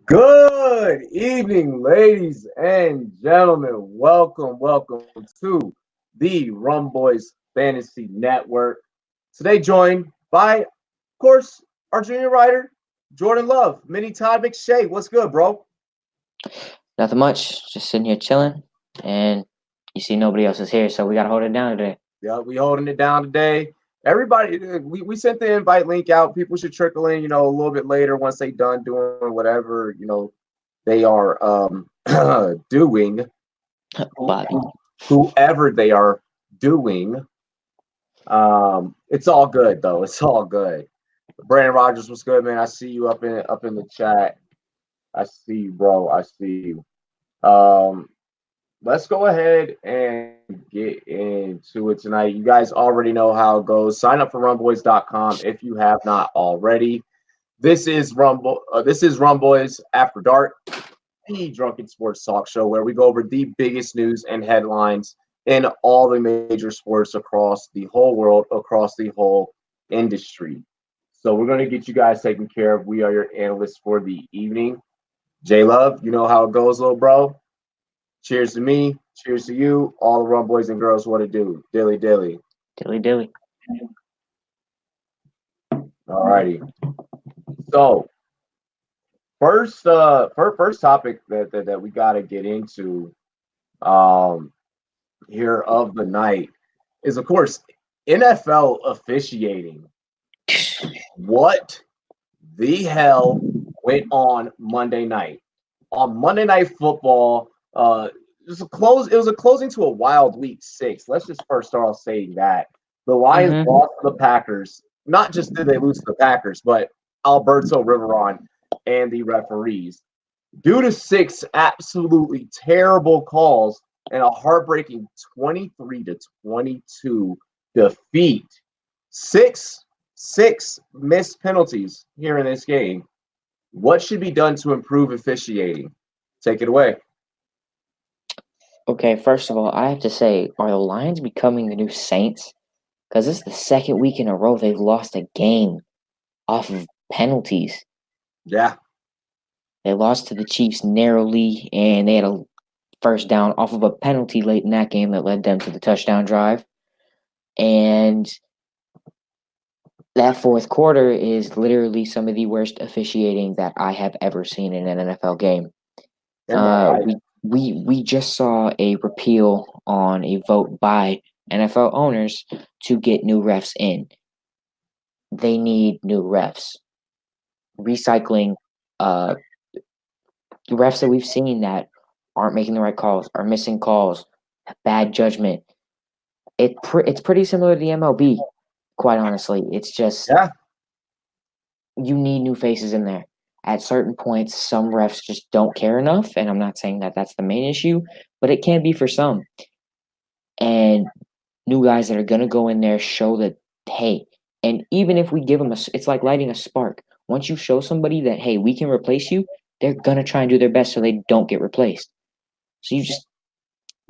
Good evening, ladies and gentlemen. Welcome to the Rumboyz Fantasy Network. Today joined by, of course, our junior writer, Jordan Love, Mini Todd McShay. What's good, bro? Nothing much. Just sitting here chilling, and you see nobody else is here, so we gotta hold it down today. Yeah, we holding it down today. Everybody, we sent the invite link out. People should trickle in, a little bit later once they done doing whatever, they are doing. Bobby. Whoever they are doing. It's all good though. It's all good. Brandon Rogers was good, man. I see you up in the chat. I see you, bro. I see you. Let's go ahead and get into it tonight. You guys already know how it goes. Sign up for Rumboyz.com if you have not already. This is Rumboyz After Dark, the Drunken Sports Talk Show where we go over the biggest news and headlines in all the major sports across the whole world, across the whole industry. So we're going to get you guys taken care of. We are your analysts for the evening. J Love, you know how it goes, little bro. Cheers to me. Cheers to you. All the Rumboyz and girls, what it do? Dilly dilly. Dilly dilly. All righty. So first topic that we got to get into here of the night is, of course, NFL officiating. What the hell went on Monday night? On Monday Night Football, it was a closing to a wild week 6. Let's just first start off saying that the Lions lost to the Packers. Not just did they lose to the Packers, but Alberto Riveron and the referees, due to 6 absolutely terrible calls and a heartbreaking 23-22 defeat. Six missed penalties here in this game. What should be done to improve officiating? Take it away. Okay, first of all, I have to say, are the Lions becoming the new Saints? Because this is the second week in a row they've lost a game off of penalties. Yeah. They lost to the Chiefs narrowly, and they had a first down off of a penalty late in that game that led them to the touchdown drive. And that fourth quarter is literally some of the worst officiating that I have ever seen in an NFL game. We just saw a repeal on a vote by NFL owners to get new refs in. They need new refs. Recycling refs that we've seen that aren't making the right calls, are missing calls, bad judgment. It's pretty similar to the MLB, quite honestly. It's just you need new faces in there. At certain points, some refs just don't care enough, and I'm not saying that that's the main issue, but it can be for some. And new guys that are going to go in there show that, hey, and even if we give them it's like lighting a spark. Once you show somebody that, hey, we can replace you, they're going to try and do their best so they don't get replaced. So you just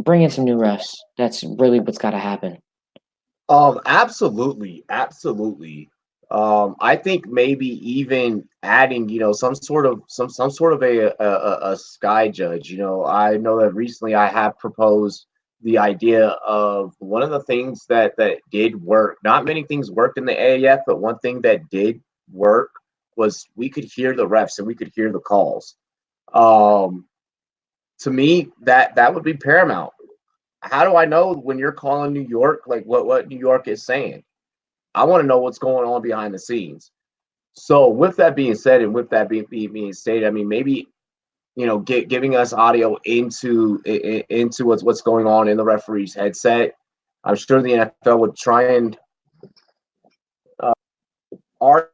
bring in some new refs. That's really what's got to happen. Absolutely. I think maybe even adding, some sort of a sky judge. I know that recently I have proposed the idea of one of the things that did work. Not many things worked in the AAF, but one thing that did work was we could hear the refs and we could hear the calls. To me, that would be paramount. How do I know when you're calling New York, like what New York is saying? I want to know what's going on behind the scenes. So with that being said, and with that being stated, I mean, maybe giving us audio into what's going on in the referee's headset. I'm sure the NFL would try and are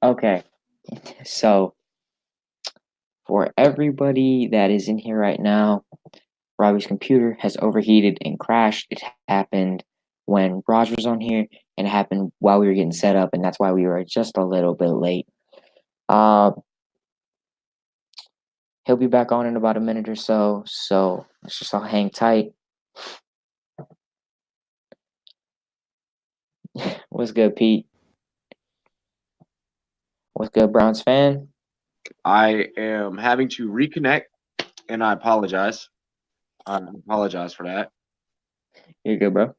Okay, so for everybody that is in here right now, Robbie's computer has overheated and crashed. It happened when Raj was on here, and it happened while we were getting set up, and that's why we were just a little bit late. He'll be back on in about a minute or so, so let's just all hang tight. What's good, Pete? What's good, Browns fan? I am having to reconnect, and I apologize. I apologize for that. You're good, bro.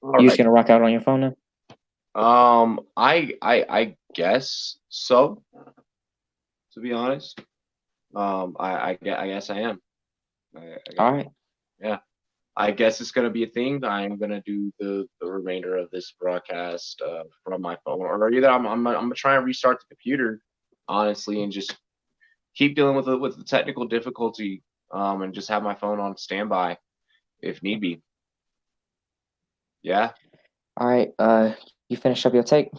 You just gonna rock out on your phone now? I guess so. To be honest, I guess I am. All right. Yeah, I guess it's gonna be a thing. I'm gonna do the remainder of this broadcast from my phone, or either I'm gonna try and restart the computer, honestly, and just keep dealing with the technical difficulty, and just have my phone on standby if need be. Yeah. All right. You finished up your take?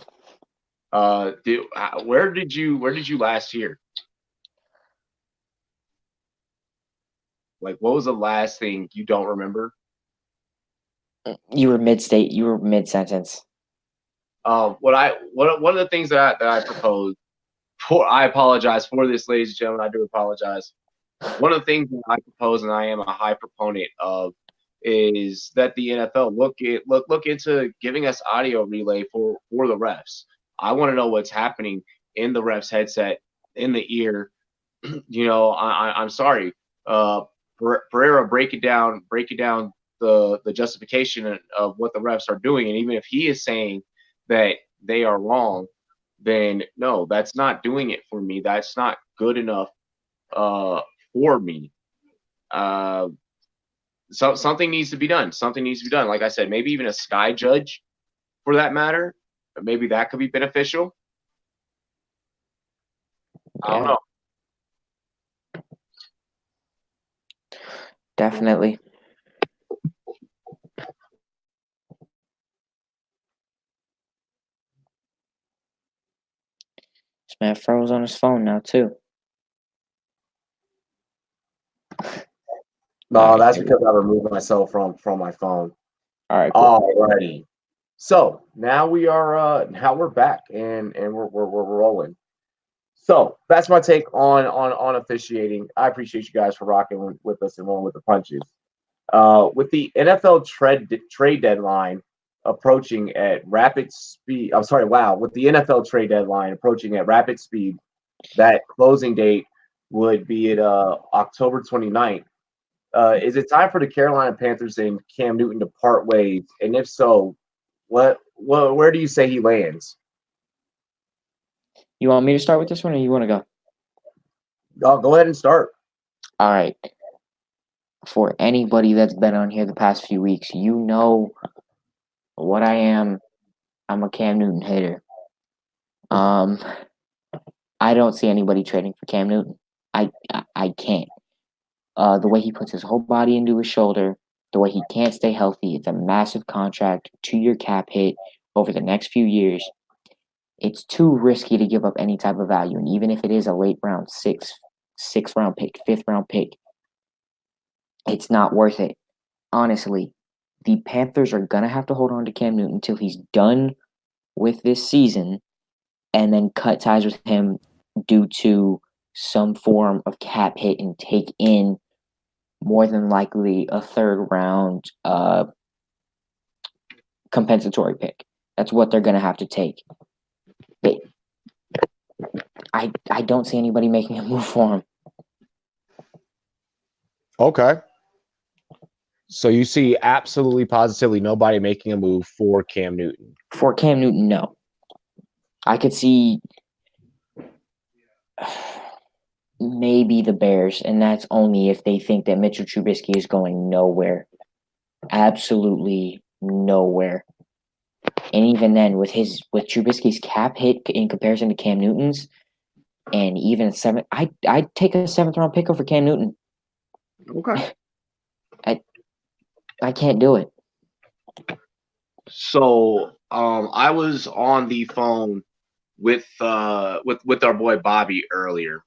Where did you last hear? Like, what was the last thing you don't remember? You were mid-state. You were mid-sentence. One of the things that I proposed. I apologize for this, ladies and gentlemen. I do apologize. One of the things that I propose, and I am a high proponent of, is that the NFL look into giving us audio relay for the refs. I want to know what's happening in the ref's headset, in the ear. I'm sorry. Pereira break it down the justification of what the refs are doing, and even if he is saying that they are wrong, then no, that's not doing it for me. That's not good enough for me. So something needs to be done. Something needs to be done. Like I said, maybe even a sky judge, for that matter. Maybe that could be beneficial. Yeah. I don't know. Definitely. This man froze on his phone now too. No, that's because I removed myself from my phone. All right. Cool. Alrighty. So now we're back and we're rolling. So that's my take on officiating. I appreciate you guys for rocking with us and rolling with the punches. With the NFL trade deadline approaching at rapid speed, with the NFL trade deadline approaching at rapid speed, that closing date would be at October 29th. Is it time for the Carolina Panthers and Cam Newton to part ways? And if so, where do you say he lands? You want me to start with this one, or you want to go? Go ahead and start. All right. For anybody that's been on here the past few weeks, you know what I am. I'm a Cam Newton hater. I don't see anybody trading for Cam Newton. I can't. The way he puts his whole body into his shoulder, the way he can't stay healthy, it's a massive contract, 2-year cap hit over the next few years. It's too risky to give up any type of value. And even if it is a late round, sixth round pick, 5th round pick, it's not worth it. Honestly, the Panthers are going to have to hold on to Cam Newton until he's done with this season and then cut ties with him due to some form of cap hit and take in more than likely a 3rd round compensatory pick. That's what they're going to have to take. I don't see anybody making a move for him. Okay. So you see absolutely positively nobody making a move for Cam Newton. For Cam Newton, no. I could see maybe the Bears, and that's only if they think that Mitchell Trubisky is going nowhere. Absolutely nowhere. And even then, with Trubisky's cap hit in comparison to Cam Newton's, and even I'd take a 7th round pick over Cam Newton. Okay. I can't do it. So I was on the phone with our boy Bobby earlier.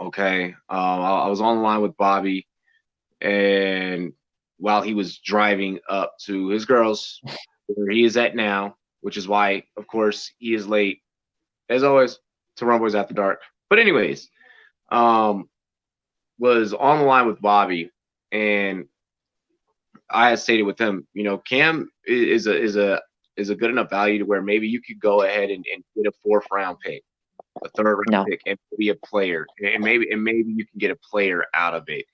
Okay. I was on the line with Bobby, and while he was driving up to his girls, where he is at now, which is why, of course, he is late, as always, to Rumboyz After Dark. But anyways, was on the line with Bobby, and I had stated with him, Cam is a good enough value to where maybe you could go ahead and get a 4th round pick, a 3rd round pick, and be a player, and maybe you can get a player out of it.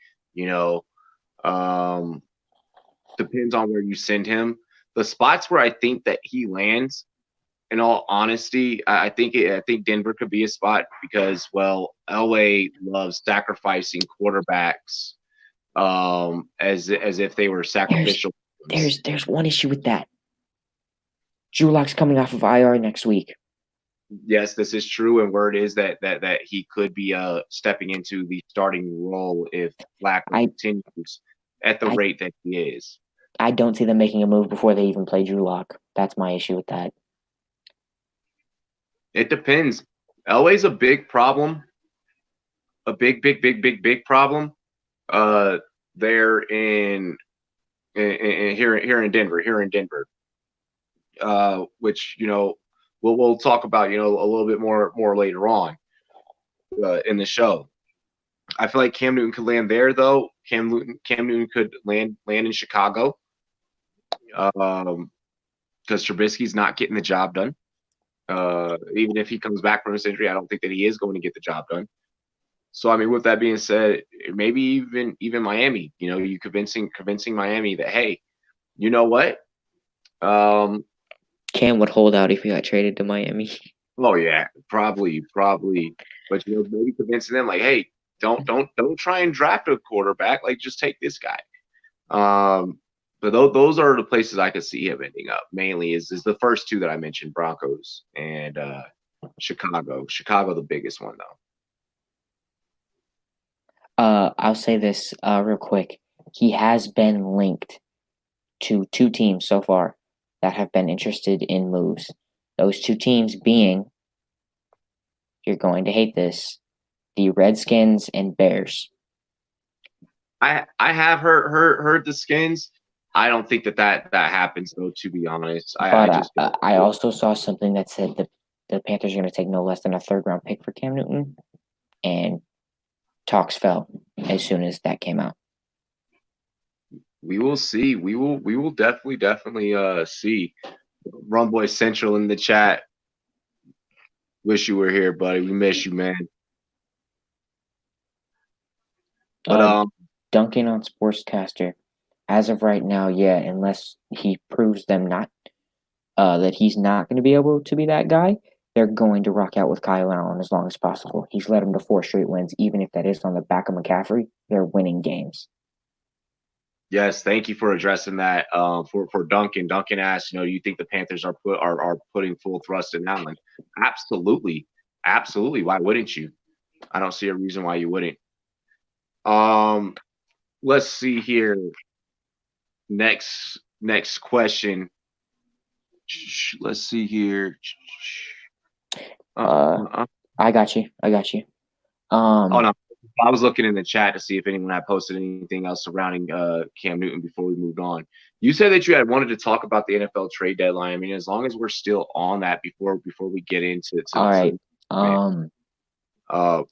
Depends on where you send him. The spots where I think that he lands, in all honesty, I think Denver could be a spot because, well, LA loves sacrificing quarterbacks as if they were sacrificial. There's one issue with that. Drew Lock's coming off of IR next week. Yes, this is true, and word is that he could be stepping into the starting role if Black continues at the rate that he is. I don't see them making a move before they even play Drew Lock. That's my issue with that. It depends. LA's a big problem. A big problem. They're in here in Denver. Which we'll talk about a little bit more later on in the show. I feel like Cam Newton could land there, though. Cam Newton could land in Chicago, because Trubisky's not getting the job done. Even if he comes back from his injury, I don't think that he is going to get the job done. So, I mean, with that being said, maybe even Miami, you convincing Miami that, hey, you know what? Cam would hold out if he got traded to Miami. Oh yeah, probably. But maybe convincing them like, hey, don't try and draft a quarterback. Like, just take this guy. But those are the places I could see him ending up. Mainly is the first two that I mentioned, Broncos and Chicago. Chicago, the biggest one though. I'll say this real quick. He has been linked to 2 teams so far that have been interested in moves. Those 2 teams being, you're going to hate this, the Redskins and Bears. I have heard the Skins. I don't think that happens though, to be honest. I also saw something that said that the Panthers are going to take no less than a 3rd round pick for Cam Newton, and talks fell as soon as that came out. We will see. We will definitely see. Rumboy Central in the chat. Wish you were here, buddy. We miss you, man. But Duncan on Sportscaster, as of right now, yeah, unless he proves them not that he's not going to be able to be that guy, they're going to rock out with Kyle Allen as long as possible. He's led them to 4 straight wins, even if that is on the back of McCaffrey. They're winning games. Yes, thank you for addressing that. For Duncan. Duncan asked, do you think the Panthers are putting full thrust in Allen? Absolutely. Why wouldn't you? I don't see a reason why you wouldn't. Let's see here. Next question. Let's see here. I got you. Oh no, I was looking in the chat to see if anyone had posted anything else surrounding Cam Newton before we moved on. You said that you had wanted to talk about the NFL trade deadline. I mean, as long as we're still on that before we get into all right.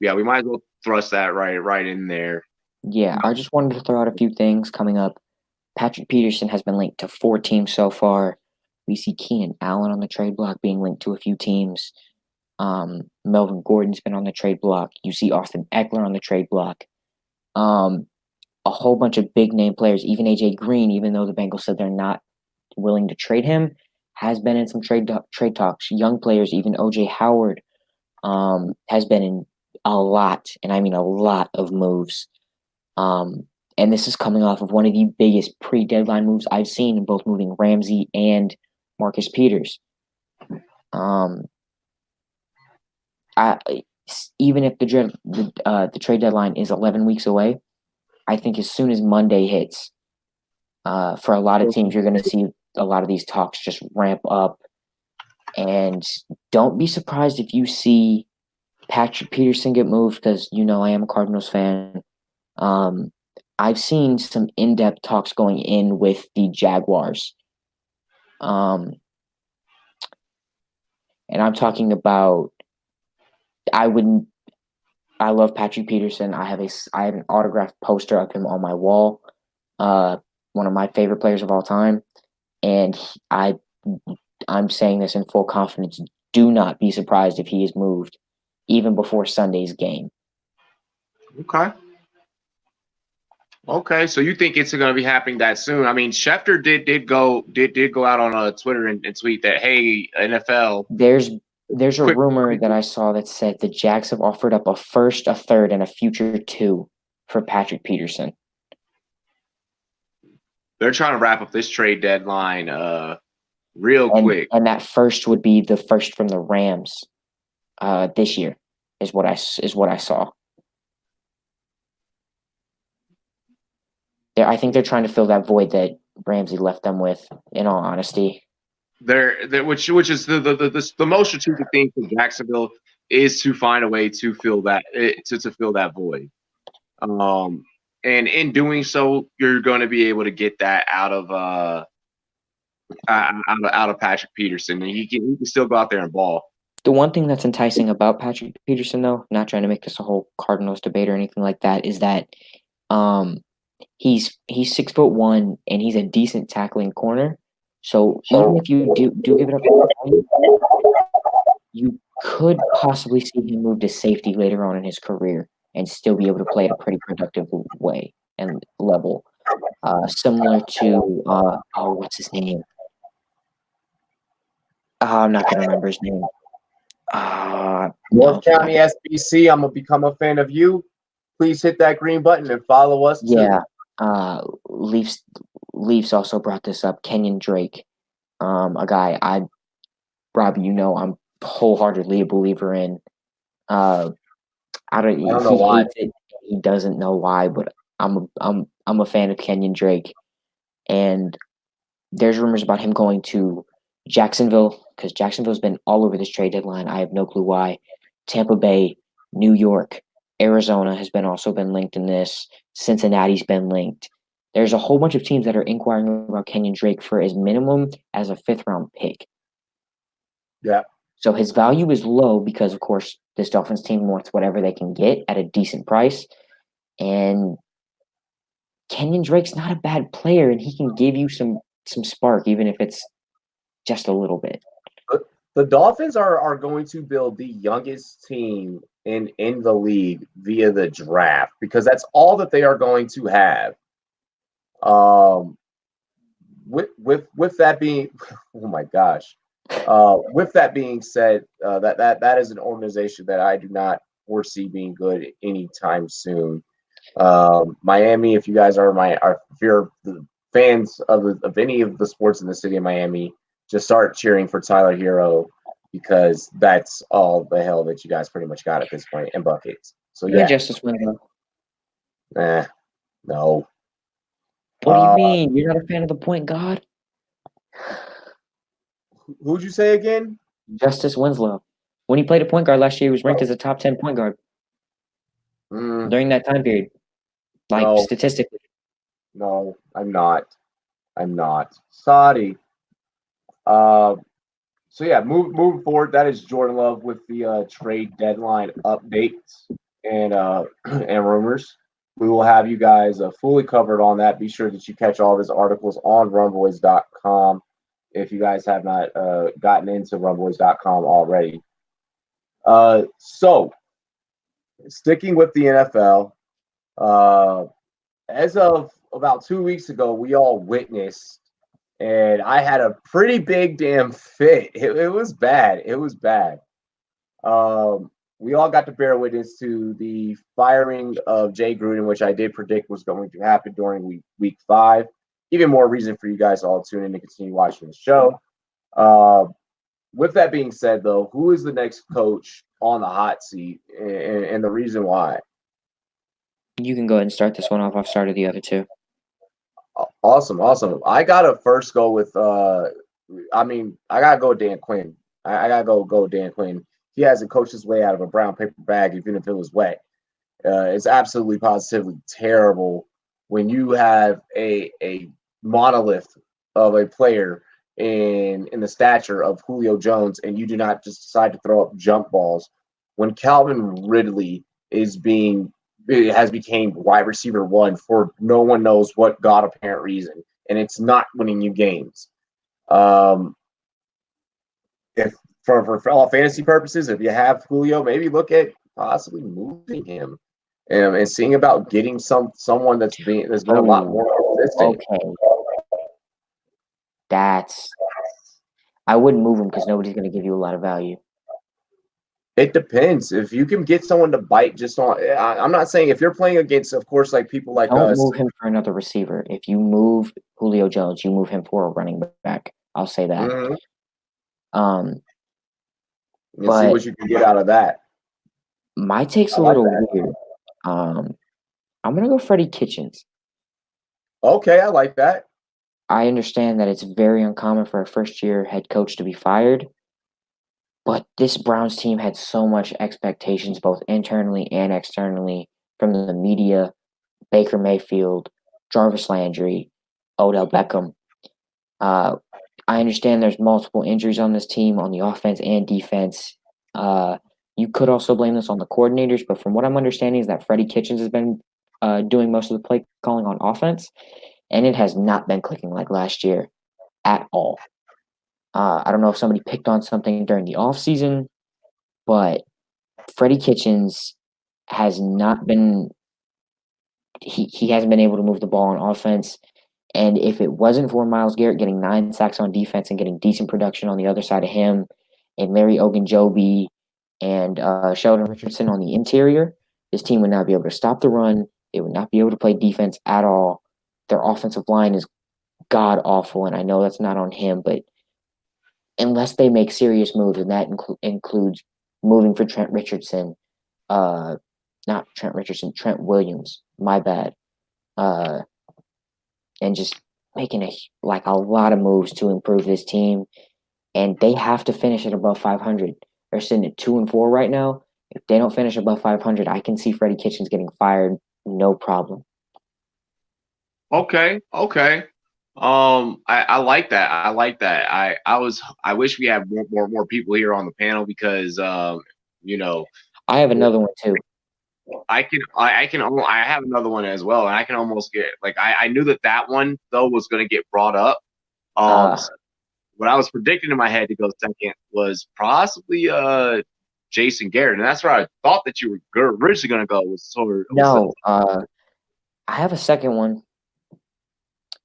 Yeah, we might as well thrust that right in there. Yeah, I just wanted to throw out a few things coming up. Patrick Peterson has been linked to 4 teams so far. We see Keenan Allen on the trade block being linked to a few teams. Melvin Gordon's been on the trade block. You see Austin Eckler on the trade block. A whole bunch of big name players, even AJ Green, even though the Bengals said they're not willing to trade him, has been in some trade talks. Young players, even OJ Howard, has been in a lot, and I mean a lot of moves. And this is coming off of one of the biggest pre-deadline moves I've seen in both moving Ramsey and Marcus Peters. Even if the trade deadline is 11 weeks away, I think as soon as Monday hits, for a lot of teams, you're going to see a lot of these talks just ramp up. And don't be surprised if you see Patrick Peterson get moved, because I am a Cardinals fan. I've seen some in-depth talks going in with the Jaguars. And I'm talking about I love Patrick Peterson. I have an autographed poster of him on my wall. One of my favorite players of all time. And I'm saying this in full confidence. Do not be surprised if he is moved even before Sunday's game. Okay, so you think it's going to be happening that soon? I mean, Schefter did go out on Twitter and tweet that, hey, NFL. There's a rumor that I saw that said the Jags have offered up a first, a third, and a future 2 for Patrick Peterson. They're trying to wrap up this trade deadline real quick. And that first would be the first from the Rams this year, is what I saw. I think they're trying to fill that void that Ramsey left them with, in all honesty. Which is the most strategic thing for Jacksonville is to find a way to fill that void. And in doing so, you're going to be able to get that out of Patrick Peterson, and he can still go out there and ball. The one thing that's enticing about Patrick Peterson, though, not trying to make this a whole Cardinals debate or anything like that, is that he's 6'1" and he's a decent tackling corner. So even if you do give it up, you could possibly see him move to safety later on in his career and still be able to play at a pretty productive way and level, similar to what's his name? I'm not gonna remember his name. North County SBC. I'm gonna become a fan of you. Please hit that green button and follow us. Yeah. Leafs also brought this up. Kenyon Drake, a guy Robbie, I'm wholeheartedly a believer in. I don't know why. He doesn't know why, but I'm a fan of Kenyon Drake, and there's rumors about him going to Jacksonville, because Jacksonville's been all over this trade deadline. I have no clue why. Tampa Bay, New York, Arizona has also been linked in this. Cincinnati's been linked. There's a whole bunch of teams that are inquiring about Kenyon Drake for as minimum as a 5th-round pick. Yeah. So his value is low because, of course, this Dolphins team wants whatever they can get at a decent price. And Kenyon Drake's not a bad player, and he can give you some spark, even if it's just a little bit. The Dolphins are going to build the youngest team in the league via the draft, because that's all that they are going to have. With that being, oh my gosh. With that being said, that is an organization that I do not foresee being good anytime soon. Miami, if you guys if you're the fans of any of the sports in the city of Miami, just start cheering for Tyler Hero, because that's all the hell that you guys pretty much got at this point, and buckets. So yeah, Justice Winslow. No. What do you mean? You're not a fan of the point guard? Who'd you say again? Justice Winslow. When he played a point guard last year, he was ranked as a top 10 point guard during that time period. Statistically. No, I'm not. Sorry. So yeah, moving forward, that is Jordan Love with the trade deadline updates and rumors. We will have you guys fully covered on that. Be sure that you catch all of his articles on Rumboyz.com if you guys have not gotten into Rumboyz.com already. So, sticking with the NFL, as of about 2 weeks ago, we all witnessed, and I had a pretty big damn fit. It was bad. We we all got to bear witness to the firing of Jay Gruden, which I did predict was going to happen during week 5. Even more reason for you guys to all tune in and continue watching the show. With that being said, though, who is the next coach on the hot seat, and the reason why? You can go ahead and start this one off. I've started the other two. Awesome. I gotta first go with I gotta go with Dan Quinn. I gotta go Dan Quinn. He hasn't coached his way out of a brown paper bag, even if it was wet. It's absolutely positively terrible when you have a monolith of a player in the stature of Julio Jones, and you do not just decide to throw up jump balls when Calvin Ridley has became wide receiver 1 for no one knows what god apparent reason, and it's not winning you games. If for all fantasy purposes, if you have Julio, maybe look at possibly moving him and seeing about getting someone that's been a lot more consistent. Okay, I wouldn't move him because nobody's going to give you a lot of value. It depends. If you can get someone to bite just on, I'm not saying if you're playing against, of course, like people like Don't us. Move him for another receiver. If you move Julio Jones, you move him for a running back. I'll say that. Mm-hmm. You see what you can get out of that. My take's a little weird. I'm gonna go Freddie Kitchens. Okay, I like that. I understand that it's very uncommon for a first-year head coach to be fired, but this Browns team had so much expectations, both internally and externally, from the media, Baker Mayfield, Jarvis Landry, Odell Beckham. I understand there's multiple injuries on this team on the offense and defense. You could also blame this on the coordinators, but from what I'm understanding is that Freddie Kitchens has been doing most of the play calling on offense, and it has not been clicking like last year at all. I don't know if somebody picked on something during the offseason, but Freddie Kitchens has not been he hasn't been able to move the ball on offense. And if it wasn't for Myles Garrett getting 9 sacks on defense and getting decent production on the other side of him, and Larry Ogunjobi and Sheldon Richardson on the interior, this team would not be able to stop the run. It would not be able to play defense at all. Their offensive line is god awful, and I know that's not on him, but unless they make serious moves, and that includes moving for Trent Richardson, not Trent Richardson, Trent Williams, my bad, and just making a lot of moves to improve this team, and they have to finish it above 500. They're sitting at 2-4 right now. If they don't finish above 500, I can see Freddie Kitchens getting fired, no problem. Okay. I like that. I wish we had more people here on the panel because I have another one too. I have another one as well, and I can almost get I knew that one though was going to get brought up. What I was predicting in my head to go second was possibly Jason Garrett, and that's where I thought that you were originally going to go. I have a second one,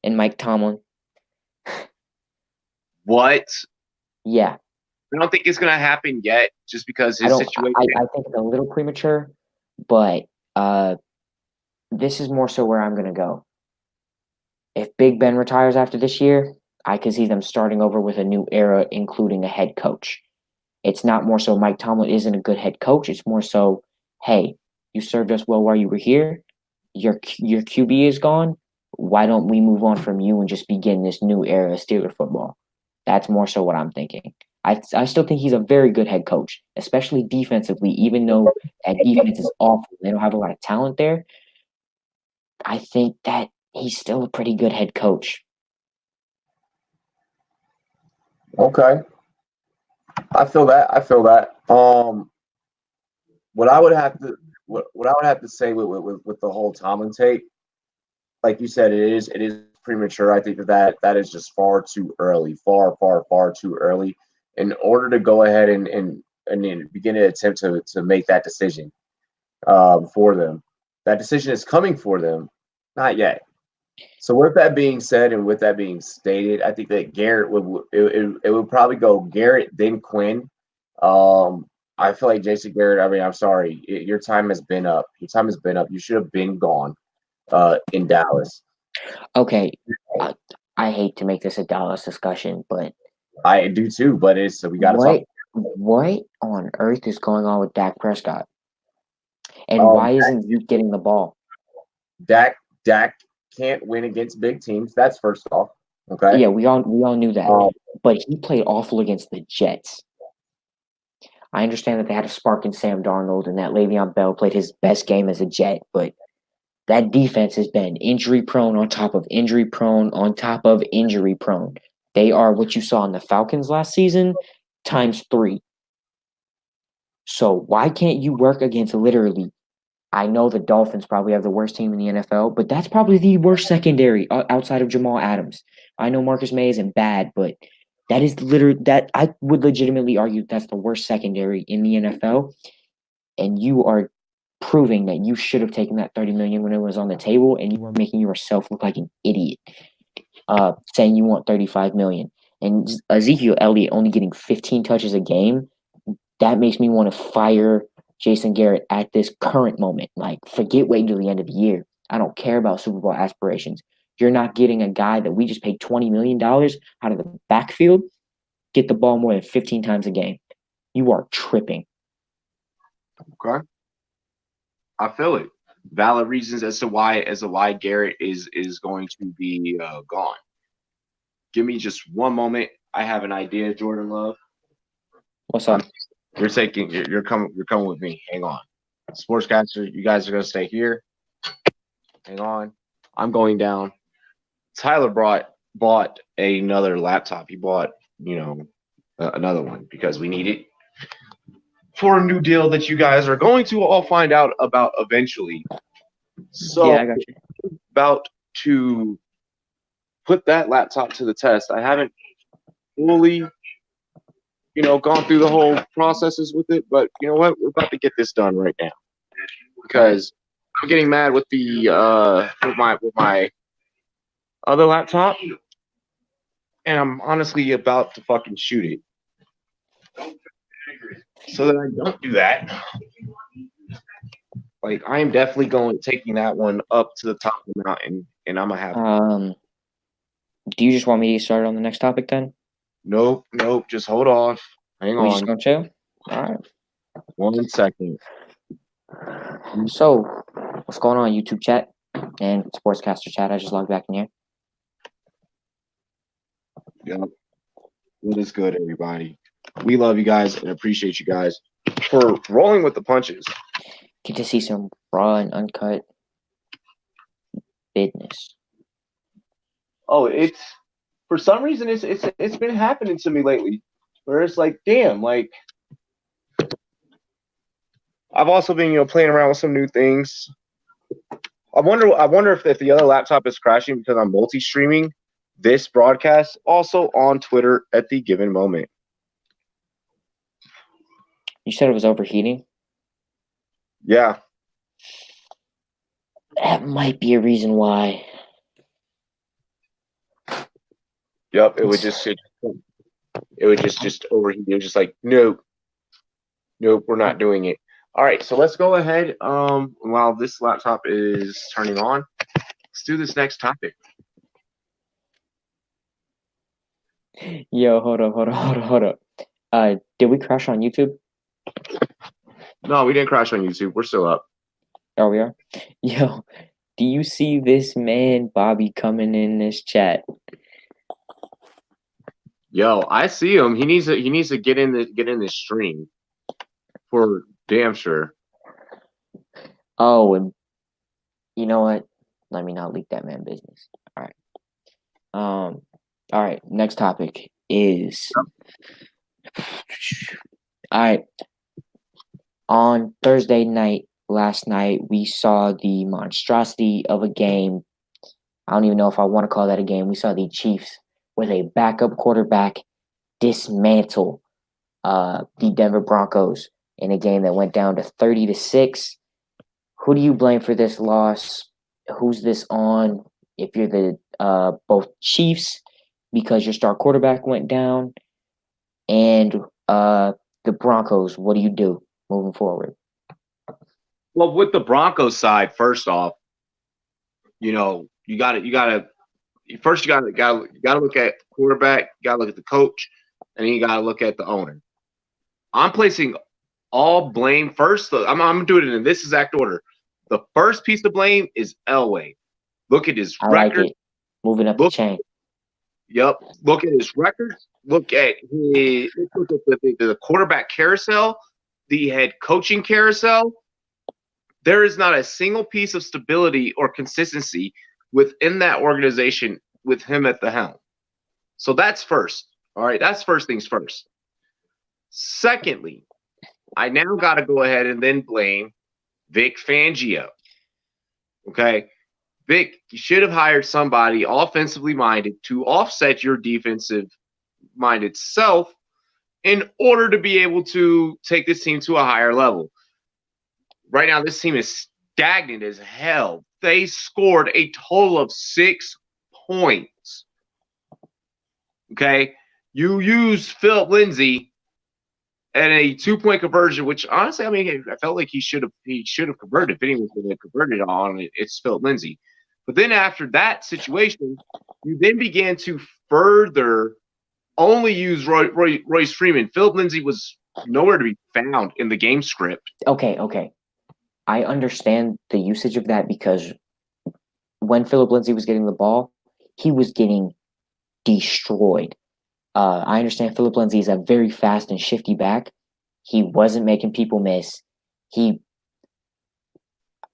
and Mike Tomlin. What? Yeah. I don't think it's going to happen yet, just because his situation. I think it's a little premature, but this is more so where I'm going to go. If Big Ben retires after this year, I can see them starting over with a new era, including a head coach. It's not more so Mike Tomlin isn't a good head coach. It's more so, hey, you served us well while you were here. Your QB is gone. Why don't we move on from you and just begin this new era of Steeler football? That's more so what I'm thinking. I still think he's a very good head coach, especially defensively, even though that defense is awful. They don't have a lot of talent there. I think that he's still a pretty good head coach. Okay. I feel that. What I would have to say with the whole Tomlin take, like you said, it is premature. I think that is just far too early, far too early, in order to go ahead and begin to attempt to make that decision for them. That decision is coming for them, not yet. So with that being said, and with that being stated, I think that Garrett would probably go Garrett then Quinn. I feel like Jason Garrett. I mean, I'm sorry, your time has been up. Your time has been up. You should have been gone in Dallas. Okay, I hate to make this a Dallas discussion, but I do too. But it's we got to talk. What on earth is going on with Dak Prescott? And why isn't Zeke getting the ball? Dak can't win against big teams. That's first off. Okay. Yeah, we all knew that. But he played awful against the Jets. I understand that they had a spark in Sam Darnold and that Le'Veon Bell played his best game as a Jet, but that defense has been injury prone on top of injury prone on top of injury prone. They are what you saw in the Falcons last season times 3. So why can't you work against literally? I know the Dolphins probably have the worst team in the NFL, but that's probably the worst secondary outside of Jamal Adams. I know Marcus May isn't bad, but that is literally that I would legitimately argue that's the worst secondary in the NFL. And you are proving that you should have taken that $30 million when it was on the table, and you are making yourself look like an idiot. Saying you want $35 million, and Ezekiel Elliott only getting 15 touches a game, that makes me want to fire Jason Garrett at this current moment. Like, forget waiting till the end of the year. I don't care about Super Bowl aspirations. You're not getting a guy that we just paid $20 million out of the backfield get the ball more than 15 times a game. You are tripping. Okay. I feel it. Valid reasons as to why Garrett is going to be gone. Give me just one moment. I have an idea, Jordan Love. What's up? You're coming with me. Hang on. Sportscaster, you guys are gonna stay here. Hang on. I'm going down. Tyler bought another laptop. He bought, another one because we need it for a new deal that you guys are going to all find out about eventually. So yeah, I got you. About to put that laptop to the test. I haven't fully, gone through the whole processes with it, but you know what? We're about to get this done right now because I'm getting mad with the with my other laptop, and I'm honestly about to fucking shoot it. So that I don't do that, like I am definitely taking that one up to the top of the mountain, and I'm gonna have. Do you just want me to get started on the next topic then? Nope. Just hold off. Hang on. We just gonna chill. All right. 1 second. So, what's going on, YouTube chat and Sportscaster chat? I just logged back in here. Yep. What is good, everybody? We love you guys and appreciate you guys for rolling with the punches. Get to see some raw and uncut business. Oh, it's for some reason it's been happening to me lately, where it's like, damn, like I've also been playing around with some new things. I wonder if the other laptop is crashing because I'm multi-streaming this broadcast also on Twitter at the given moment. You said it was overheating? Yeah. That might be a reason why. Yep, it would just overheat. It was just like, nope, we're not doing it. All right, so let's go ahead. While this laptop is turning on, let's do this next topic. Yo, hold up. Did we crash on YouTube? No, we didn't crash on YouTube. We're still up. Oh, we are? Yo, do you see this man, Bobby, coming in this chat? Yo, I see him. He needs to get in this stream for damn sure. Oh, and you know what? Let me not leak that man business. All right. All right. Next topic is. All right. On Thursday night, last night, we saw the monstrosity of a game. I don't even know if I want to call that a game. We saw the Chiefs with a backup quarterback dismantle the Denver Broncos in a game that went down to 30-6. Who do you blame for this loss? Who's this on? If you're the both Chiefs, because your star quarterback went down, and the Broncos, what do you do moving forward? Well, with the Broncos side, first off, you gotta first you gotta look at quarterback, you gotta look at the coach, and then you gotta look at the owner. I'm placing all blame first. I'm doing it in this exact order. The first piece of blame is Elway. Look at his record. Like it. Moving up the chain. Yep. Look at his records. Look at the quarterback carousel, the head coaching carousel. There is not a single piece of stability or consistency within that organization with him at the helm. So that's first. All right. That's first things first. Secondly, I now got to go ahead and then blame Vic Fangio. Okay. Vic, you should have hired somebody offensively minded to offset your defensive minded self in order to be able to take this team to a higher level. Right now, this team is stagnant as hell. They scored a total of 6 points. Okay. You use Philip Lindsay and a 2-point conversion, which honestly, I mean, I felt like he should have converted. If anyone could have converted on it, it's Philip Lindsay. But then after that situation, you then began to further only use Royce Freeman. Philip Lindsay was nowhere to be found in the game script. Okay. I understand the usage of that because when Philip Lindsay was getting the ball, he was getting destroyed. I understand Philip Lindsay is a very fast and shifty back. He wasn't making people miss.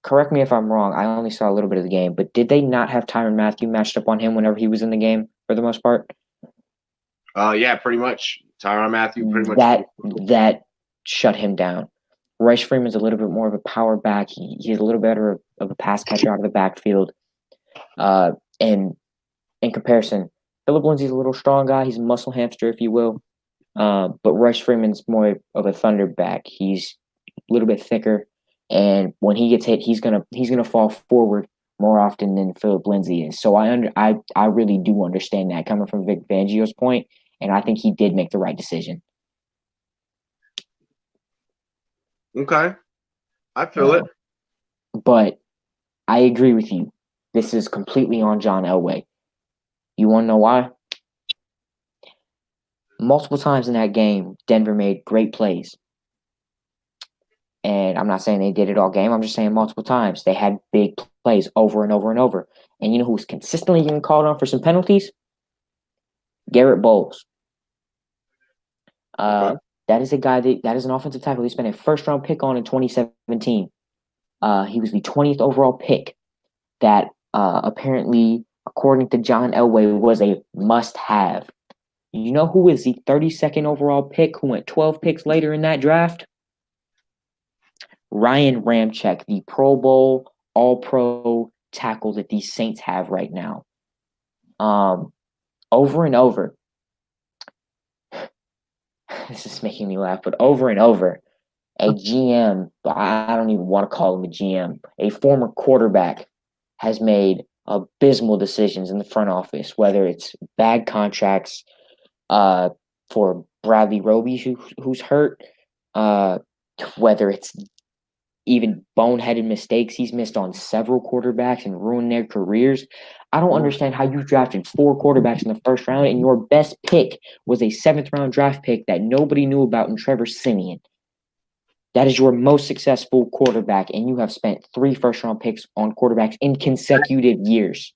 Correct me if I'm wrong, I only saw a little bit of the game, but did they not have Tyrann Mathieu matched up on him whenever he was in the game for the most part? Yeah, pretty much. Tyrann Mathieu pretty much. That shut him down. Royce Freeman's a little bit more of a power back. He's a little better of a pass catcher out of the backfield. And in comparison, Philip Lindsay's a little strong guy. He's a muscle hamster, if you will. But Royce Freeman's more of a thunder back. He's a little bit thicker. And when he gets hit, he's gonna fall forward more often than Philip Lindsay is. So I really do understand that coming from Vic Fangio's point, and I think he did make the right decision. Okay, I feel it. But I agree with you. This is completely on John Elway. You want to know why? Multiple times in that game, Denver made great plays. And I'm not saying they did it all game. I'm just saying multiple times. They had big plays over and over and over. And you know who's consistently getting called on for some penalties? Garrett Bowles. Okay. That is a guy that is an offensive tackle they spent a first-round pick on in 2017. He was the 20th overall pick that apparently, according to John Elway, was a must-have. You know who is the 32nd overall pick who went 12 picks later in that draft? Ryan Ramczyk, the Pro Bowl, All-Pro tackle that these Saints have right now. Over and over. This is making me laugh, but over and over, a GM, I don't even want to call him a GM, a former quarterback has made abysmal decisions in the front office, whether it's bad contracts for Bradley Roby, who's hurt, whether it's even boneheaded mistakes he's missed on several quarterbacks and ruined their careers. I don't understand how you drafted 4 quarterbacks in the first round and your best pick was a 7th-round draft pick that nobody knew about in Trevor Siemian. That is your most successful quarterback, and you have spent 3 first-round picks on quarterbacks in consecutive years.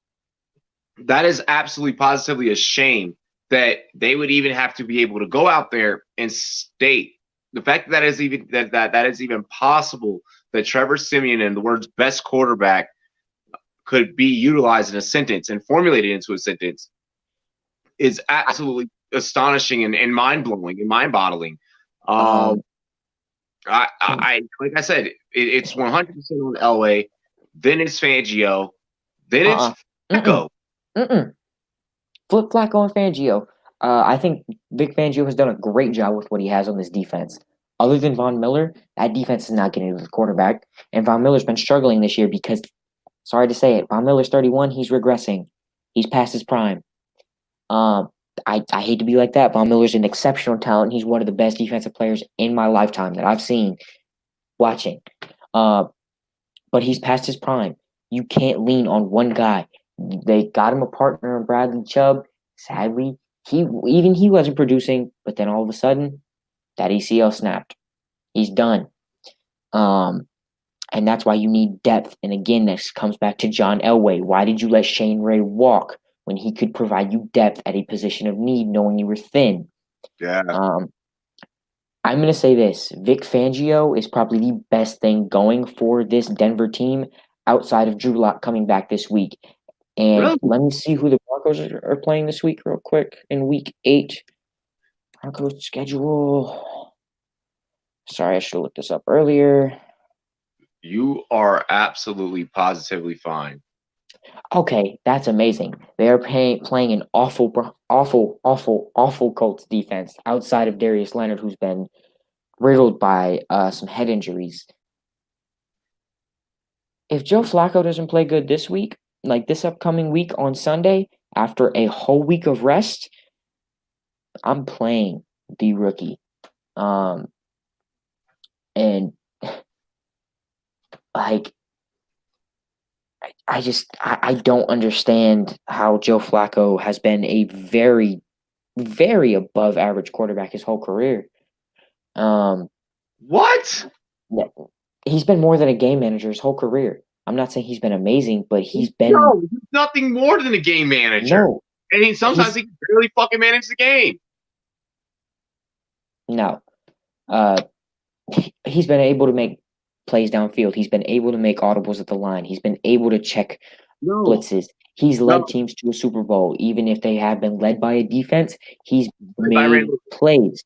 That is absolutely positively a shame that they would even have to be able to go out there and state the fact that is even possible that Trevor Siemian and the words best quarterback could be utilized in a sentence and formulated into a sentence is absolutely astonishing and mind-blowing and mind-boggling. Like I said, it's 100% on Elway, then it's Fangio, then it's Flacco. Flip Flacco and Fangio. I think Vic Fangio has done a great job with what he has on this defense. Other than Von Miller, that defense is not getting to the quarterback. And Von Miller's been struggling this year because, sorry to say it, Von Miller's 31. He's regressing. He's past his prime. The I hate to be like that. Von Miller's an exceptional talent. He's one of the best defensive players in my lifetime that I've seen watching. But he's past his prime. You can't lean on one guy. They got him a partner in Bradley Chubb. Sadly, he wasn't producing, but then all of a sudden, that ACL snapped. He's done. And that's why you need depth. And again, this comes back to John Elway. Why did you let Shane Ray walk when he could provide you depth at a position of need, knowing you were thin? Yeah. I'm going to say this. Vic Fangio is probably the best thing going for this Denver team outside of Drew Lock coming back this week. And Really? let me see who the Broncos are playing this week real quick in week 8. Broncos schedule. Sorry, I should have looked this up earlier. You are absolutely positively fine. Okay, that's amazing. They are playing an awful Colts defense outside of Darius Leonard, who's been riddled by some head injuries. If Joe Flacco doesn't play good this week, like this upcoming week on Sunday, after a whole week of rest, I'm playing the rookie. And like, I don't understand how Joe Flacco has been a very, very above average quarterback his whole career. What? He's been more than a game manager his whole career. I'm not saying he's been amazing, but he's been he's nothing more than a game manager. No. And sometimes he can barely fucking manage the game. No. He's been able to make plays downfield. He's been able to make audibles at the line. He's been able to check blitzes. He's led teams to a Super Bowl. Even if they have been led by a defense, he's made plays.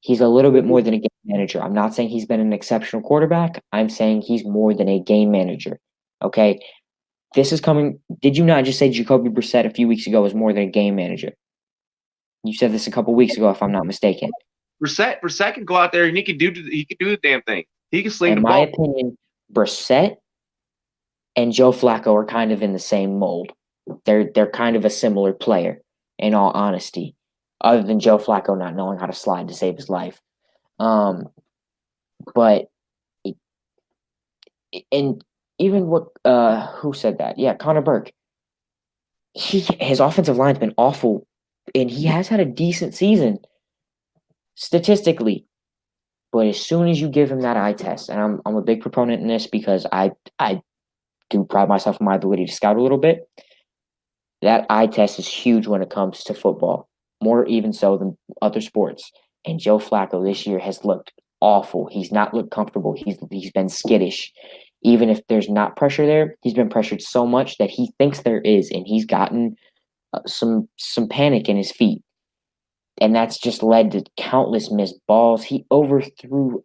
He's a little bit more than a game manager. I'm not saying he's been an exceptional quarterback. I'm saying he's more than a game manager. Okay? This is coming. Did you not just say Jacoby Brissett a few weeks ago was more than a game manager? You said this a couple weeks ago, if I'm not mistaken. Brissett can go out there and he can do the damn thing. He can sling the ball. In my opinion, Brissett and Joe Flacco are kind of in the same mold. They're kind of a similar player, in all honesty, other than Joe Flacco not knowing how to slide to save his life. But and even what who said that? Yeah, Connor Burke. His offensive line's been awful, and he has had a decent season statistically. But as soon as you give him that eye test, and I'm a big proponent in this because I do pride myself on my ability to scout a little bit. That eye test is huge when it comes to football, more even so than other sports. And Joe Flacco this year has looked awful. He's not looked comfortable. He's been skittish. Even if there's not pressure there, he's been pressured so much that he thinks there is, and he's gotten some panic in his feet. And that's just led to countless missed balls. He overthrew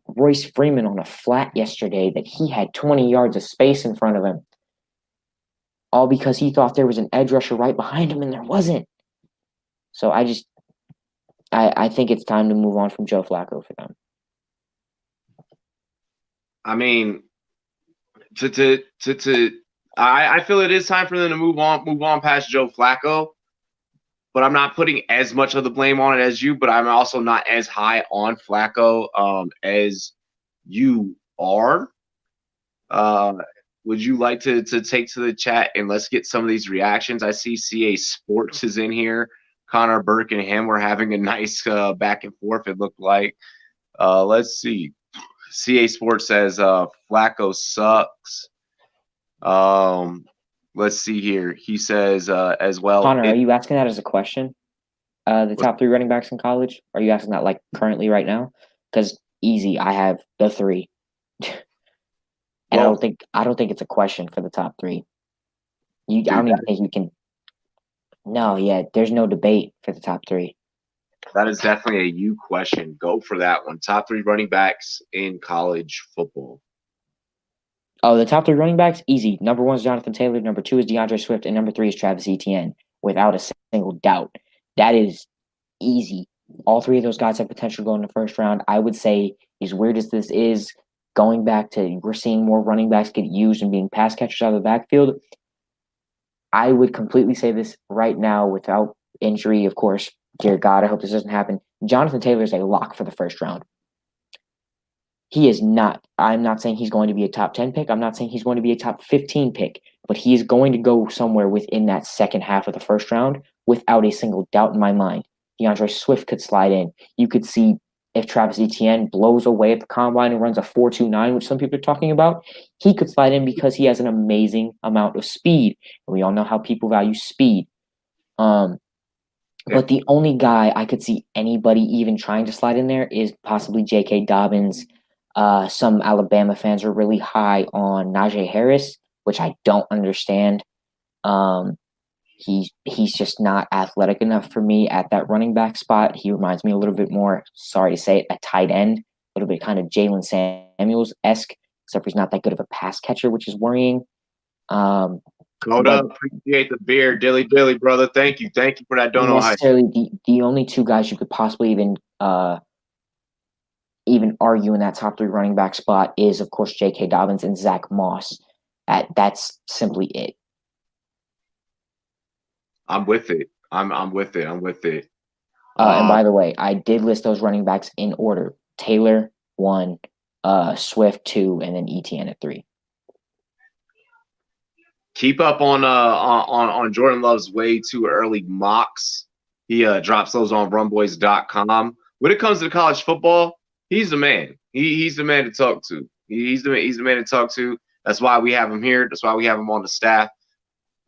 Royce Freeman on a flat yesterday that he had 20 yards of space in front of him. All because he thought there was an edge rusher right behind him, and there wasn't. So I think it's time to move on from Joe Flacco for them. I mean, I feel it is time for them to move on past Joe Flacco. But I'm not putting as much of the blame on it as you, but I'm also not as high on Flacco as you are. Would you like to take to the chat and let's get some of these reactions? I see CA Sports is in here. Connor Burke and him were having a nice back and forth, it looked like. Let's see. CA Sports says Flacco sucks. Let's see here. He says as well. Connor, are you asking that as a question? The top 3 running backs in college? Are you asking that like currently right now? Because easy, I have the 3. And I don't think it's a question for the top 3. I don't even think you can. No, yeah, there's no debate for the top 3. That is definitely a you question. Go for that one. Top 3 running backs in college football. Oh, the top 3 running backs? Easy. Number 1 is Jonathan Taylor. Number 2 is DeAndre Swift. And number 3 is Travis Etienne, without a single doubt. That is easy. All 3 of those guys have potential to go in the first round. I would say, as weird as this is, going back to we're seeing more running backs get used and being pass catchers out of the backfield. I would completely say this right now without injury, of course. Dear God, I hope this doesn't happen. Jonathan Taylor is a lock for the first round. He is not. I'm not saying he's going to be a top 10 pick. I'm not saying he's going to be a top 15 pick, but he is going to go somewhere within that second half of the first round without a single doubt in my mind. DeAndre Swift could slide in. You could see if Travis Etienne blows away at the combine and runs a 4.29, which some people are talking about, he could slide in because he has an amazing amount of speed. And we all know how people value speed. But the only guy I could see anybody even trying to slide in there is possibly J.K. Dobbins. Some Alabama fans are really high on Najee Harris, which I don't understand. He's just not athletic enough for me at that running back spot. He reminds me a little bit more, sorry to say it, a tight end, a little bit kind of Jalen Samuels-esque, except for he's not that good of a pass catcher, which is worrying. Hold up, appreciate the beer, Dilly, brother. Thank you for that. Don't know necessarily the only two guys you could possibly even argue in that top 3 running back spot is, of course, J.K. Dobbins and Zach Moss. That's simply it. I'm with it. I'm with it. And by the way, I did list those running backs in order: Taylor 1, Swift 2, and then Etienne at 3. Keep up on Jordan Love's way too early mocks. He drops those on Rumboyz.com. When it comes to college football, he's the man. He's the man to talk to. He's the man to talk to. That's why we have him here. That's why we have him on the staff.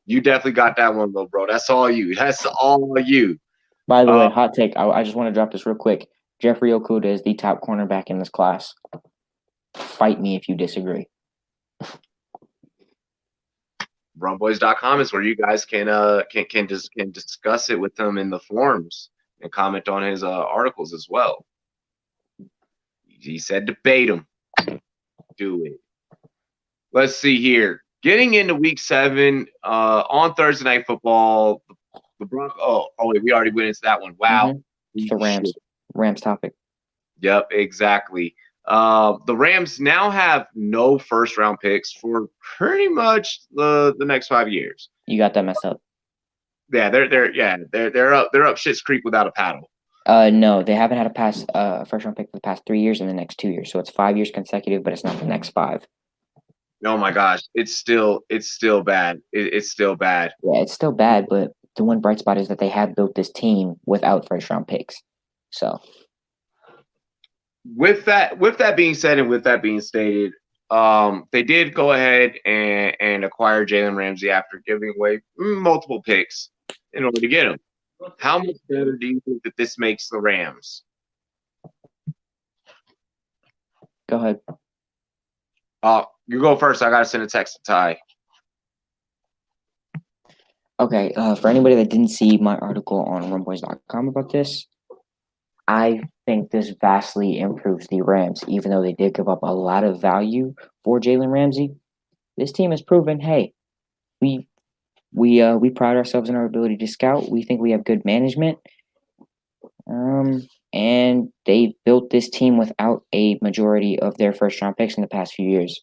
You definitely got that one, though, bro. That's all you. That's all you. By the way, hot take. I just want to drop this real quick. Jeffrey Okudah is the top cornerback in this class. Fight me if you disagree. Rumboyz.com is where you guys can discuss it with him in the forums and comment on his articles as well. He said debate him. Do it. Let's see here. Getting into week 7 on Thursday Night Football, the Broncos. Oh wait, we already went into that one. Wow. The Rams topic. Yep, exactly. The Rams now have no first-round picks for pretty much the next 5 years. You got that messed up. Yeah, they're up Shit's Creek without a paddle. No, they haven't had a first-round pick for the past 3 years and the next 2 years. So it's 5 years consecutive, but it's not the next 5. Oh my gosh, it's still bad. It's still bad. Yeah, it's still bad, but the one bright spot is that they have built this team without first-round picks. So. With that being said and with that being stated, they did go ahead and acquire Jalen Ramsey after giving away multiple picks in order to get him. How much better do you think that this makes the Rams? Go ahead. You go first. I got to send a text to Ty. Okay, for anybody that didn't see my article on Rumboyz.com about this, I think this vastly improves the Rams, even though they did give up a lot of value for Jalen Ramsey. This team has proven, hey, we pride ourselves in our ability to scout. We think we have good management. And they built this team without a majority of their first-round picks in the past few years.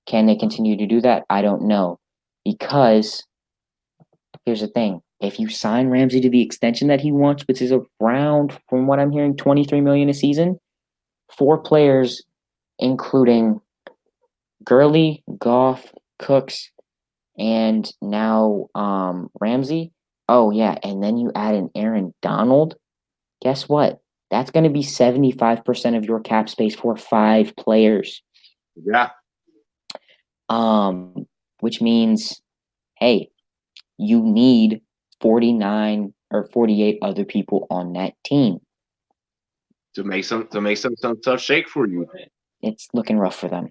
Can they continue to do that? I don't know. Because here's the thing. If you sign Ramsey to the extension that he wants, which is around, from what I'm hearing, $23 million a season, 4 players, including Gurley, Goff, Cooks, and now Ramsey. Oh, yeah, and then you add in Aaron Donald. Guess what? That's going to be 75% of your cap space for 5 players. Yeah. Which means, hey, you need 49 or 48 other people on that team to make some tough shake for you. It's looking rough for them.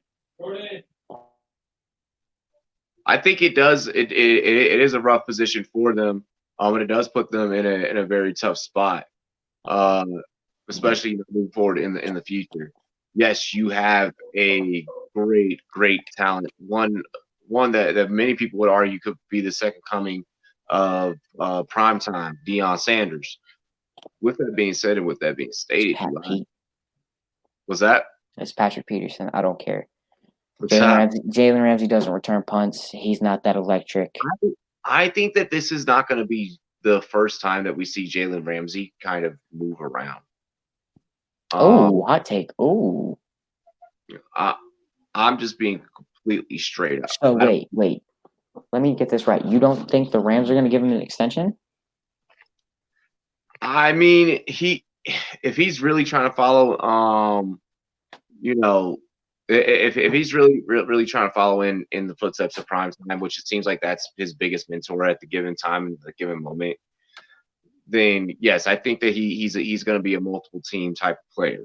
I think it does. It is a rough position for them, and it does put them in a very tough spot, especially moving forward in the future. Yes, you have a great talent. One that many people would argue could be the second coming of primetime Deion Sanders. With that being said and with that being stated, was that? It's Patrick Peterson. I don't care. Jalen Ramsey doesn't return punts. He's not that electric. I think that this is not going to be the first time that we see Jalen Ramsey kind of move around. Hot take. Oh. I'm just being completely straight up. So wait. Let me get this right. You don't think the Rams are going to give him an extension? I mean, if he's really trying to follow, if he's really trying to follow in the footsteps of Prime Time, which it seems like that's his biggest mentor at the given time and the given moment, then yes, I think that he's going to be a multiple team type of player.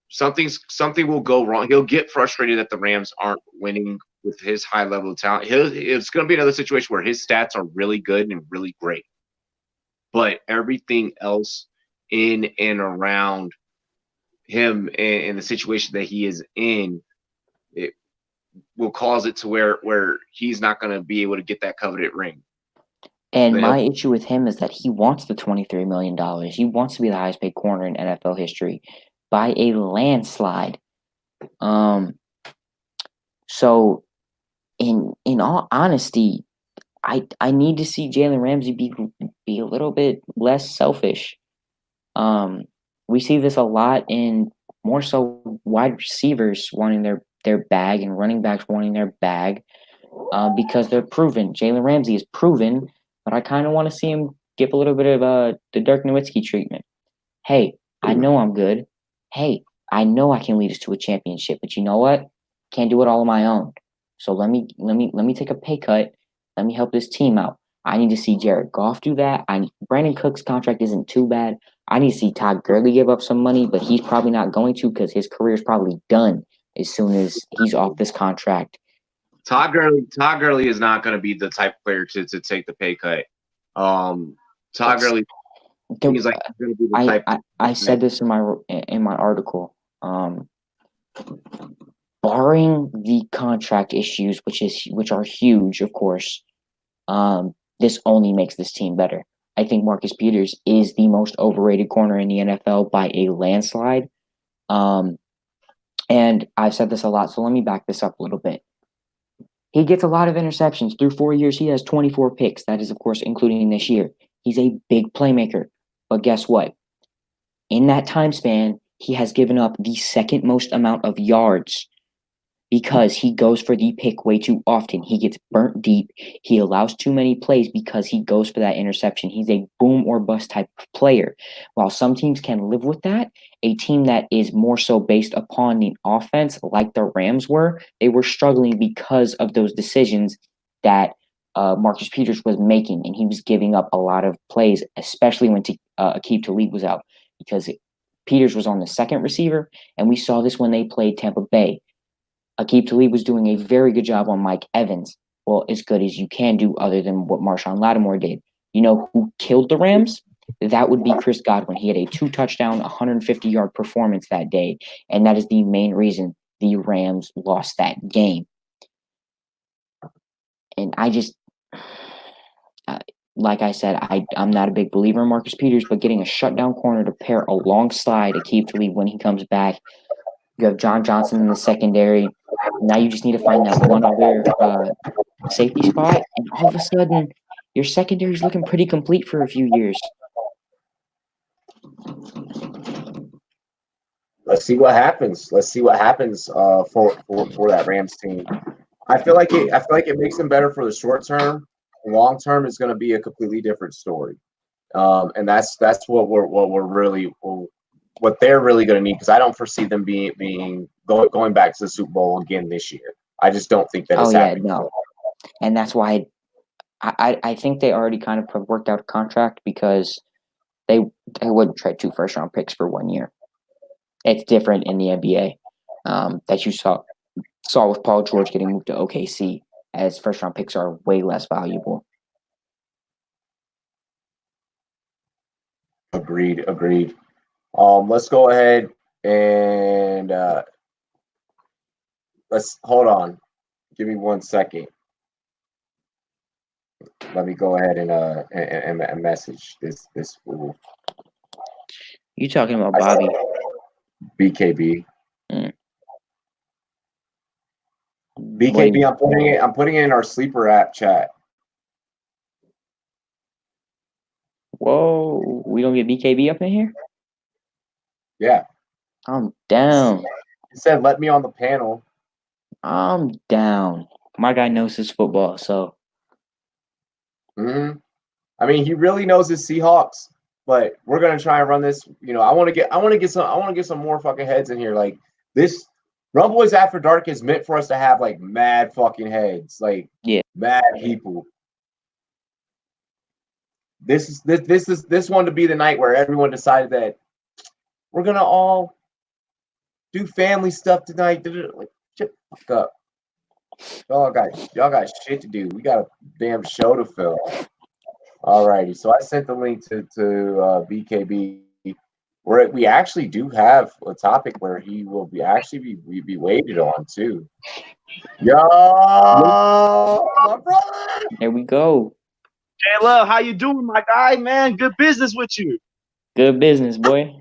Something will go wrong. He'll get frustrated that the Rams aren't winning with his high level of talent. It's going to be another situation where his stats are really good and really great, but everything else in and around him and the situation that he is in, it will cause it to where he's not going to be able to get that coveted ring. And my issue with him is that he wants the $23 million. He wants to be the highest paid corner in NFL history by a landslide. So in all honesty, I need to see Jalen Ramsey be a little bit less selfish. We see this a lot in more so wide receivers wanting their bag and running backs wanting their bag because they're proven. Jalen Ramsey is proven, but I kind of want to see him give a little bit of the Dirk Nowitzki treatment. Hey, I know I'm good. Hey, I know I can lead us to a championship, but you know what? Can't do it all on my own. So let me take a pay cut. Let me help this team out. I need to see Jared Goff do that. Brandon Cook's contract isn't too bad. I need to see Todd Gurley give up some money, but he's probably not going to because his career is probably done as soon as he's off this contract. Todd Gurley is not going to be the type of player to take the pay cut. Todd Gurley. He's like going to be the type. I said this in my article. Barring the contract issues, which are huge, of course, this only makes this team better. I think Marcus Peters is the most overrated corner in the NFL by a landslide. And I've said this a lot, so let me back this up a little bit. He gets a lot of interceptions. Through 4 years, he has 24 picks. That is, of course, including this year. He's a big playmaker. But guess what? In that time span, he has given up the second most amount of yards because he goes for the pick way too often. He gets burnt deep. He allows too many plays because he goes for that interception. He's a boom or bust type of player. While some teams can live with that, a team that is more so based upon the offense, like the Rams were, they were struggling because of those decisions that Marcus Peters was making, and he was giving up a lot of plays, especially when Aqib Talib was out, because Peters was on the second receiver, and we saw this when they played Tampa Bay. Aqib Talib was doing a very good job on Mike Evans. Well, as good as you can do other than what Marshawn Lattimore did. You know who killed the Rams? That would be Chris Godwin. He had a 2-touchdown, 150-yard performance that day, and that is the main reason the Rams lost that game. And I just, like I said, I'm not a big believer in Marcus Peters, but getting a shutdown corner to pair alongside Aqib Talib when he comes back. You have John Johnson in the secondary. Now you just need to find that one other safety spot, and all of a sudden, your secondary is looking pretty complete for a few years. Let's see what happens. For that Rams team. I feel like it makes them better for the short term. Long term is going to be a completely different story, and that's what they're really going to need, because I don't foresee them going back to the Super Bowl again this year. I just don't think that it's happening. No. And that's why I think they already kind of have worked out a contract, because they wouldn't trade 2 first-round picks for 1 year. It's different in the NBA that you saw with Paul George getting moved to OKC, as first-round picks are way less valuable. Agreed. Let's go ahead and let's hold on. Give me 1 second. Let me go ahead and message this fool. You talking about Bobby? BKB. BKB. I'm putting it in our sleeper app chat. Whoa, we don't get BKB up in here? Yeah. I'm down. He said, "Let me on the panel." I'm down. My guy knows his football, so. I mean, he really knows his Seahawks, but we're gonna try and run this. I want to get some more fucking heads in here. Like this, Rumboyz After Dark is meant for us to have like mad fucking heads, like mad people. This one to be the night where everyone decided that we're gonna all do family stuff tonight. Like, shut the fuck up. Y'all got shit to do. We got a damn show to fill. Alrighty, so I sent the link to BKB, where we actually do have a topic where he will be waited on too. Yo, my brother. There we go. Hey, love, how you doing, my guy? Man, good business with you. Good business, boy.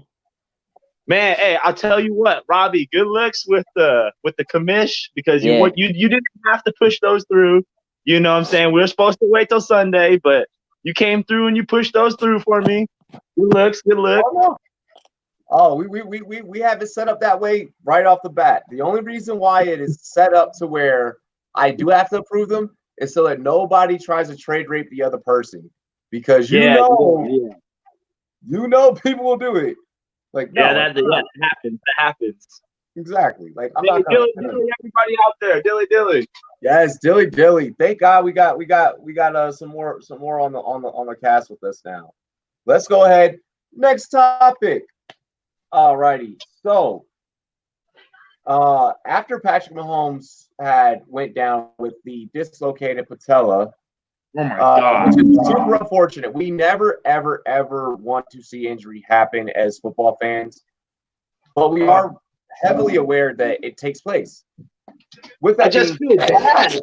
Man, hey, I'll tell you what, Robbie, good looks with the commish, because you didn't have to push those through. You know what I'm saying? We were supposed to wait till Sunday, but you came through and you pushed those through for me. Good looks, good look. Oh, we have it set up that way right off the bat. The only reason why it is set up to where I do have to approve them is so that nobody tries to trade rape the other person, because you know people will do it. Like, no, that happens. That happens. Exactly. Like, I'm Dilly, not gonna, everybody out there, dilly. Yes, dilly. Thank God we got some more on the cast with us now. Let's go ahead. Next topic. Alrighty. So, after Patrick Mahomes went down with the dislocated patella, oh my God, which is super unfortunate. We never, ever want to see injury happen as football fans, but we are heavily aware that it takes place. With that, I just feel bad.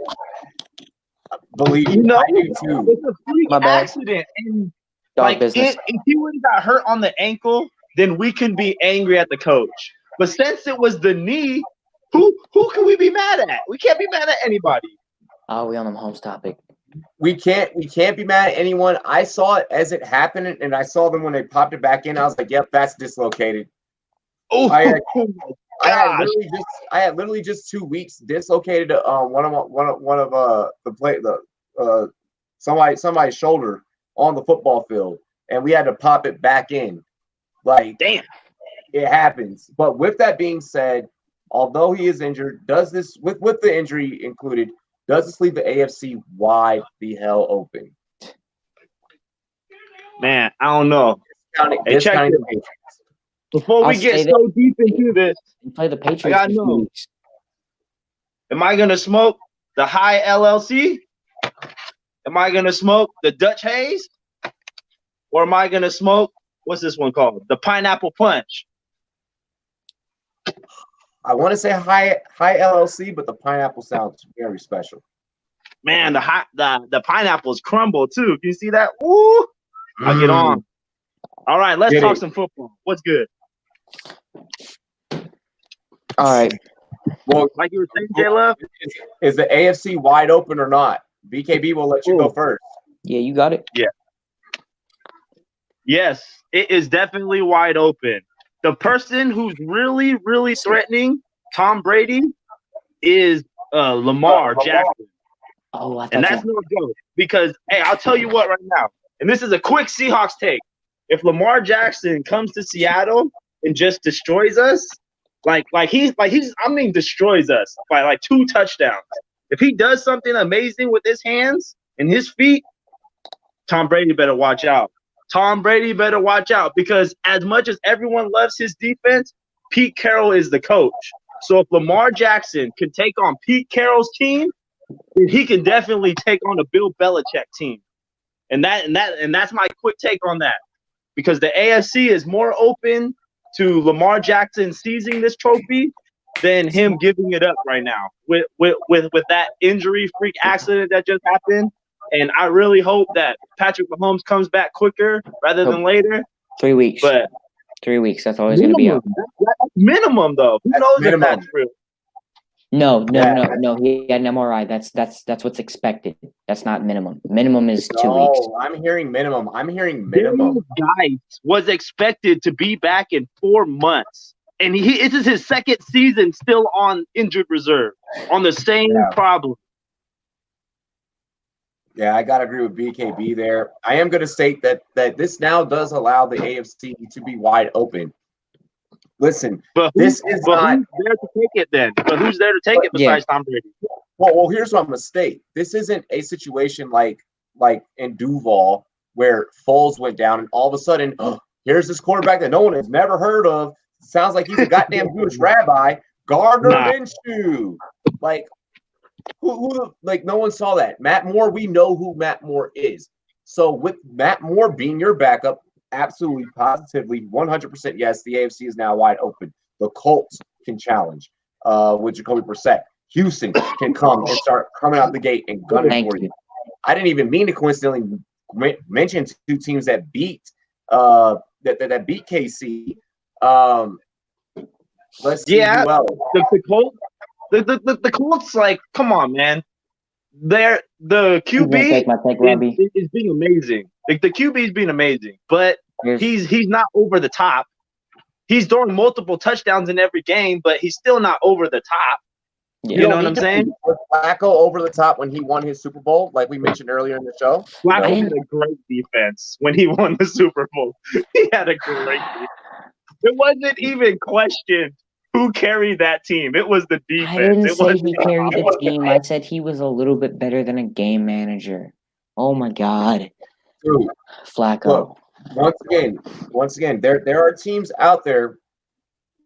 Believe me, I do too. It's a freak accident, and if he would have got hurt on the ankle, then we can be angry at the coach. But since it was the knee, who can we be mad at? We can't be mad at anybody. Oh, we on the Mahomes topic. We can't be mad at anyone. I saw it as it happened, and I saw them when they popped it back in. I was like, "Yep, that's dislocated." Oh, I had literally just 2 weeks dislocated somebody's shoulder on the football field, and we had to pop it back in. Like, damn, it happens. But with that being said, although he is injured, does this with the injury included? Does this leave the AFC wide the hell open? Man, I don't know. Discounting the Patriots. Before we get so deep into this, you play the Patriots. I gotta know. Am I gonna smoke the high LLC? Am I gonna smoke the Dutch Haze? Or am I gonna smoke, what's this one called? The Pineapple Punch. I want to say high LLC, but the pineapple sounds very special. Man, the pineapples crumble too. Can you see that? Woo! I'll get on. All right, let's talk some football. What's good? All right. Well, like you were saying, J-Love, is the AFC wide open or not? BKB will let you go first. Yeah, you got it. Yeah. Yes, it is definitely wide open. The person who's really, really threatening Tom Brady is Lamar Jackson. Oh, and that's no joke. Because, hey, I'll tell you what right now, and this is a quick Seahawks take. If Lamar Jackson comes to Seattle and just destroys us, destroys us by like 2 touchdowns. If he does something amazing with his hands and his feet, Tom Brady better watch out. Tom Brady better watch out, because as much as everyone loves his defense, Pete Carroll is the coach. So if Lamar Jackson can take on Pete Carroll's team, then he can definitely take on a Bill Belichick team. And that's my quick take on that. Because the AFC is more open to Lamar Jackson seizing this trophy than him giving it up right now with that injury freak accident that just happened. And I really hope that Patrick Mahomes comes back quicker rather than later. 3 weeks. But 3 weeks. That's always going to be out. That's minimum, though. Who knows if that's real? No. He had an MRI. That's what's expected. That's not minimum. Minimum is 2 weeks. No, I'm hearing minimum. Daniel Geis was expected to be back in 4 months, and this is his second season still on injured reserve on the same problem. Yeah, I gotta agree with BKB there. I am gonna state that this now does allow the AFC to be wide open. Listen, this is not. Who's there to take it then? But who's there to take it besides Tom Brady? Well, here's what I'm gonna state. This isn't a situation like in Duval where Foles went down and all of a sudden, here's this quarterback that no one has never heard of. Sounds like he's a goddamn Jewish rabbi, Gardner Minshew. Like, who? Like, no one saw that. Matt Moore. We know who Matt Moore is. So with Matt Moore being your backup, absolutely, positively, 100%, yes, the AFC is now wide open. The Colts can challenge with Jacoby Brissett. Houston can come and start coming out the gate and gunning for you. I didn't even mean to coincidentally mention 2 teams that beat that beat KC. Let's see who else. The Colts. The Colts, like, come on, man. The QB is being amazing. Like, the QB is being amazing, but he's not over the top. He's throwing multiple touchdowns in every game, but he's still not over the top. You know what I'm saying? Flacco over the top when he won his Super Bowl, like we mentioned earlier in the show. Flacco had a great defense when he won the Super Bowl. He had a great defense. It wasn't even questioned who carried that team. It was the defense. I didn't say he carried the team. I said he was a little bit better than a game manager. Oh my God. Dude, Flacco. Look, once again, there are teams out there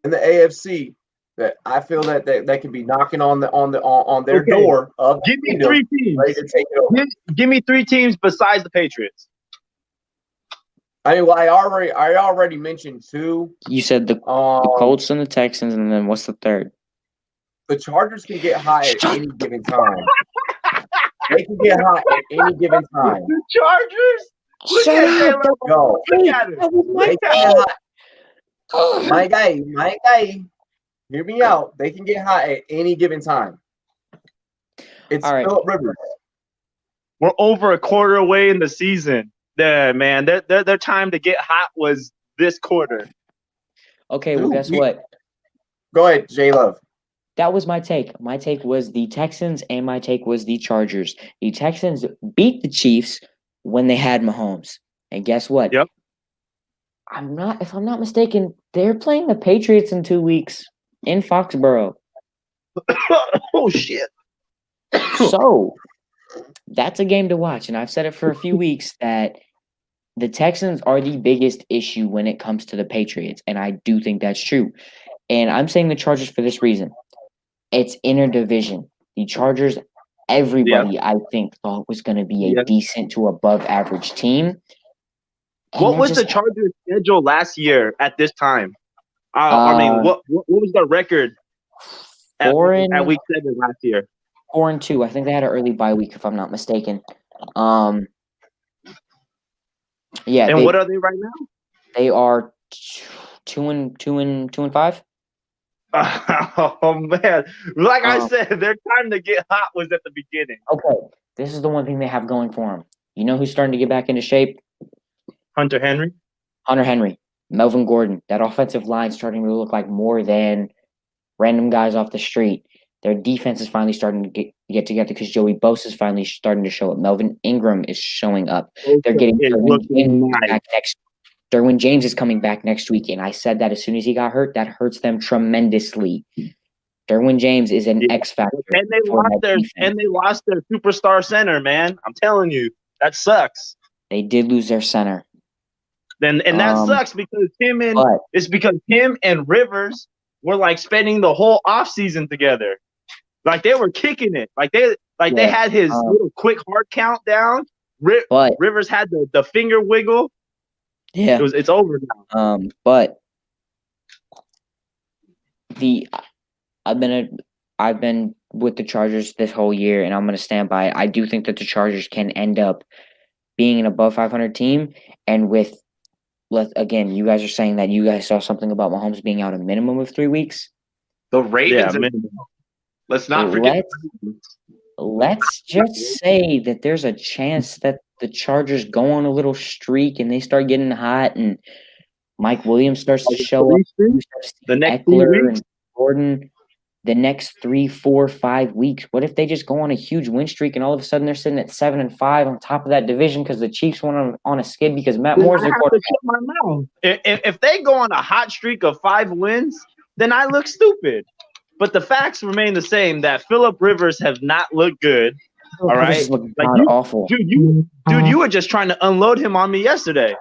in the AFC that I feel that they can be knocking on their door. Give me 3 teams. Ready to take it over. Give me 3 teams besides the Patriots. I mean, well, I already mentioned 2. You said the Colts and the Texans, and then what's the third? The Chargers can get high at any given time. They can get high at any given time. The Chargers? Look at him. My guy. Hear me out. They can get hot at any given time. It's Phillip Rivers. We're over a quarter away in the season. There, man. Their time to get hot was this quarter. Okay, well, guess what? Go ahead, J-Love. That was my take. My take was the Texans, and my take was the Chargers. The Texans beat the Chiefs when they had Mahomes. And guess what? Yep. If I'm not mistaken, they're playing the Patriots in 2 weeks in Foxborough. Oh, shit. So that's a game to watch. And I've said it for a few weeks that the Texans are the biggest issue when it comes to the Patriots. And I do think that's true. And I'm saying the Chargers for this reason. It's interdivision. The Chargers, everybody, I think, thought was going to be a decent to above average team. And what was the Chargers' schedule last year at this time? I mean, what was their record at week 7 last year? 4-2. I think they had an early bye week, if I'm not mistaken. And what are they right now? They are 2-5. Oh man! Like I said, their time to get hot was at the beginning. Okay, this is the one thing they have going for them. You know who's starting to get back into shape? Hunter Henry, Melvin Gordon. That offensive line starting to look like more than random guys off the street. Their defense is finally starting to get together because Joey Bosa is finally starting to show up. Melvin Ingram is showing up. They're getting Derwin James is coming back next week, and I said that as soon as he got hurt, that hurts them tremendously. Derwin James is an X factor. And they lost their superstar center, man. I'm telling you, that sucks. They did lose their center. And that sucks because him and Rivers were like spending the whole offseason together. Like they were kicking it. They had his little quick heart countdown. Rivers had the finger wiggle. Yeah, it's over now. But I've been with the Chargers this whole year, and I'm going to stand by it. I do think that the Chargers can end up being an above 500 team, and again, you guys are saying that you guys saw something about Mahomes being out a minimum of 3 weeks. The Ravens, minimum. Let's not forget. Let's just say that there's a chance that the Chargers go on a little streak and they start getting hot, and Mike Williams starts to show up. The next Eckler and Gordon. The next 3, 4, 5 weeks. What if they just go on a huge win streak and all of a sudden they're sitting at 7-5 on top of that division because the Chiefs went on a skid because Matt Moore's their quarterback? My mouth. If they go on a hot streak of 5 wins, then I look stupid. But the facts remain the same that Phillip Rivers have not looked good. All right, like awful, dude. You were just trying to unload him on me yesterday.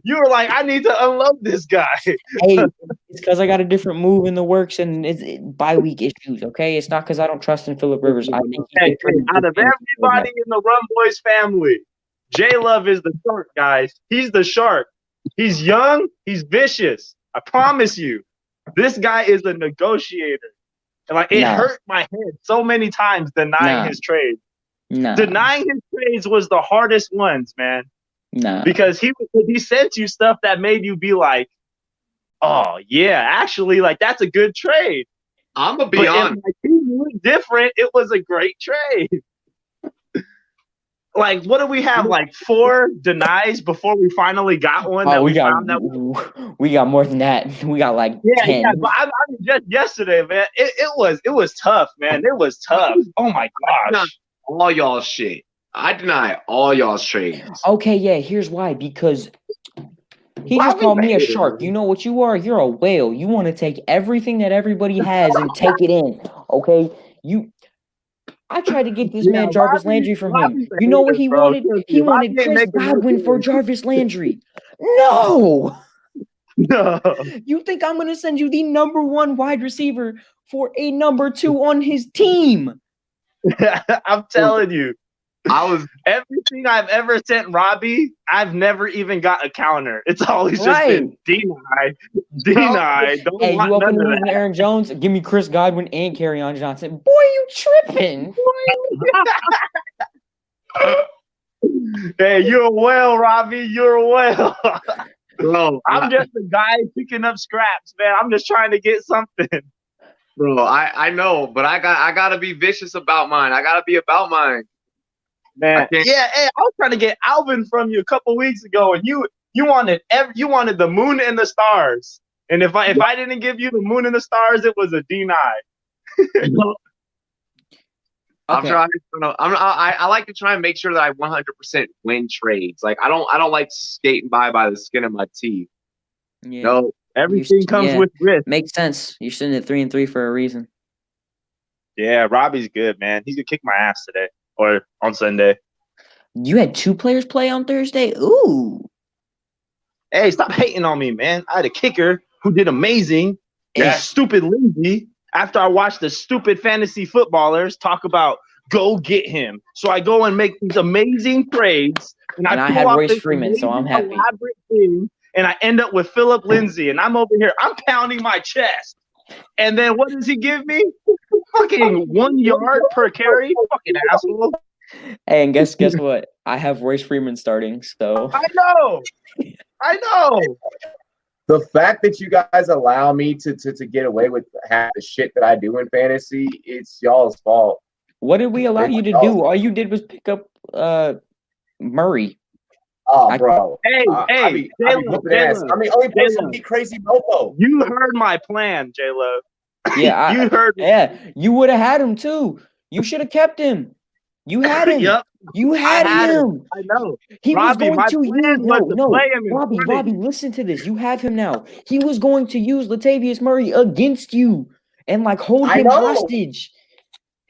You were like, I need to unload this guy. Hey, it's because I got a different move in the works and it's bye-week issues, okay? It's not because I don't trust in Phillip Rivers. I think out of everybody in the Rumboyz family, J-Love is the shark, guys. He's the shark. He's young. He's vicious. I promise you. This guy is a negotiator. And it hurt my head so many times denying his trades. Denying his trades was the hardest ones, man. Because he sent you stuff that made you be like, oh yeah, actually, that's a good trade. I'm gonna be honest. If my team was different, it was a great trade. What do we have? 4 denies before we finally got one. We got more than that. We got 10. Yeah, but I mean, just yesterday, man, it was tough, man. It was tough. Oh my gosh, all y'all shit. I deny all y'all's trades. Okay, yeah, here's why. Because he just called me a shark. You know what you are? You're a whale. You want to take everything that everybody has and take it in. Okay? I tried to get this man Jarvis Landry from him. You know what he wanted? He wanted Chris Godwin for Jarvis Landry. No! No. You think I'm going to send you the number 1 wide receiver for a number 2 on his team? I'm telling you. Everything I've ever sent Robbie, I've never even got a counter. It's always just been denied. Don't hey, you open with Aaron Jones? Give me Chris Godwin and Kerryon Johnson. Boy, you tripping? Hey, you're a whale, Robbie. You're a whale. Bro, I'm just a guy picking up scraps, man. I'm just trying to get something. Bro, I know, but I gotta be vicious about mine. I gotta be about mine. Man, yeah, hey, I was trying to get Alvin from you a couple weeks ago, and you wanted the moon and the stars. And if I didn't give you the moon and the stars, it was a deny. Okay. I like to try and make sure that I 100% win trades. I don't like skating by the skin of my teeth. Yeah. No, everything comes with risk. Makes sense. You're sitting at 3-3 for a reason. Yeah, Robbie's good, man. He's gonna kick my ass today. Or on Sunday. You had 2 players play on Thursday? Ooh. Hey, stop hating on me, man. I had a kicker who did amazing. And stupid Lindsay, after I watched the stupid fantasy footballers talk about go get him. So I go and make these amazing trades. And I had Royce Freeman, so I'm happy. Thing, and I end up with Phillip Lindsay. And I'm over here. I'm pounding my chest. And then what does he give me? Fucking 1 yard per carry, fucking asshole. Hey, and guess what? I have Royce Freeman starting, so I know. The fact that you guys allow me to get away with half the shit that I do in fantasy, it's y'all's fault. What did we allow you to do? All you did was pick up Murray. Oh, bro. Hey, only person be crazy mofo. You heard my plan, J-Lo. Yeah, you heard me. Yeah, you would have had him too. You should have kept him. You had him. Yep. You had him. I know. He Robbie, was going to use play him. Robbie, listen to this. You have him now. He was going to use Latavius Murray against you and hold him hostage.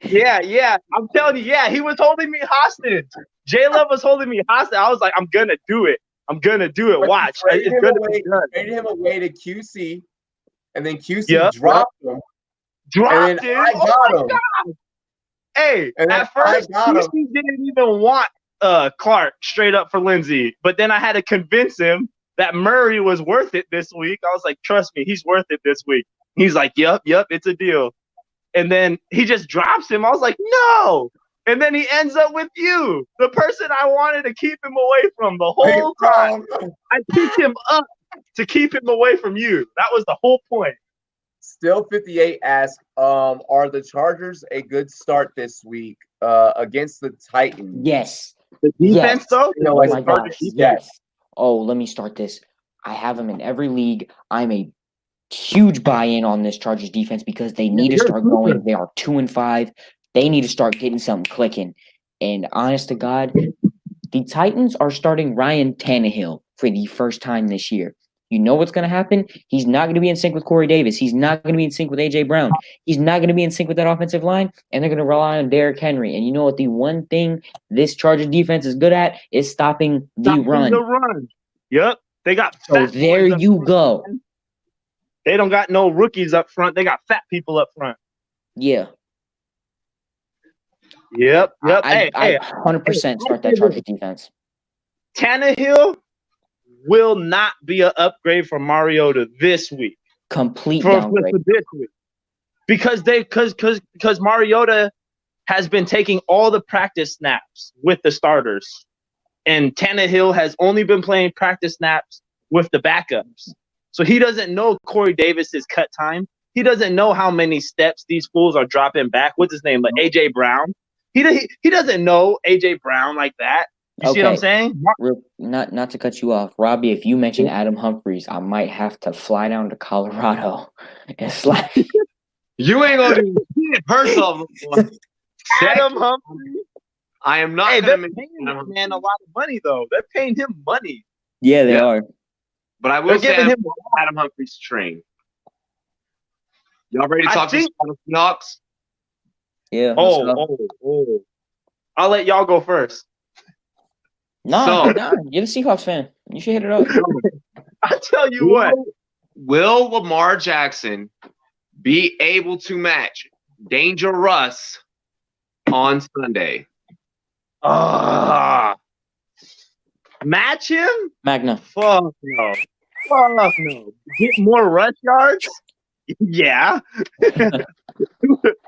Yeah. I'm telling you, he was holding me hostage. J-Love was holding me hostage. I was like, I'm gonna do it. Watch. Traded him away to QC, and then QC dropped him. Dropped him. I got him. God. Hey, at first QC didn't even want Clark straight up for Lindsay, but then I had to convince him that Murray was worth it this week. I was like, trust me, he's worth it this week. He's like, yep, it's a deal. And then he just drops him. I was like, no. And then he ends up with you, the person I wanted to keep him away from the whole time. I picked him up to keep him away from you. That was the whole point. Still 58 asks, are the Chargers a good start this week against the Titans? Yes. The defense, though? You know, Oh like my Chargers gosh. defense. Yes. Oh, let me start this. I have them in every league. I'm a huge buy-in on this Chargers defense because they need to start going. They are 2-5. They need to start getting something clicking. And honest to God, the Titans are starting Ryan Tannehill for the first time this year. You know what's going to happen? He's not going to be in sync with Corey Davis. He's not going to be in sync with A.J. Brown. He's not going to be in sync with that offensive line, and they're going to rely on Derrick Henry. And you know what? The one thing this Chargers defense is good at is stopping the run. The run. Yep. They got So there you go. They don't got no rookies up front. They got fat people up front. Yeah. Yep. I 100% start that Chargers defense. Tannehill will not be an upgrade from Mariota this week. Complete downgrade. For this week. Because Mariota has been taking all the practice snaps with the starters. And Tannehill has only been playing practice snaps with the backups. So he doesn't know Corey Davis's cut time. He doesn't know how many steps these fools are dropping back. What's his name? Like A.J. Brown. He doesn't know A.J. Brown like that. You see what I'm saying? Not to cut you off, Robbie. If you mention Adam Humphries, I might have to fly down to Colorado and slap. You ain't gonna do shit. First of all, Adam Humphries. I am not They're gonna paying this man a lot of money though. They're paying him money. Yeah, they are. But I will say Adam Humphries train. Y'all ready to talk to the Seahawks? Yeah. Oh. I'll let y'all go first. No, you're the Seahawks fan. You should hit it up. I tell you what. Will Lamar Jackson be able to match Danger Russ on Sunday? Match him? Magna. Fuck no. Get more rush yards? Yeah.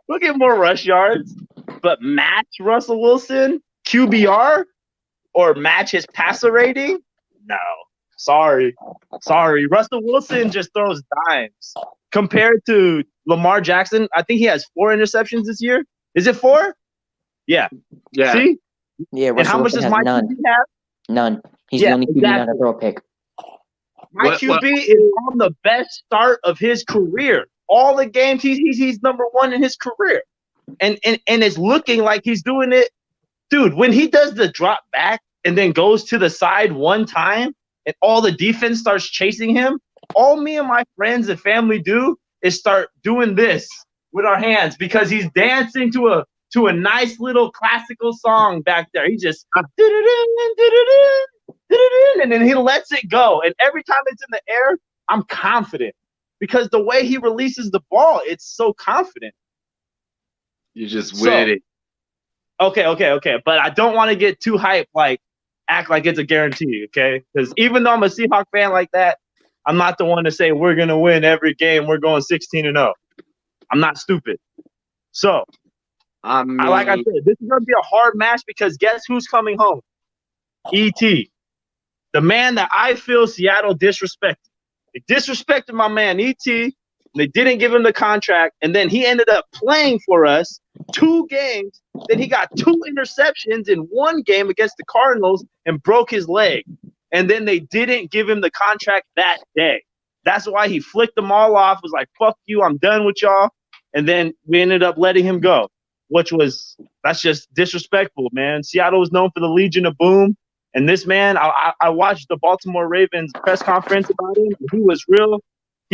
We'll get more rush yards. But match Russell Wilson? QBR? Or match his passer rating? No. Sorry. Russell Wilson just throws dimes. Compared to Lamar Jackson, I think he has 4 interceptions this year. Is it 4? Yeah. See? Yeah, Russell and how much Wilson does my none. QB have? None. He's the only QB not to throw a pick. My QB is on the best start of his career. All the games he's number 1 in his career. And it's looking like he's doing it. Dude, when he does the drop back and then goes to the side one time and all the defense starts chasing him, all me and my friends and family do is start doing this with our hands because he's dancing to a nice little classical song back there. He just and then he lets it go. And every time it's in the air, I'm confident because the way he releases the ball, it's so confident. You just with it. Okay. But I don't want to get too hyped, act like it's a guarantee, okay? Because even though I'm a Seahawks fan like that, I'm not the one to say we're going to win every game. We're going 16-0. I'm not stupid. So, like I said, this is going to be a hard match because guess who's coming home? E.T., the man that I feel Seattle disrespected. They disrespected my man E.T., they didn't give him the contract, and then he ended up playing for us 2 games. Then he got 2 interceptions in 1 game against the Cardinals and broke his leg. And then they didn't give him the contract that day. That's why he flicked them all off, was like, fuck you, I'm done with y'all. And then we ended up letting him go, that's just disrespectful, man. Seattle was known for the Legion of Boom. And this man, I watched the Baltimore Ravens press conference about him. He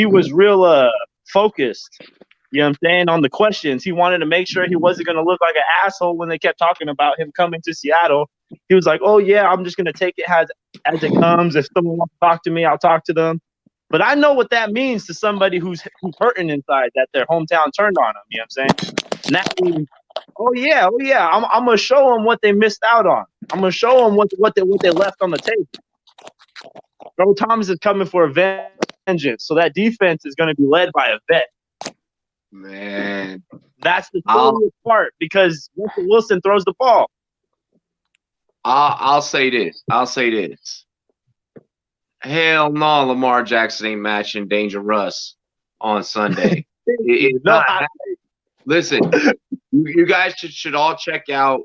was real focused, you know what I'm saying, on the questions. He wanted to make sure he wasn't going to look like an asshole when they kept talking about him coming to Seattle. He was like, oh, yeah, I'm just going to take it as it comes. If someone wants to talk to me, I'll talk to them. But I know what that means to somebody who's hurting inside that their hometown turned on them, you know what I'm saying? And that means, oh, yeah, I'm going to show them what they missed out on. I'm going to show them what they left on the table. Earl Thomas is coming for vengeance, so that defense is going to be led by a vet. Man. That's the scariest part because Russell Wilson throws the ball. I'll say this. Hell no, Lamar Jackson ain't matching Danger Russ on Sunday. It's no not. hot Listen, you guys should all check out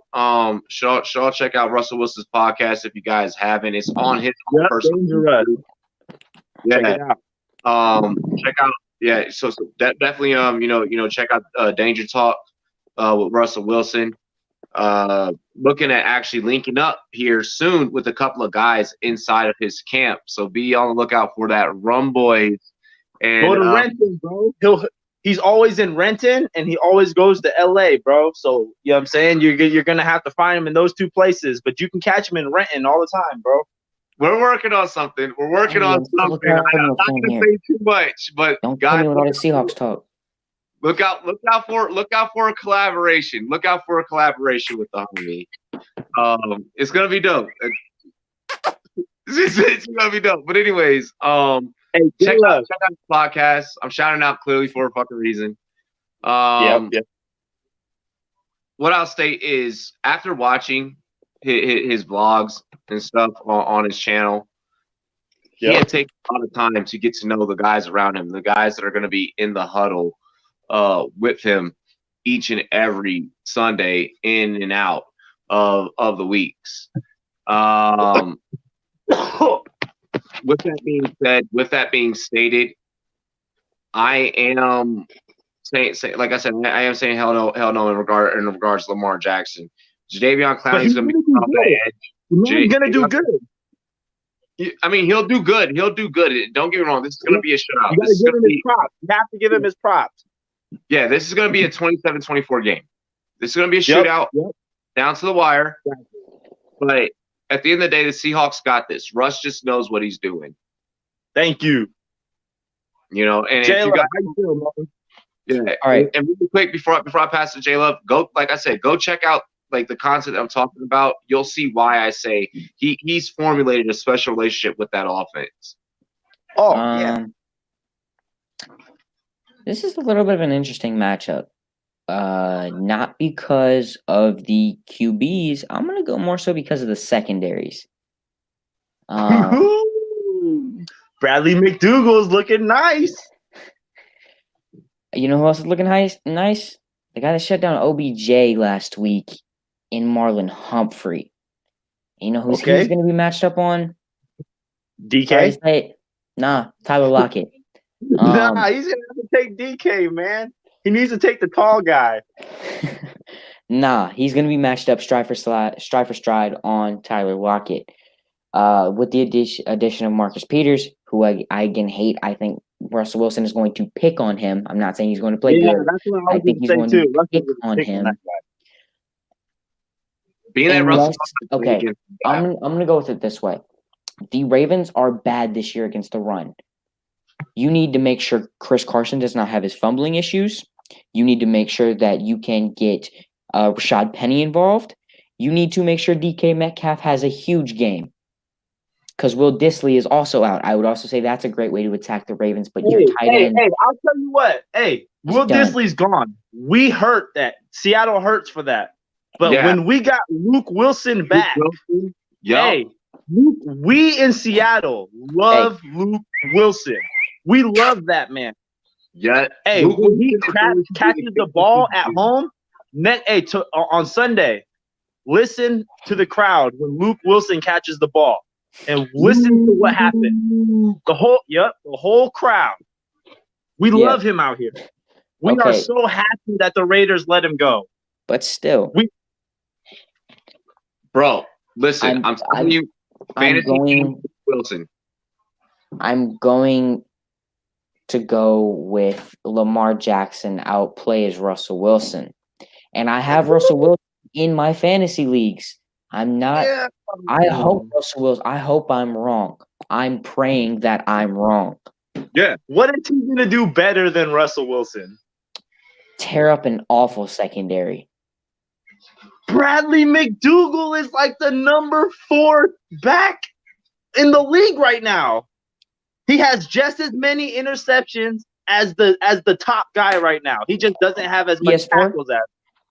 should all check out Russell Wilson's podcast if you guys haven't. It's on his personal Dangerous. Yeah. Check it out. Check out so that definitely check out Danger Talk with Russell Wilson. Looking at actually linking up here soon with a couple of guys inside of his camp. So be on the lookout for that. Rumboyz. And go to Renton, bro. He's always in Renton and he always goes to LA, bro. So you know what I'm saying? You're gonna have to find him in those two places, but you can catch him in Renton all the time, bro. We're working on something. I'm not gonna say too much, but don't tell me a lot of Seahawks talk. Look out for a collaboration. Look out for a collaboration with the homie. It's gonna be dope. It's gonna be dope. But anyways, hey, check out the podcast. I'm shouting out clearly for a fucking reason. What I'll state is after watching his vlogs and stuff on his channel, he had taken a lot of time to get to know the guys around him, the guys that are going to be in the huddle with him each and every Sunday in and out of the weeks. With that being stated, I am saying like I said, I am saying hell no in regards to Lamar Jackson. Jadeveon Clowney's going to be off the edge. He's going to do good. I mean, he'll do good. Don't get me wrong. This is going to be a shutout. You have to give him his props. Yeah, this is going to be a 27-24 game. This is going to be a shootout down to the wire. But at the end of the day, the Seahawks got this. Russ just knows what he's doing. Thank you. You know, and J-Love, if you guys, how you feeling, man? Yeah. All right. And really quick before I pass to J-Love, go check out like the concept I'm talking about. You'll see why I say he's formulated a special relationship with that offense. Oh yeah. This is a little bit of an interesting matchup. Not because of the QBs. I'm gonna go more so because of the secondaries. Bradley McDougal's looking nice. You know who else is looking nice? The guy that shut down OBJ last week in Marlon Humphrey. You know who's he's going to be matched up on? DK? Nah, Tyler Lockett. He's going to have to take DK, man. He needs to take the tall guy. Nah, he's going to be matched up stride for stride on Tyler Lockett. With the addition of Marcus Peters, who I again hate. I think Russell Wilson is going to pick on him. I'm not saying he's going to play good. That's what I think he's going to pick on him. Okay, I'm going to go with it this way. The Ravens are bad this year against the run. You need to make sure Chris Carson does not have his fumbling issues. You need to make sure that you can get Rashad Penny involved. You need to make sure DK Metcalf has a huge game. Because Will Dissly is also out. I would also say that's a great way to attack the Ravens. But your tight end. Hey, I'll tell you what. Hey, Will Dissly's gone. We hurt that. Seattle hurts for that. But when we got Luke Wilson back, hey, we in Seattle love Luke Wilson. We love that man. Yeah. Hey, when he catches the ball at home, on Sunday, listen to the crowd when Luke Wilson catches the ball. And listen to what happened. The whole crowd. We love him out here. We are so happy that the Raiders let him go. But still. Bro, listen, I'm telling you, fantasy Wilson. I'm going to go with Lamar Jackson outplays Russell Wilson. And I have Russell Wilson in my fantasy leagues. I'm not. Yeah. I hope Russell Wilson. I hope I'm wrong. I'm praying that I'm wrong. Yeah. What is he gonna do better than Russell Wilson? Tear up an awful secondary. Bradley McDougal is like the number 4 back in the league right now. He has just as many interceptions as the top guy right now. He just doesn't have as much tackles as.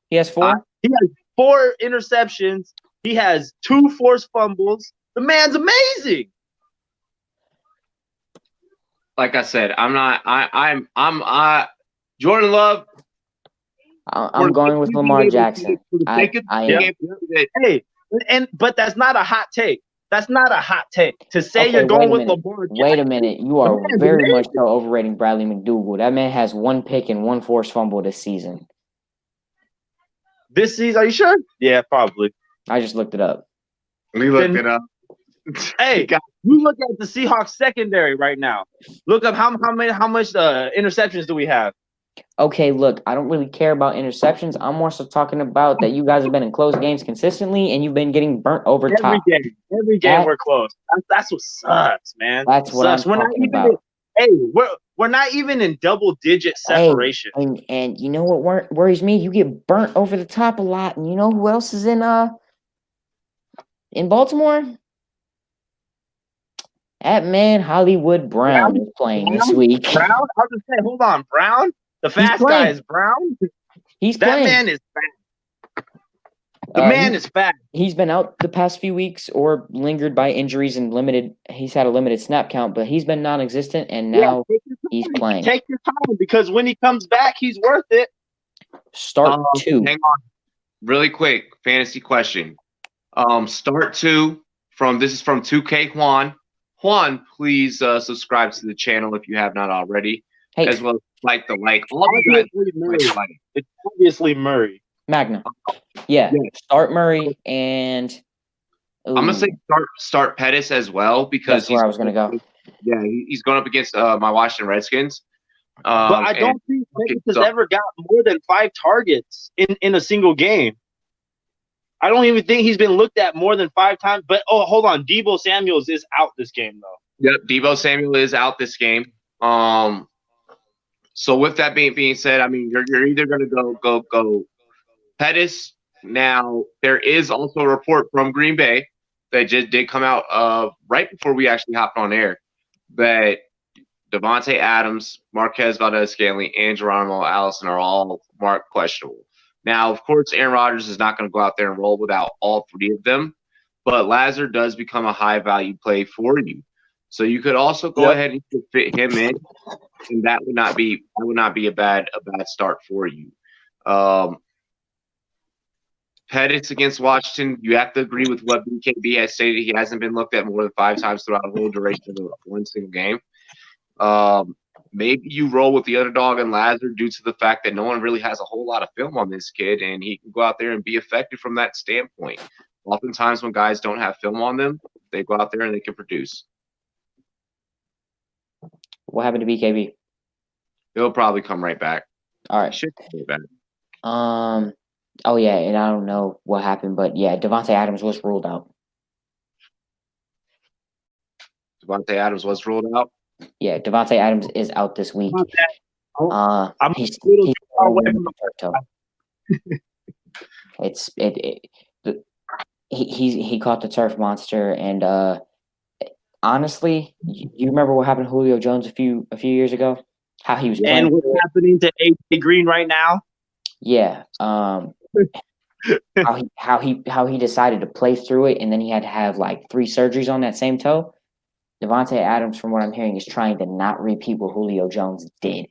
He has 4. He has 4 interceptions. He has 2 forced fumbles. The man's amazing. Like I said, I'm not. Jordan Love. I'm going with Lamar Jackson. I am. Hey, but that's not a hot take. That's not a hot take to say Okay, you're going with Lamar Jackson. Wait a minute. You are very much so overrating Bradley McDougall. That man has 1 pick and 1 forced fumble this season. This season, are you sure? Yeah, probably. I just looked it up. We looked it up. Hey, you look at the Seahawks secondary right now. Look up how much interceptions do we have? Okay, look, I don't really care about interceptions. I'm more so talking about that you guys have been in close games consistently, and you've been getting burnt over top. Every game we're close. That's what sucks, man. That's what I'm talking about. We're not even in double-digit separation. Hey, and you know what worries me? You get burnt over the top a lot, and you know who else is in Baltimore? That man Hollywood Brown is playing this week. Brown? I was just saying, hold on, Brown? The fast guy is Brown? He's that playing. Man is fast. The man is fast. He's been out the past few weeks or lingered by injuries and he's had a limited snap count, but he's been non-existent and now he's playing. Take your time because when he comes back, he's worth it. Start 2. Hang on. Really quick, fantasy question. Start 2 this is from 2K Juan. Juan, please subscribe to the channel if you have not already, as well as like. All of you guys like. It's obviously Murray. Magna. Yeah. Start Murray and I'm gonna say start Pettis as well because that's where I was gonna go. Yeah, he's going up against my Washington Redskins. But I don't think Pettis has ever got more than 5 targets in a single game. I don't even think he's been looked at more than 5 times. But hold on, Deebo Samuels is out this game though. Yep, Deebo Samuel is out this game. So with that being said, I mean you're either gonna go Pettis. Now there is also a report from Green Bay that just did come out right before we actually hopped on air that Devontae Adams, Marquez Valdez-Scantling, and Geronimo Allison are all marked questionable. Now, of course, Aaron Rodgers is not going to go out there and roll without all 3 of them, but Lazard does become a high-value play for you. So you could also go ahead and fit him in, and that would not be a bad start for you. Pettis against Washington, you have to agree with what BKB has stated. He hasn't been looked at more than 5 times throughout the whole duration of one single game. Maybe you roll with the underdog and Lazard due to the fact that no one really has a whole lot of film on this kid, and he can go out there and be effective from that standpoint. Oftentimes when guys don't have film on them, they go out there and they can produce. What happened to BKB? He'll probably come right back. All right. Should come back. Oh, yeah, and I don't know what happened, but, yeah, Devontae Adams was ruled out. Devontae Adams was ruled out? Yeah, Devontae Adams is out this week. He's he caught the turf monster, and honestly, you remember what happened to Julio Jones a few years ago? How he was playing, and what's happening to AJ Green right now? Yeah, how he decided to play through it, and then he had to have like 3 surgeries on that same toe. Devontae Adams, from what I'm hearing, is trying to not repeat what Julio Jones did.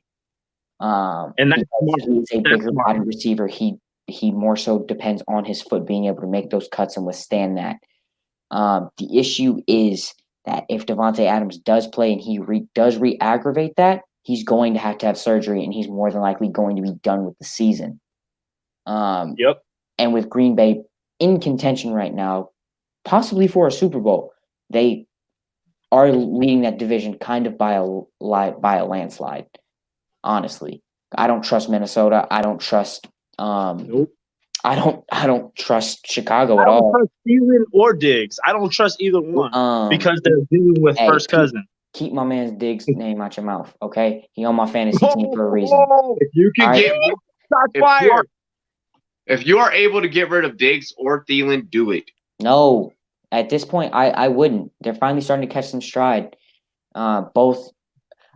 And he's a bigger body receiver. He more so depends on his foot being able to make those cuts and withstand that. The issue is that if Devontae Adams does play and he does re-aggravate that, he's going to have surgery, and he's more than likely going to be done with the season. Yep. And with Green Bay in contention right now, possibly for a Super Bowl, they are leading that division kind of by a landslide. Honestly, I don't trust Minnesota. I don't trust. Nope. I don't trust Chicago at all. I don't trust Thielen or Diggs. I don't trust either one because they're dealing with first cousin. Keep my man's Diggs' name out your mouth, okay? He on my fantasy team for a reason. If you can if you are able to get rid of Diggs or Thielen, do it. No, at this point, I wouldn't. They're finally starting to catch some stride. Both.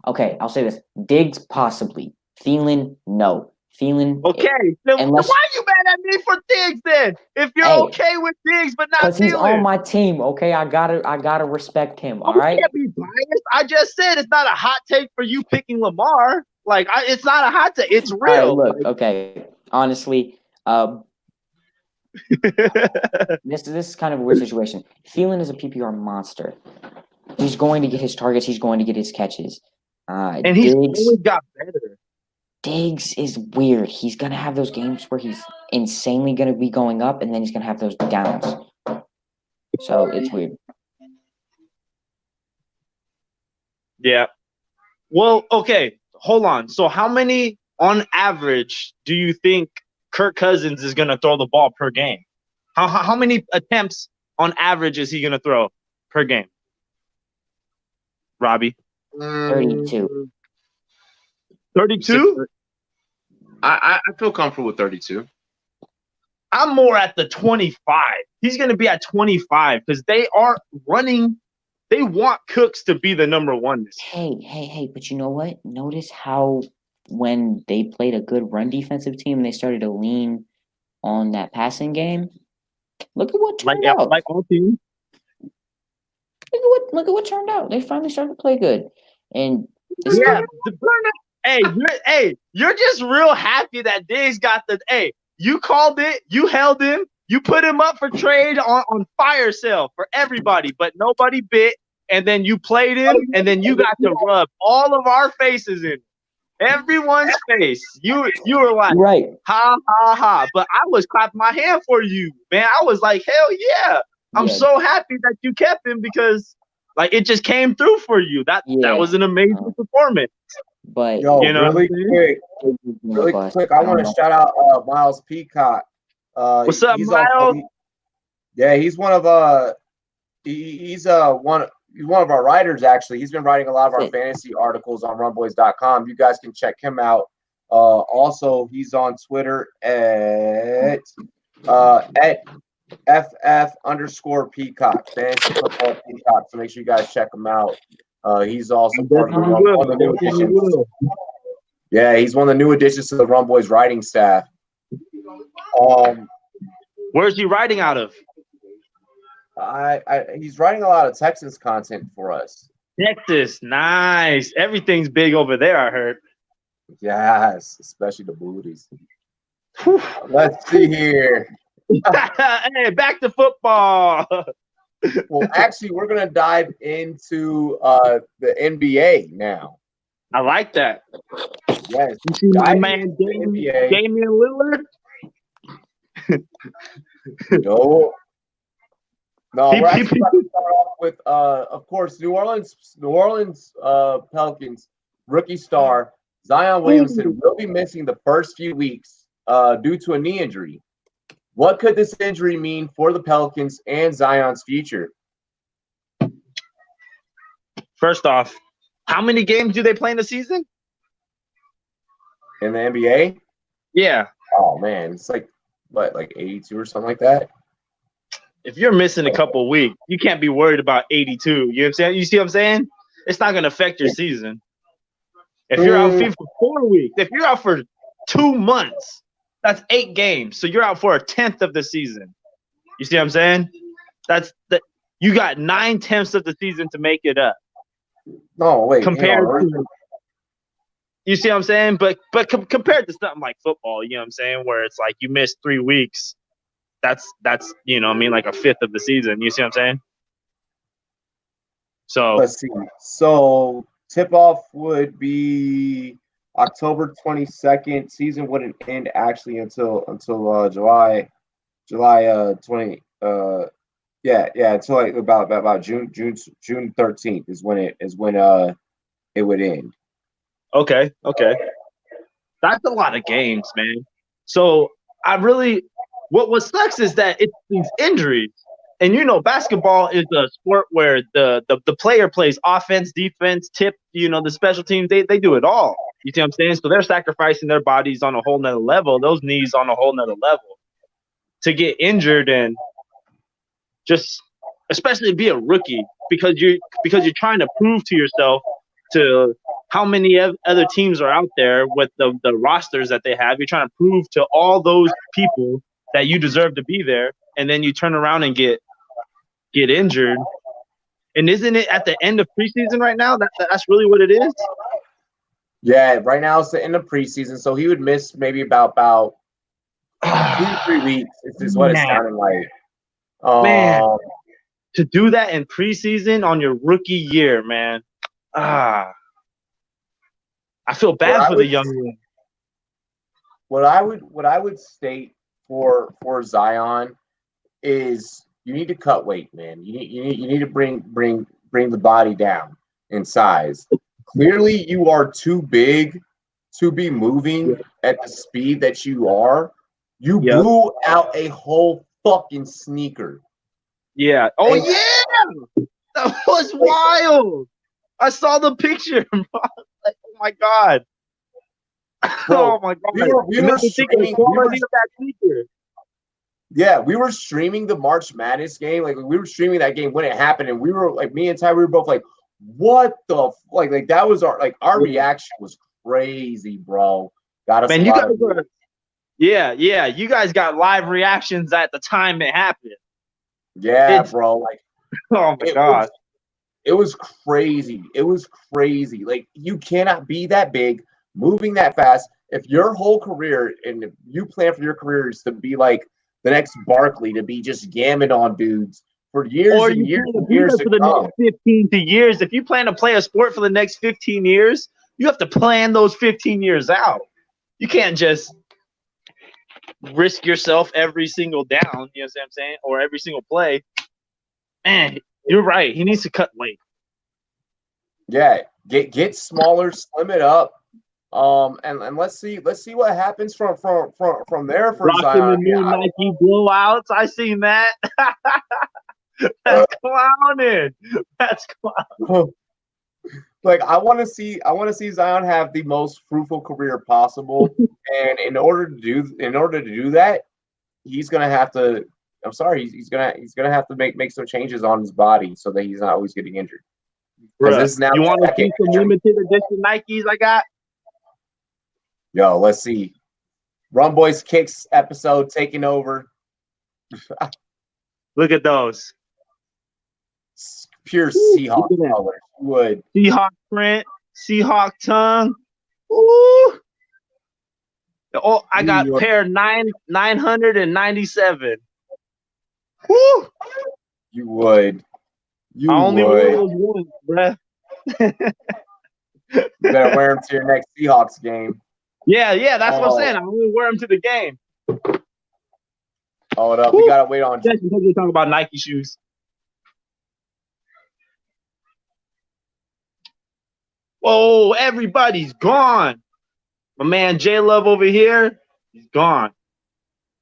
Okay, I'll say this: Diggs possibly, Thielen no. Thielen. Okay, so why are you mad at me for Diggs then? If you're okay with Diggs but not Thielen, because he's on my team. Okay, I gotta respect him. All right. You can't be biased. I just said it's not a hot take for you picking Lamar. Like, it's not a hot take. It's All right, real. look, okay. Honestly, this is kind of a weird situation. Thielen is a PPR monster. He's going to get his targets. He's going to get his catches. And he's only got better. Diggs is weird. He's going to have those games where he's insanely going to be going up, and then he's going to have those downs. So it's weird. Yeah. Well, okay. Hold on. So how many, on average, do you think Kirk Cousins is going to throw the ball per game? How many attempts on average is he going to throw per game? Robbie? 32. 32? I feel comfortable with 32. I'm more at the 25. He's going to be at 25 because they are running. They want Cooks to be the number one. Hey, but you know what? Notice how when they played a good run defensive team, they started to lean on that passing game. Look at what turned out. Like all teams. Look at what turned out. They finally started to play good. And you're just real happy that Diggs got the. Hey, you called it. You held him. You put him up for trade on fire sale for everybody, but nobody bit. And then you played him, and then you got to rub all of our faces in everyone's face. You were like, right, ha ha ha. But I was clapping my hand for you, man. I was like, hell yeah. I'm so happy that you kept him because like it just came through for you. That was an amazing performance. But really quick, I want to shout out Miles Peacock. What's up, Miles? He's one of he's one of our writers actually. He's been writing a lot of our fantasy articles on Rumboyz.com. You guys can check him out. Also, he's on Twitter at FF_Peacock, fantasy football Peacock. So make sure you guys check him out. He's also part of one of the new additions. Yeah, he's one of the new additions to the Rumboyz writing staff. Where's he writing out of? He's writing a lot of Texans content for us. Texas, nice. Everything's big over there, I heard. Yes, especially the booties. Let's see here. Hey, back to football. Well, actually, we're gonna dive into the NBA now. I like that. Yes, you see my man Damian Lillard. No, we're actually about to start off with, of course, New Orleans Pelicans rookie star Zion Williamson will be missing the first few weeks due to a knee injury. What could this injury mean for the Pelicans and Zion's future? First off, how many games do they play in the season? In the NBA? Yeah. Oh, man. It's like 82 or something like that? If you're missing a couple of weeks, you can't be worried about 82. You know what I'm saying? You see what I'm saying? It's not going to affect your season. If you're out for 4 weeks, if you're out for 2 months, that's 8 games. So you're out for a 10th of the season. You see what I'm saying? You got 9/10 of the season to make it up. No, wait. You see what I'm saying? But compared to something like football, you know what I'm saying, where it's like you miss 3 weeks, that's you know what I mean, like a 5th of the season. You see what I'm saying? So let's see. So tip-off would be October 22nd. Season wouldn't end actually until July 20. Until like about June 13th is when it would end. Okay. That's a lot of games, man. So what sucks is that it's these injuries. And you know, basketball is a sport where the player plays offense, defense, the special teams, they do it all. You see what I'm saying? So they're sacrificing their bodies on a whole nother level, those knees on a whole nother level to get injured and just especially be a rookie because you're trying to prove to yourself to how many other teams are out there with the rosters that they have. You're trying to prove to all those people that you deserve to be there, and then you turn around and get injured. And isn't it at the end of preseason right now? That's really what it is? Yeah, right now it's the end of preseason, so he would miss maybe about 2 to 3 weeks. Is what it's sounding like. Man, to do that in preseason on your rookie year, man. I feel bad for the young man. What I would state for Zion is you need to cut weight, man. You need to bring the body down in size. Clearly, you are too big to be moving at the speed that you are. You blew out a whole fucking sneaker. Yeah. Oh, yeah. That was wild. I saw the picture. Like, oh, my God. Bro, oh, my God. We were streaming. Yeah, we were streaming the March Madness game. Like, we were streaming that game when it happened. And we were, like, me and Ty, we were both like, what the like that was our reaction was crazy, bro. Got us. Man, you guys were, yeah, you guys got live reactions at the time it happened. Yeah, bro. Like, oh my God, it was crazy. It was crazy. Like, you cannot be that big, moving that fast. If your whole career and if you plan for your career is to be like the next Barkley, to be just gamming on dudes for years and years and years for the next 15 years. If you plan to play a sport for the next 15 years, you have to plan those 15 years out. You can't just risk yourself every single down, you know what I'm saying? Or every single play. Man, you're right. He needs to cut weight. Yeah, get smaller, slim it up. And let's see what happens from there for Zion. The new Nike blowouts. I seen that. That's clowning. That's clowning. Like, I want to see Zion have the most fruitful career possible, and in order to do that, he's gonna have to. I'm sorry, he's gonna have to make some changes on his body so that he's not always getting injured. This now you want to see some limited edition Nikes I got? Yo, let's see. Rumboyz Kicks episode taking over. Look at those. Pure Seahawk color. Wood. Seahawk print. Seahawk tongue. Ooh. Oh, I got pair 997. Woo. You would. I only wear those ones, bruh. You better wear them to your next Seahawks game. Yeah, that's what I'm saying. I only wear them to the game. Hold up, we gotta wait on. Just because we talk about Nike shoes. Whoa, everybody's gone. My man J Love over here, he's gone.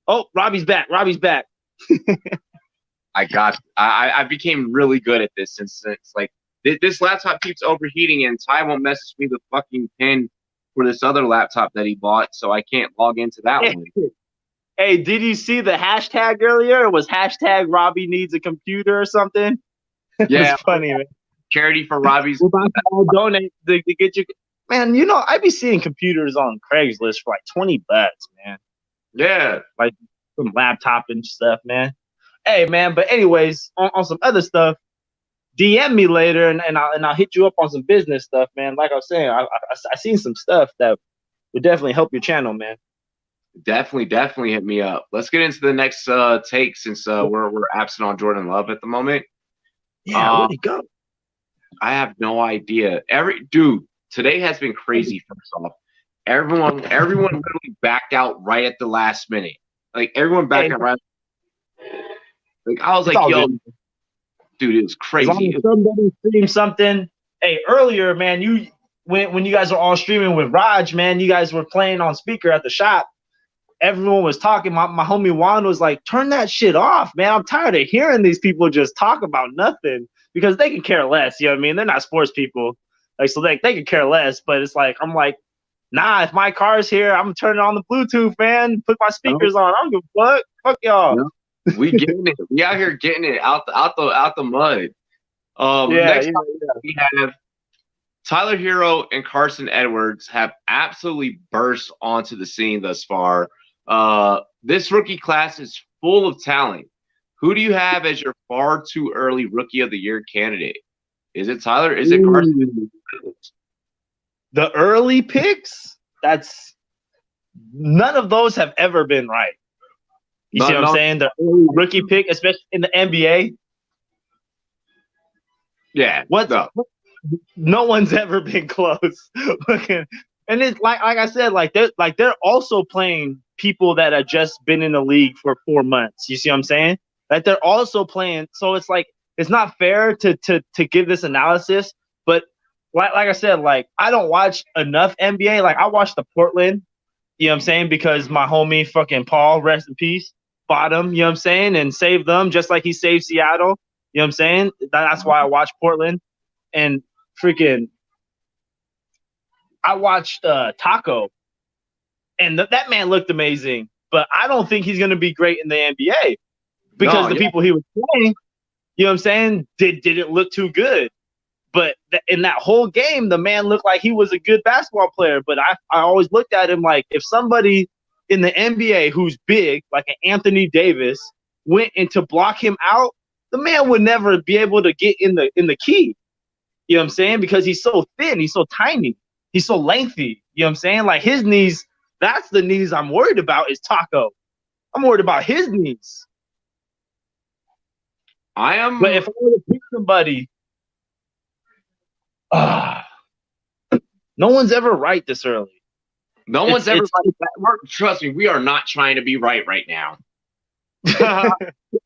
Oh, Robbie's back. I became really good at this since like this laptop keeps overheating and Ty won't message me the fucking pin for this other laptop that he bought, so I can't log into that one. Hey, did you see the hashtag earlier? It was hashtag Robbie needs a computer or something. Yeah, it's funny, man. Charity for Robbie's. I'll donate to get you. Man, you know, I be seeing computers on Craigslist for like $20, man. Yeah, like some laptop and stuff, man. Hey, man, but anyways, on some other stuff, DM me later and I'll hit you up on some business stuff, man. Like I was saying, I seen some stuff that would definitely help your channel, man. Definitely hit me up. Let's get into the next take since we're absent on Jordan Love at the moment. Yeah, where'd he go? I have no idea. Dude, today has been crazy. First off, everyone literally backed out right at the last minute. Like everyone backed out right. Like I was like, yo, good. Dude, it was crazy. Somebody streamed something. Hey, earlier, man, when you guys were all streaming with Raj, man, you guys were playing on speaker at the shop. Everyone was talking. My homie Juan was like, turn that shit off, man. I'm tired of hearing these people just talk about nothing because they can care less. You know what I mean? They're not sports people. Like, so they can care less. But it's like, I'm like, nah, if my car's here, I'm turning on the Bluetooth, man. Put my speakers on. I don't give a fuck. Fuck y'all. No. We getting it. We out here getting it out the mud. Next up, we have Tyler Hero and Carson Edwards have absolutely burst onto the scene thus far. This rookie class is full of talent. Who do you have as your far too early rookie of the year candidate? Is it Tyler? Is it Carson? the early picks, none of those have ever been right. You see what I'm saying? The early rookie pick, especially in the NBA. Yeah. No one's ever been close. And it's like I said, they're also playing people that have just been in the league for 4 months. You see what I'm saying? Like they're also playing. So it's like it's not fair to give this analysis. But like I said, like I don't watch enough NBA. Like I watch the Portland. You know what I'm saying? Because my homie fucking Paul, rest in peace, bought him. You know what I'm saying? And saved them just like he saved Seattle. You know what I'm saying? That's why I watch Portland. And freaking, I watched Taco, and that man looked amazing. But I don't think he's going to be great in the NBA because the people he was playing, you know what I'm saying, didn't look too good. But in that whole game, the man looked like he was a good basketball player. But I always looked at him like if somebody in the NBA who's big, like an Anthony Davis, went in to block him out, the man would never be able to get in the key. You know what I'm saying? Because he's so thin, he's so tiny, he's so lengthy. You know what I'm saying? Like his knees, that's the knees I'm worried about is Taco. I'm worried about his knees. I am. But if I were to pick somebody, no one's ever right this early. No one's ever right. Trust me, we are not trying to be right now.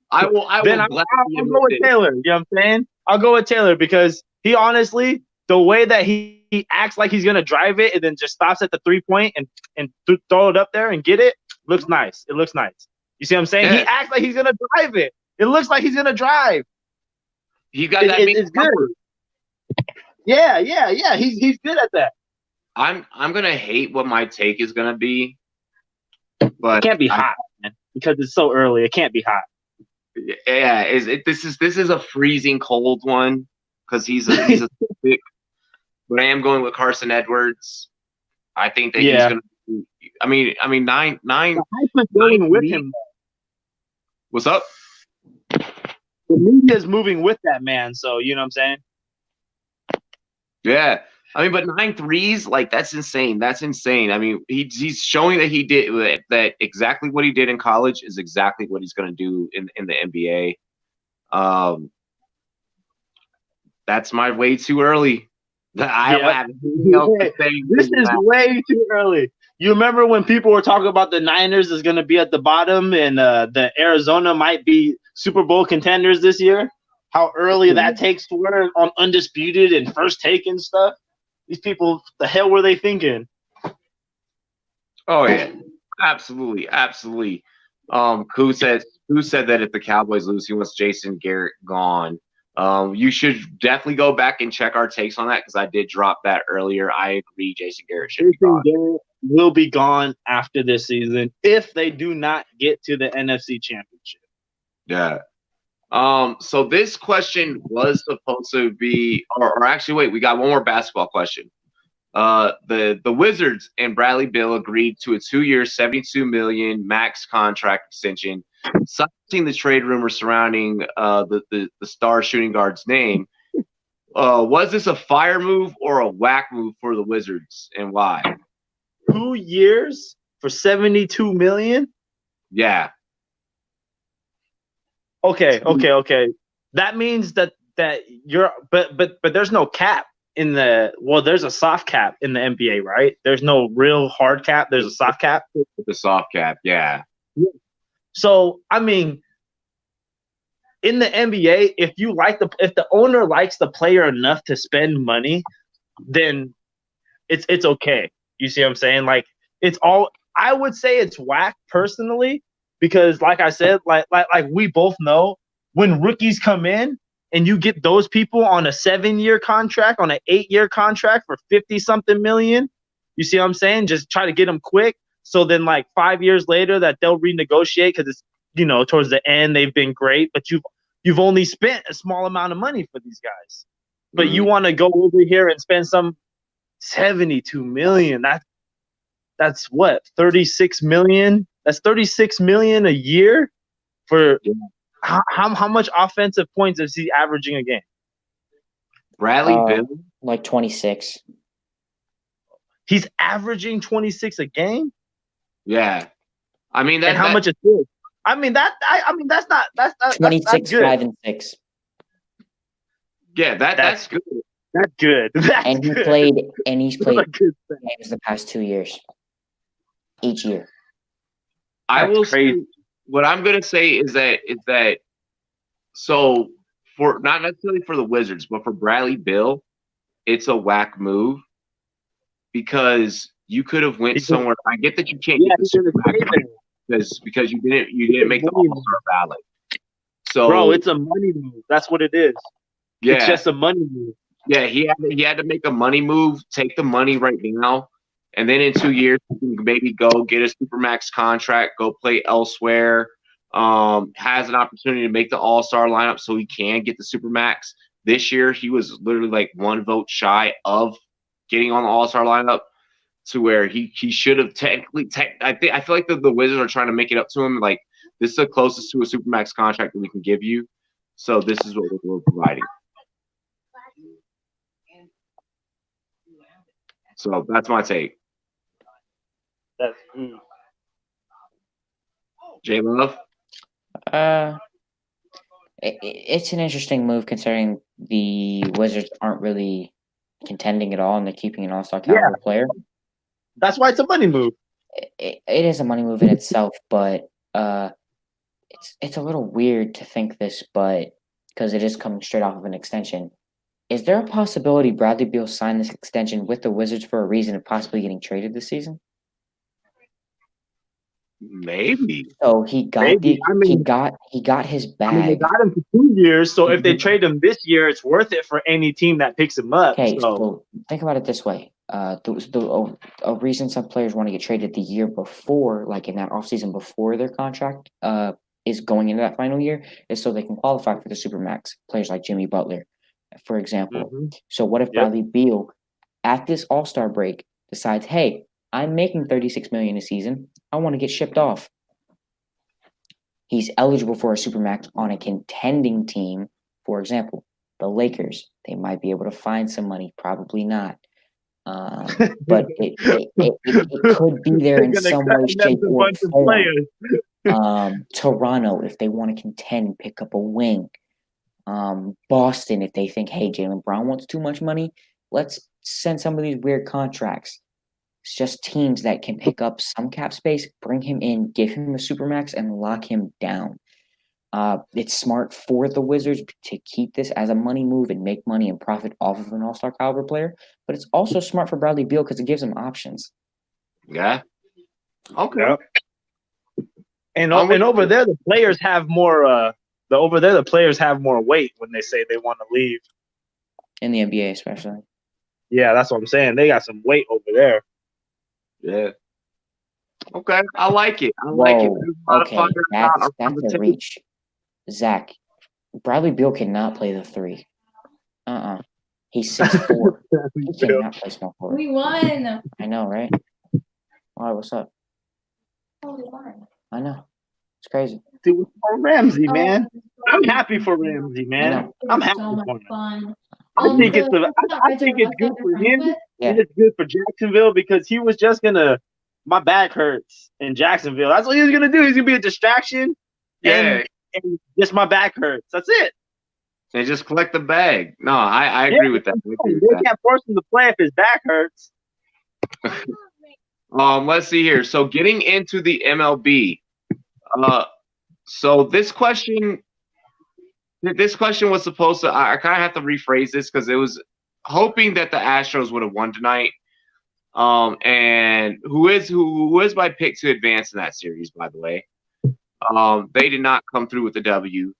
I will I'll go with Taylor. You know what I'm saying? I'll go with Taylor because he honestly, the way that he acts like he's gonna drive it and then just stops at the 3-point and throw it up there and get it, looks nice. It looks nice. You see what I'm saying? Yeah. He acts like he's gonna drive it. It looks like he's gonna drive. He got that. It's good. Yeah. He's good at that. I'm gonna hate what my take is gonna be, but it can't be hot, man, because it's so early. It can't be hot. Yeah, this is a freezing cold one because he's a pick. But I am going with Carson Edwards. I think that he's gonna. I mean, nine. The hype is going with him. What's up? The media is moving with that man, so you know what I'm saying. Yeah, I mean, but 9 threes, like that's insane. That's insane. I mean, he's showing that he did that exactly what he did in college is exactly what he's going to do in the NBA. That's my way too early. I don't have anything else to say. This is way too early. You remember when people were talking about the Niners is going to be at the bottom and the Arizona might be Super Bowl contenders this year? How early that takes for on Undisputed and First Take and stuff? These people, the hell were they thinking? Oh yeah, absolutely. Who said that if the Cowboys lose, he wants Jason Garrett gone? You should definitely go back and check our takes on that because I did drop that earlier. I agree, Jason Garrett should be gone. Garrett will be gone after this season if they do not get to the NFC Championship. Yeah. So this question was supposed to be, or actually, wait, we got one more basketball question. The Wizards and Bradley Beal agreed to a 2-year, $72 million max contract extension, citing the trade rumors surrounding the star shooting guard's name. Was this a fire move or a whack move for the Wizards, and why? 2 years for $72 million? Yeah. Okay. That means that you're but there's no cap in there's a soft cap in the NBA, right? There's no real hard cap. There's a soft cap. The soft cap, yeah. So I mean, in the NBA, if the owner likes the player enough to spend money, then it's okay. You see what I'm saying? Like I would say it's whack personally. Because, like I said, like we both know, when rookies come in and you get those people on a 7-year contract, on an 8-year contract for 50-something million, you see what I'm saying? Just try to get them quick. So then, like 5 years later, that they'll renegotiate because it's towards the end they've been great, but you've only spent a small amount of money for these guys, but you want to go over here and spend some $72 million. That's what, $36 million. That's $36 million a year for how much offensive points is he averaging a game? Bradley Beal, like 26. He's averaging 26 a game. Yeah, I mean that. And how much is this? I mean that's not 26, good. 5 and 6. Yeah, that's good. That's good. He's played games the past 2 years. Each year. I will say what I'm gonna say is that so for not necessarily for the Wizards, but for Bradley Beal, it's a whack move because you could have went somewhere. I get that you can't get the Supermax because you didn't make the All-Star ballot. So, bro, it's a money move. That's what it is. Yeah. It's just a money move. Yeah, he had to make a money move, take the money right now, and then in 2 years maybe go get a Supermax contract, go play elsewhere. Has an opportunity to make the All-Star lineup so he can get the Supermax. This year he was literally like 1 vote shy of getting on the All-Star lineup to where he should have technically I feel like the Wizards are trying to make it up to him like this is the closest to a Supermax contract that we can give you. So this is what we're providing. So that's my take. That's J Love. It's an interesting move considering the Wizards aren't really contending at all and they're keeping an all-star caliber player. That's why it's a money move. It is a money move in itself, but it's a little weird to think this, but because it is coming straight off of an extension. Is there a possibility Bradley Beal signed this extension with the Wizards for a reason of possibly getting traded this season? Maybe. So he got he got his bag. I mean, they got him for 2 years, so if they trade him this year, it's worth it for any team that picks him up. Okay, so think about it this way. A reason some players want to get traded the year before, like in that offseason before their contract is going into that final year, is so they can qualify for the Supermax. Players like Jimmy Butler, for example. Mm-hmm. So what if Bradley Beal, at this All-Star break, decides, hey, I'm making $36 million a season. I want to get shipped off. He's eligible for a Supermax on a contending team. For example, the Lakers. They might be able to find some money. Probably not. But it could be there in some way, shape, or form. Toronto, if they want to contend, pick up a wing. Boston, if they think, hey, Jaylen Brown wants too much money, let's send some of these weird contracts. It's just teams that can pick up some cap space, bring him in, give him a Supermax, and lock him down. It's smart for the Wizards to keep this as a money move and make money and profit off of an all-star caliber player, but it's also smart for Bradley Beal because it gives him options. Yeah. Okay. Yep. And over there, the players have more. The players have more weight when they say they want to leave. In the NBA, especially. Yeah, that's what I'm saying. They got some weight over there. Yeah. Okay, I like it. Okay, that's a reach. Zach, Bradley Beal cannot play the 3. He's 6'4". He cannot play small forward. We won. I know, right? Why? What's up? I know. It's crazy. Dude, for Ramsey, man. I'm happy for Ramsey, man. I'm happy for him. I think it's good for him, and it's good for Jacksonville because he was just gonna. My back hurts in Jacksonville. That's what he was gonna do. He's gonna be a distraction. And just my back hurts. That's it. They just collect the bag. No, I agree with that. They can't force him to play if his back hurts. Let's see here. So getting into the MLB. So this question was supposed to. I kind of have to rephrase this because it was hoping that the Astros would have won tonight. And who is my pick to advance in that series, by the way. They did not come through with the W.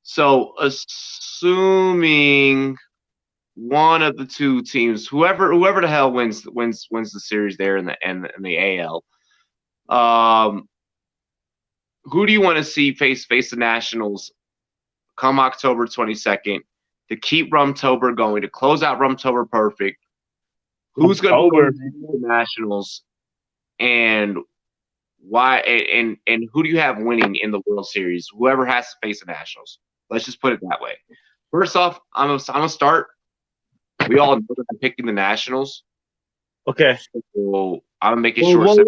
So assuming one of the two teams, whoever the hell wins the series there in the AL. Who do you want to see face the Nationals come October 22nd to keep Rumtober going, to close out Rumtober perfect? Who's going to win the Nationals, and why? And who do you have winning in the World Series? Whoever has to face the Nationals. Let's just put it that way. First off, I'm gonna start. We all know that I'm picking the Nationals. Okay. So I'm making Well, sure.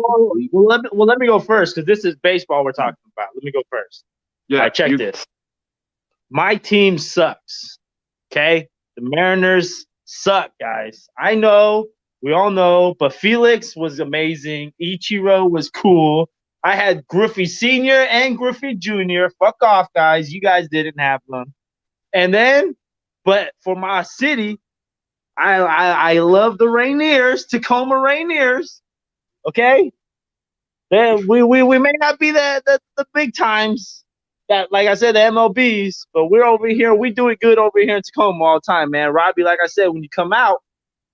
let me go first because this is baseball we're talking about. Let me go first. Yeah, all right, check this. My team sucks. Okay, the Mariners suck, guys. I know, we all know, but Felix was amazing. Ichiro was cool. I had Griffey Sr. and Griffey Jr. Fuck off, guys. You guys didn't have them. And then, but for my city, I love the Rainiers, Tacoma Rainiers. Okay, then we may not be the big times that, like I said, the MLBs, but we're over here. We do it good over here in Tacoma all the time, man. Robbie, like I said, when you come out,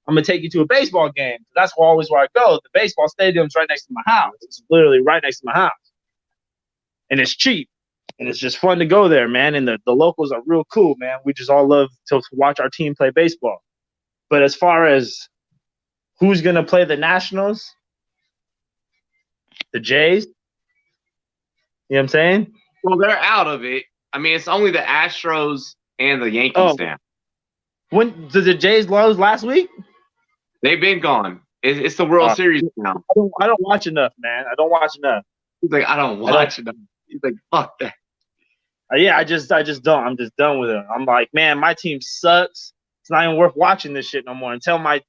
I'm gonna take you to a baseball game. That's always where I go. The baseball stadium's right next to my house. It's literally right next to my house, and it's cheap, and it's just fun to go there, man. And the locals are real cool, man. We just all love to watch our team play baseball. But as far as who's gonna play the Nationals, the Jays, you know what I'm saying? Well, they're out of it. I mean, it's only the Astros and the Yankees now. When did the Jays lose last week? They've been gone. It's the World Series now. I don't watch enough, man. I don't watch enough. He's like, I don't watch enough. He's like, fuck that. Yeah, I just don't. I'm just done with it. I'm like, man, my team sucks. It's not even worth watching this shit no more. Until man,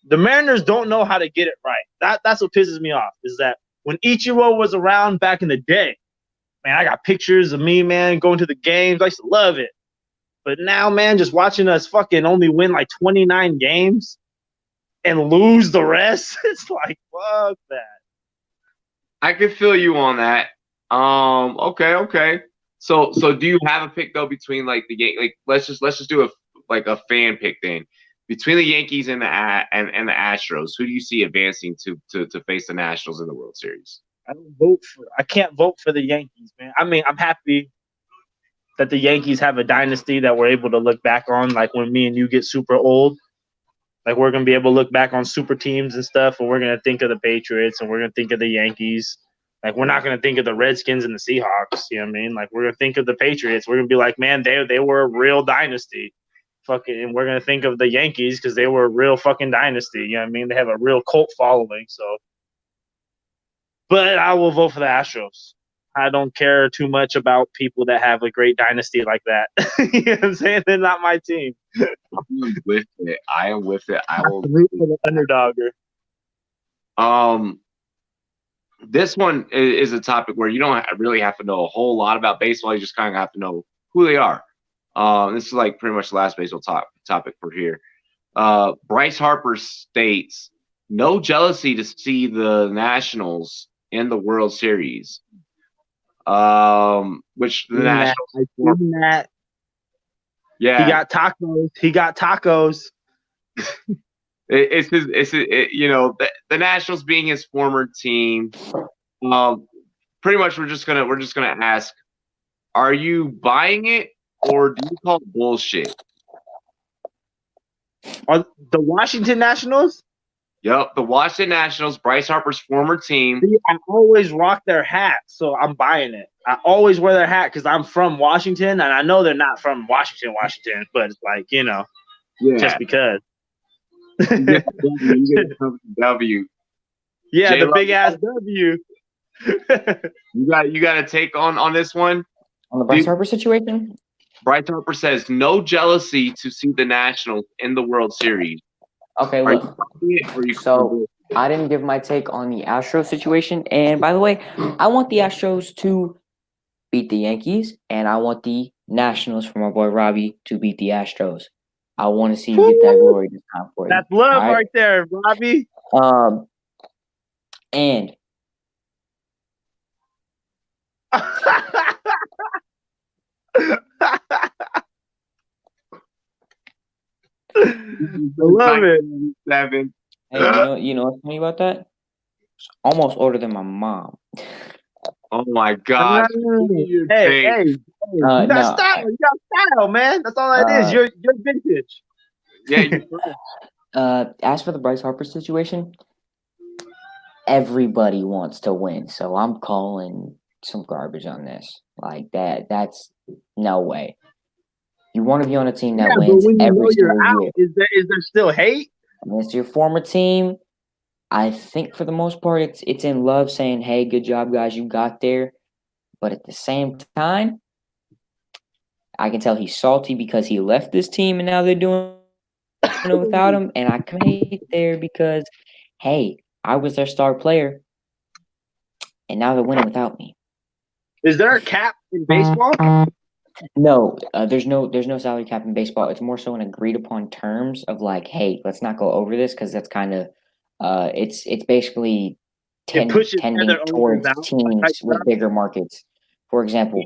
the Mariners don't know how to get it right. That's what pisses me off. Is that when Ichiro was around back in the day, man, I got pictures of me, man, going to the games. I used to love it. But now, man, just watching us fucking only win like 29 games and lose the rest, it's like, fuck that. I can feel you on that. Okay. So do you have a pick though between like let's just do a fan pick then between the Yankees and the Astros? Who do you see advancing to face the Nationals in the World Series? I can't vote for the Yankees, man. I mean, I'm happy that the Yankees have a dynasty that we're able to look back on, like when me and you get super old. Like we're gonna be able to look back on super teams and stuff, and we're gonna think of the Patriots and we're gonna think of the Yankees. Like we're not gonna think of the Redskins and the Seahawks. You know what I mean? Like we're gonna think of the Patriots. We're gonna be like, man, they were a real dynasty. Fucking, and we're gonna think of the Yankees because they were a real fucking dynasty. You know what I mean? They have a real cult following. So, but I will vote for the Astros. I don't care too much about people that have a great dynasty like that. You know what I'm saying? They're not my team. I'm with it. I am with it. I will root for the underdogger. This one is a topic where you don't really have to know a whole lot about baseball. You just kind of have to know who they are. This is like pretty much the last baseball topic for here. Bryce Harper states, no jealousy to see the Nationals in the World Series. Which the Nationals. Yeah, he got tacos. It's the Nationals being his former team. Pretty much we're just gonna ask, are you buying it or do you call it bullshit? Are the Washington Nationals? Yep, the Washington Nationals, Bryce Harper's former team. See, I always rock their hat, so I'm buying it. I always wear their hat because I'm from Washington, and I know they're not from Washington, but it's like, just because. W. Yeah, the big ass W. You got a take on this one? On the Bryce Harper situation? Bryce Harper says no jealousy to see the Nationals in the World Series. Okay, look. So I didn't give my take on the Astros situation. And by the way, I want the Astros to beat the Yankees, and I want the Nationals for my boy Robbie to beat the Astros. I want to see you get that glory this time for you. That's love right there, Robbie. And I love it. 7. Hey, you know what's funny about that? It's almost older than my mom. Oh my God! Hey, you got style. You got style, man. That's all that is. You're vintage. Yeah. As for the Bryce Harper situation, everybody wants to win, so I'm calling some garbage on this. Like that's no way. You want to be on a team that wins every single year. Is there still hate? And it's your former team. I think for the most part, it's in love, saying, "Hey, good job, guys, you got there." But at the same time, I can tell he's salty because he left this team and now they're doing it without him. And I can hate there because, hey, I was their star player, and now they're winning without me. Is there a cap in baseball? No, there's no salary cap in baseball. It's more so an agreed upon terms of like, hey, let's not go over this because that's kind of, it's basically tending towards teams with bigger markets. For example,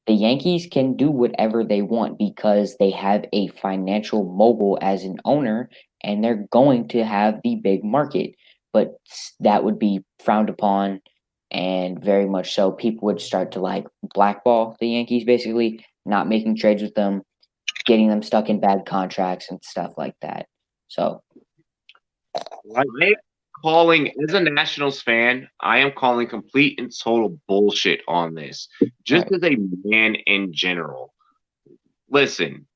the Yankees can do whatever they want because they have a financial mogul as an owner, and they're going to have the big market. But that would be frowned upon, and very much so. People would start to like blackball the Yankees, basically not making trades with them, getting them stuck in bad contracts and stuff like that. So, calling as a Nationals fan, I am calling complete and total bullshit on this. Just as a man in general. Listen,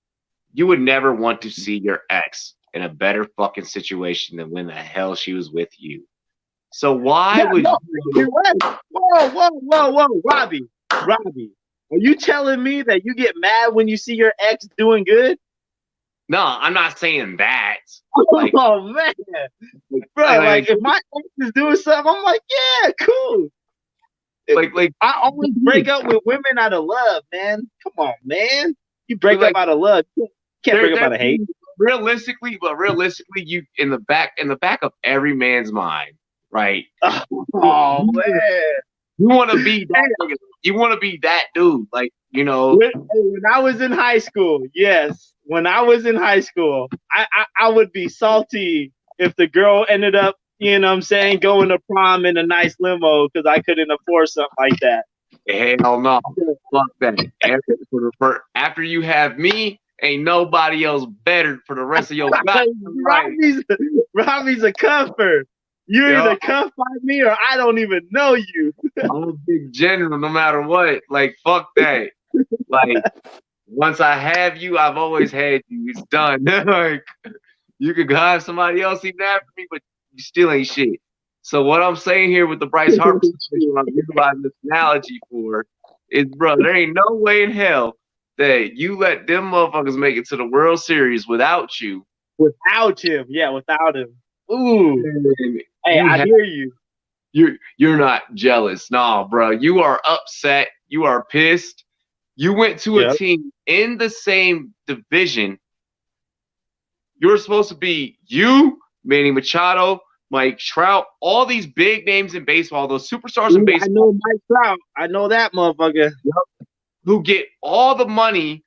you would never want to see your ex in a better fucking situation than when the hell she was with you. So why would you? Whoa, Robbie. Are you telling me that you get mad when you see your ex doing good? No, I'm not saying that. Like, oh man, bro! Like if my ex is doing something, I'm like, yeah, cool. Like I always break up with women out of love, man. Come on, man. You break up out of love. You can't break up out of hate. Realistically, you in the back of every man's mind, right? Oh man. You want to be that. You want to be that dude, like you know. When I was in high school, yes. When I was in high school, I would be salty if the girl ended up, you know what I'm saying, going to prom in a nice limo because I couldn't afford something like that. Hell no. Fuck that. After you have me, ain't nobody else better for the rest of your life. Robbie's a cuffer. You're either cuffed by me or I don't even know you. I'm a big general no matter what. Like, fuck that. Like, once I have you, I've always had you. It's done. Like, you could have somebody else even after me, but you still ain't shit. So what I'm saying here with the Bryce Harper situation, I'm utilizing this analogy for, is, bro, there ain't no way in hell that you let them motherfuckers make it to the World Series without you. Without him, yeah, without him. Ooh, hey, I hear you. You're not jealous, nah, bro. You are upset. You are pissed. You went to a team in the same division. You're supposed to be you, Manny Machado, Mike Trout, all these big names in baseball, those superstars in baseball. I know Mike Trout. I know that motherfucker. Who get all the money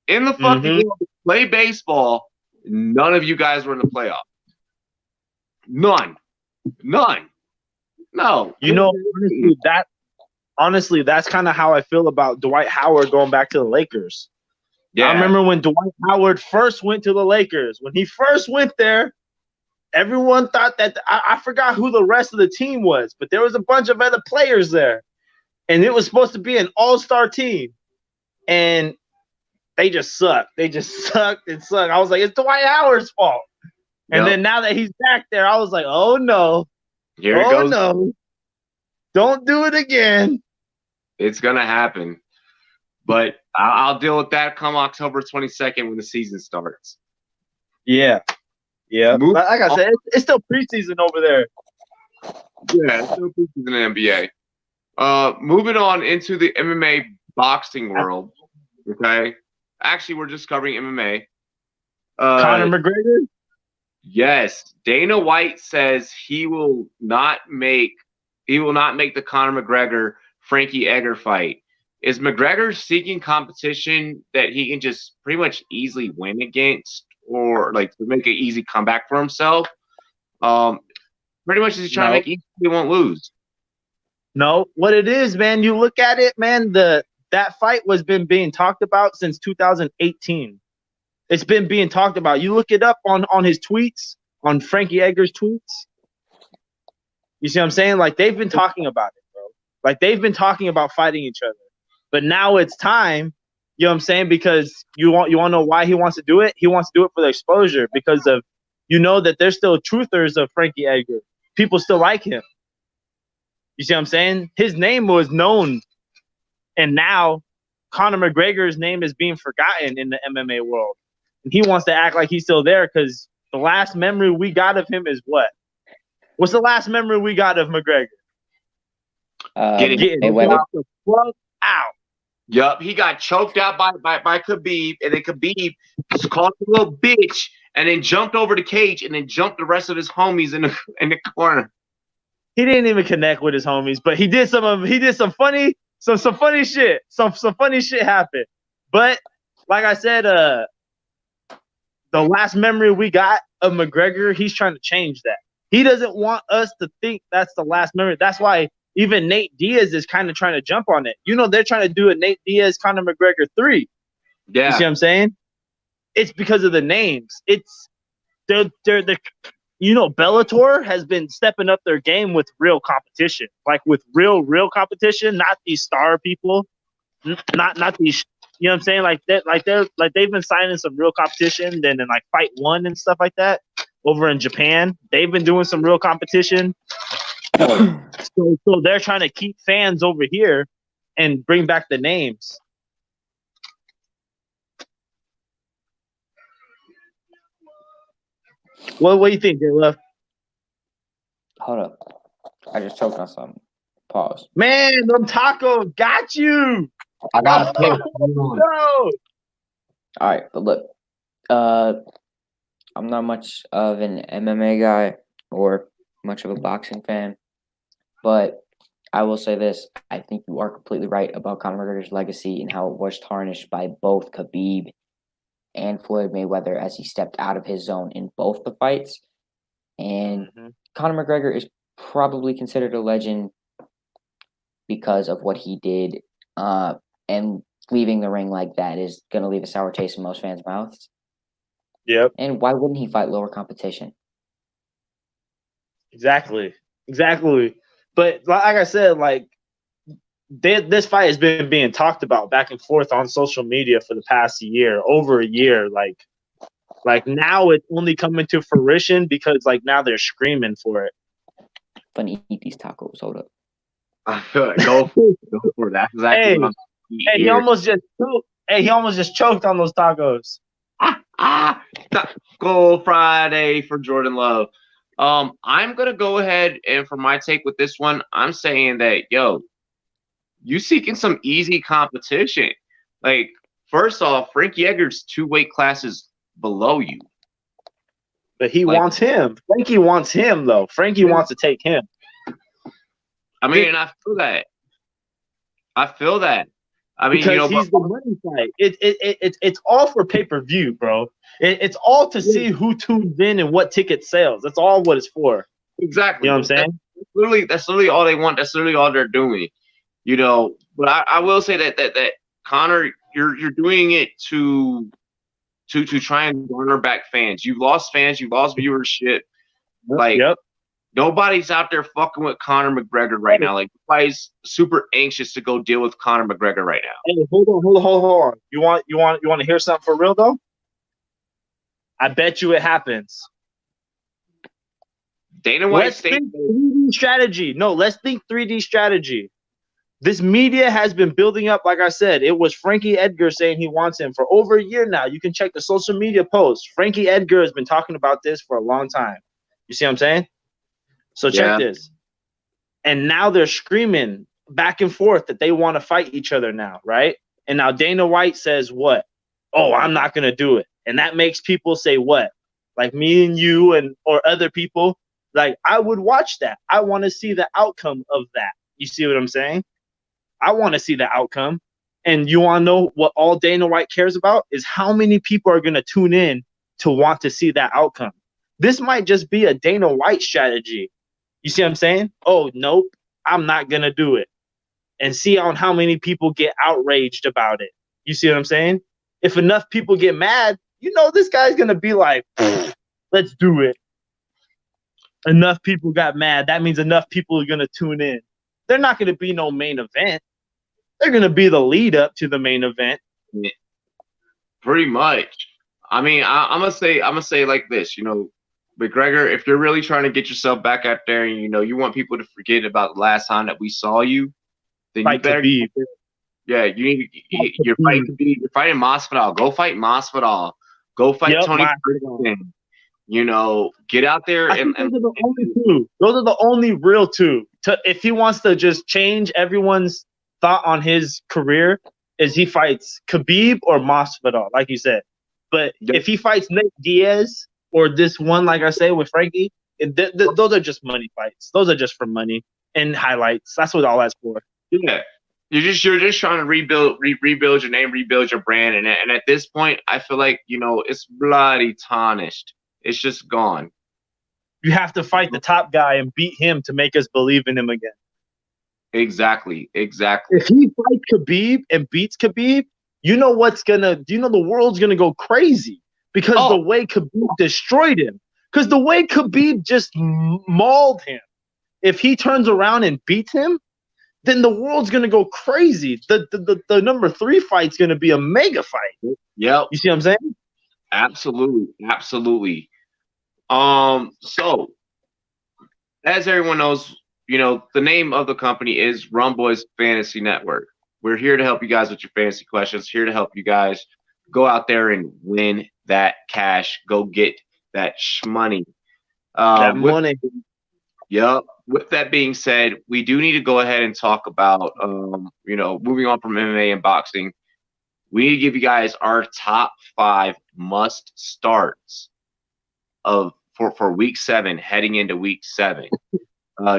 in the fucking world to play baseball. None of you guys were in the playoffs. None. No. You know, honestly, that's kind of how I feel about Dwight Howard going back to the Lakers. Yeah. I remember when Dwight Howard first went to the Lakers. When he first went there, everyone thought that I forgot who the rest of the team was, but there was a bunch of other players there. And it was supposed to be an all-star team. And they just sucked. They just sucked and sucked. I was like, it's Dwight Howard's fault. And then now that he's back there, I was like, oh, no. Here it goes. No. Don't do it again. It's going to happen. But I'll deal with that come October 22nd when the season starts. Yeah. Like I said, it's still preseason over there. Yeah, it's still preseason in the NBA. Moving on into the MMA boxing world. Okay. Actually, we're just covering MMA. Conor McGregor? Yes. Dana White says he will not make the Conor McGregor Frankie Edgar fight. Is McGregor seeking competition that he can just pretty much easily win against, or like to make an easy comeback for himself? Pretty much he's trying to make he won't lose. No, what it is, man, you look at it, man, that fight was been being talked about since 2018. It's been being talked about. You look it up on his tweets, on Frankie Edgar's tweets. You see what I'm saying? Like, they've been talking about it, bro. Like, they've been talking about fighting each other. But now it's time, you know what I'm saying? Because you want to know why he wants to do it? He wants to do it for the exposure because of, you know that there's still truthers of Frankie Edgar. People still like him. You see what I'm saying? His name was known, and now Conor McGregor's name is being forgotten in the MMA world. And he wants to act like he's still there because the last memory we got of him is what? What's the last memory we got of McGregor? Getting knocked the fuck out. Yup, he got choked out by Khabib, and then Khabib just called him a little bitch, and then jumped over the cage, and then jumped the rest of his homies in the corner. He didn't even connect with his homies, but he did some funny shit. Some funny shit happened. But like I said, the last memory we got of McGregor, he's trying to change that. He doesn't want us to think that's the last memory. That's why even Nate Diaz is kind of trying to jump on it. You know, they're trying to do a Nate Diaz, Conor McGregor 3. Yeah. You see what I'm saying? It's because of the names. They're you know, Bellator has been stepping up their game with real competition, like with real competition, not these star people, not these. You know what I'm saying? They've been signing some real competition. Then in like Fight One and stuff like that over in Japan, they've been doing some real competition. So they're trying to keep fans over here and bring back the names. What do you think, J-Love? Hold up. I just choked on something. Pause. Man, them tacos got you. I got a pick. No. All right, but look, I'm not much of an MMA guy or much of a boxing fan, but I will say this. I think you are completely right about Conor McGregor's legacy and how it was tarnished by both Khabib and Floyd Mayweather as he stepped out of his zone in both the fights. And Conor McGregor is probably considered a legend because of what he did, and leaving the ring like that is going to leave a sour taste in most fans' mouths. Yep. And why wouldn't he fight lower competition? Exactly. But like I said, like this fight has been being talked about back and forth on social media for the past year, over a year. Like now it's only coming to fruition because like now they're screaming for it. Funny, eat these tacos. Hold up. I feel like go for that. Exactly. He almost just choked on those tacos. Taco Friday for Jordan Love. I'm gonna go ahead and for my take with this one, I'm saying that you seeking some easy competition. Like, first off, Frankie Edgar's 2 weight classes below you. But he wants him. Frankie wants him though. Frankie wants to take him. I mean, and I feel that. I mean, because he's the money fight. It's all for pay-per-view, bro. It's all to see who tunes in and what ticket sales. That's all what it's for. Exactly. You know what I'm saying? That's literally all they want. That's literally all they're doing. You know, but I will say that Conor, you're doing it to try and garner back fans. You've lost fans. You've lost viewership. Like, nobody's out there fucking with Conor McGregor right now. Like, nobody's super anxious to go deal with Conor McGregor right now. Hey, hold on. You want to hear something for real though? I bet you it happens. Dana White let's think 3D strategy. No, let's think 3D strategy. This media has been building up, like I said, it was Frankie Edgar saying he wants him for over a year now. You can check the social media posts. Frankie Edgar has been talking about this for a long time. You see what I'm saying? So check this. And now they're screaming back and forth that they want to fight each other now, right? And now Dana White says what? Oh, I'm not going to do it. And that makes people say what? Like me and you or other people, like I would watch that. I want to see the outcome of that. You see what I'm saying? I want to see the outcome. And you want to know what all Dana White cares about is how many people are going to tune in to want to see that outcome. This might just be a Dana White strategy. You see what I'm saying? Oh, nope, I'm not going to do it. And see on how many people get outraged about it. You see what I'm saying? If enough people get mad, you know this guy's going to be like, let's do it. Enough people got mad. That means enough people are going to tune in. They're not going to be no main event. They're going to be the lead up to the main event. Pretty much. I mean, I'm gonna say like this. You know, McGregor, if you're really trying to get yourself back out there and, you want people to forget about the last time that we saw you, then you better. Yeah, you're fighting Khabib. You're fighting Masvidal. Go fight Masvidal. Go fight Tony Ferguson. Get out there and those are the only two. Those are the only real two. If he wants to just change everyone's thought on his career, is he fights Khabib or Masvidal, like you said. But if he fights Nate Diaz or this one, like I say, with Frankie, those are just money fights. Those are just for money and highlights. That's what all that's for. Yeah. You're just trying to rebuild your name, rebuild your brand, and at this point, I feel like it's bloody tarnished. It's just gone. You have to fight the top guy and beat him to make us believe in him again. Exactly. If he fights Khabib and beats Khabib, the world's gonna go crazy because the way Khabib destroyed him, because the way Khabib just mauled him. If he turns around and beats him, then the world's gonna go crazy. The number 3 fight's gonna be a mega fight. Yep. You see what I'm saying? Absolutely. So as everyone knows, the name of the company is Rumboyz Fantasy Network. We're here to help you guys with your fantasy questions. Here to help you guys go out there and win that cash. Go get that shmoney. That money. Yep. With that being said, we do need to go ahead and talk about, moving on from MMA and boxing. We need to give you guys our top 5 must starts for week 7, heading into week 7.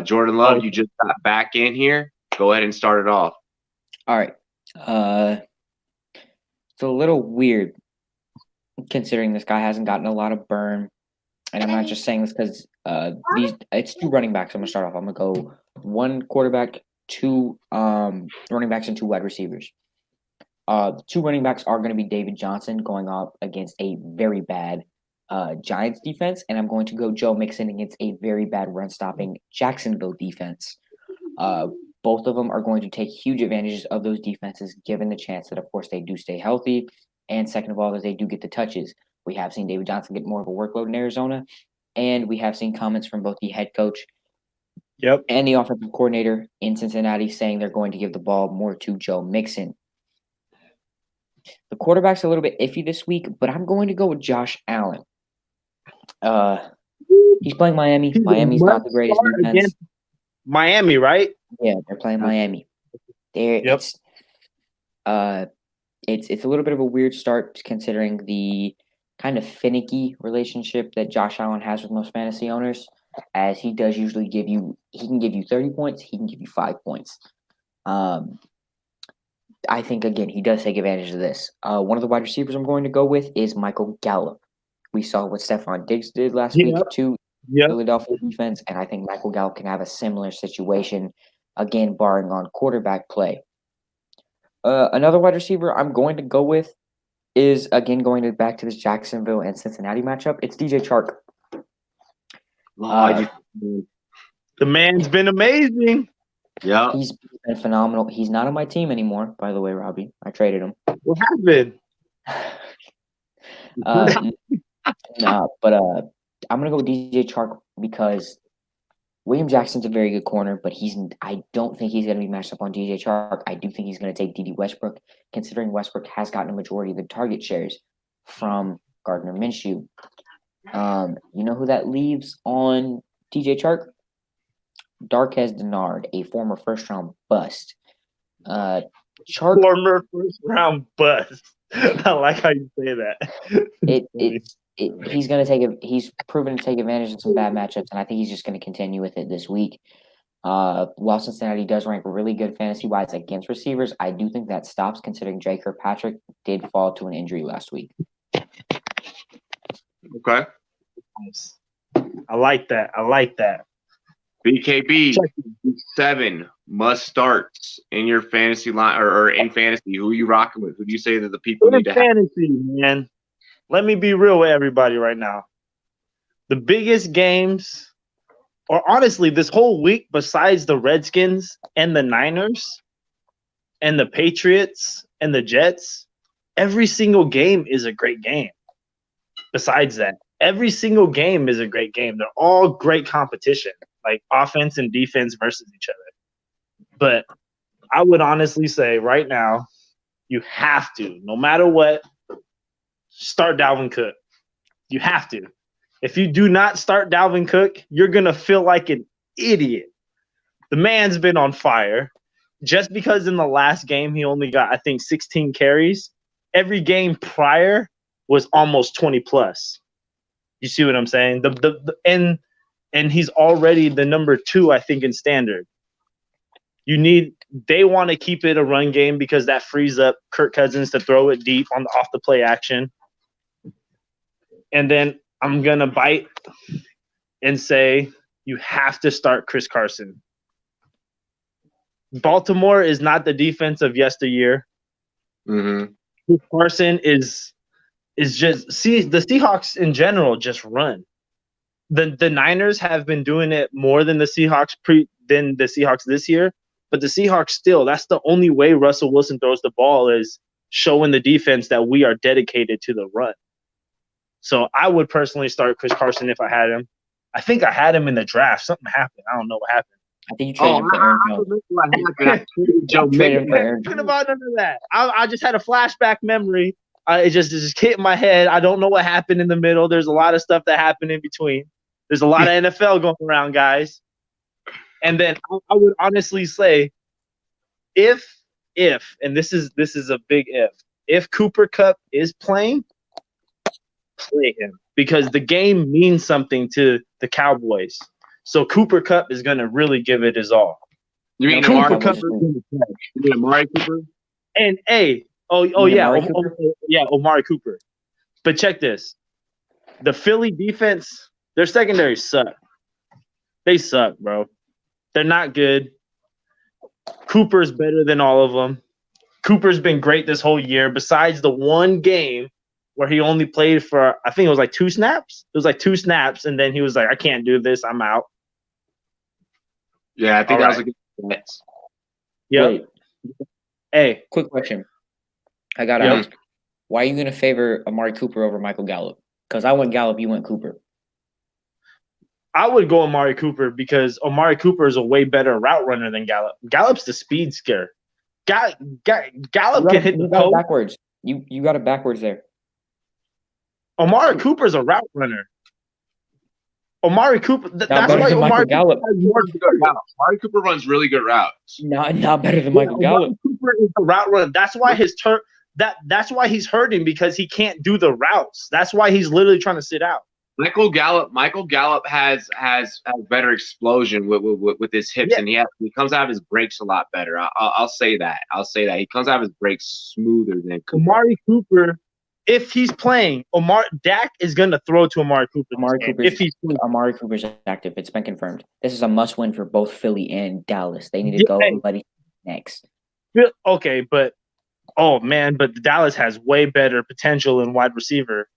Jordan Love, you just got back in here. Go ahead and start it off. All right. It's a little weird considering this guy hasn't gotten a lot of burn. And I'm not just saying this because it's 2 running backs. I'm going to start off. I'm going to go 1 quarterback, 2 running backs, and 2 wide receivers. The 2 running backs are going to be David Johnson going up against a very bad Giants defense, and I'm going to go Joe Mixon against a very bad run-stopping Jacksonville defense. Both of them are going to take huge advantages of those defenses, given the chance that, of course, they do stay healthy, and second of all, that they do get the touches. We have seen David Johnson get more of a workload in Arizona, and we have seen comments from both the head coach and the offensive coordinator in Cincinnati saying they're going to give the ball more to Joe Mixon. The quarterback's a little bit iffy this week, but I'm going to go with Josh Allen. He's playing Miami. Miami's not the greatest defense. Miami, right? Yeah, they're playing Miami. It's a little bit of a weird start considering the kind of finicky relationship that Josh Allen has with most fantasy owners, as he does usually he can give you 30 points, he can give you 5 points. I think, again, he does take advantage of this. One of the wide receivers I'm going to go with is Michael Gallup. We saw what Stephon Diggs did last week to Philadelphia defense, and I think Michael Gallup can have a similar situation, again, barring on quarterback play. Another wide receiver I'm going to go with is, again, back to this Jacksonville and Cincinnati matchup. It's DJ Chark. The man's been amazing. Yeah, he's been phenomenal. He's not on my team anymore, by the way, Robbie. I traded him. What happened? But I'm gonna go with DJ Chark because William Jackson's a very good corner, but I don't think he's gonna be matched up on DJ Chark. I do think he's gonna take D.D. Westbrook, considering Westbrook has gotten a majority of the target shares from Gardner Minshew. You know who that leaves on DJ Chark? Darquez Denard, a former first-round bust. Former first-round bust. I like how you say that. He's going to take it. He's proven to take advantage of some bad matchups, and I think he's just going to continue with it this week. While Cincinnati does rank really good fantasy-wise against receivers, I do think that stops considering J. Kirkpatrick did fall to an injury last week. Okay. I like that. BKB 7 must starts in your fantasy line or in fantasy. Who are you rocking with? Who do you say that the people need to fantasy, man? Let me be real with everybody right now. The biggest games, or honestly, this whole week, besides the Redskins and the Niners and the Patriots and the Jets, every single game is a great game. Besides that, every single game is a great game. They're all great competition, like offense and defense versus each other. But I would honestly say right now, you have to, no matter what, start Dalvin Cook. You have to. If you do not start Dalvin Cook, you're going to feel like an idiot. The man's been on fire. Just because in the last game he only got, I think, 16 carries, every game prior was almost 20 plus. You see what I'm saying? And he's already the number 2, I think, in standard. They want to keep it a run game because that frees up Kirk Cousins to throw it deep on the off the play action. And then I'm going to bite and say you have to start Chris Carson. Baltimore is not the defense of yesteryear. Mm-hmm. Chris Carson is just the Seahawks in general just run. The Niners have been doing it more than the Seahawks this year, but the Seahawks still, that's the only way Russell Wilson throws the ball is showing the defense that we are dedicated to the run. So I would personally start Chris Carson if I had him. I think I had him in the draft. Something happened. I don't know what happened. I think you traded him for Aaron Jones. Talking about none of that. I just had a flashback memory. It just hit my head. I don't know what happened in the middle. There's a lot of stuff that happened in between. There's a lot of NFL going around, guys. And then I would honestly say, if and this is a big if Cooper Kupp is playing, play him because the game means something to the Cowboys. So Cooper Kupp is going to really give it his all. You mean Amari Cooper? You mean Amari Cooper? And Amari Cooper. But check this. The Philly defense, their secondary suck. They suck, bro. They're not good. Cooper's better than all of them. Cooper's been great this whole year besides the one game where he only played for, I think it was like 2 snaps. It was like 2 snaps, and then he was like, I can't do this. I'm out. Yeah, I think that was a good bet. Yeah. Hey. Quick question. I got to ask. Why are you going to favor Amari Cooper over Michael Gallup? Because I went Gallup, you went Cooper. I would go Amari Cooper because Amari Cooper is a way better route runner than Gallup. Gallup's the speed scare. Gallup can hit the post. Backwards. You got it backwards there. Amari Cooper's a route runner. Amari Cooper. That's why Amari Gallup. Amari Cooper runs really good routes. Not better than Michael Gallup. Amari Cooper is a route runner. That's why that's why he's hurting because he can't do the routes. That's why he's literally trying to sit out. Michael Gallup has better explosion with his hips, and he comes out of his breaks a lot better. I'll say that. He comes out of his breaks smoother than Cooper. Amari Cooper. If he's playing, Dak is going to throw to Amari Cooper. Amari Cooper's active. It's been confirmed. This is a must-win for both Philly and Dallas. They need to go everybody next. Okay, but Dallas has way better potential in wide receiver.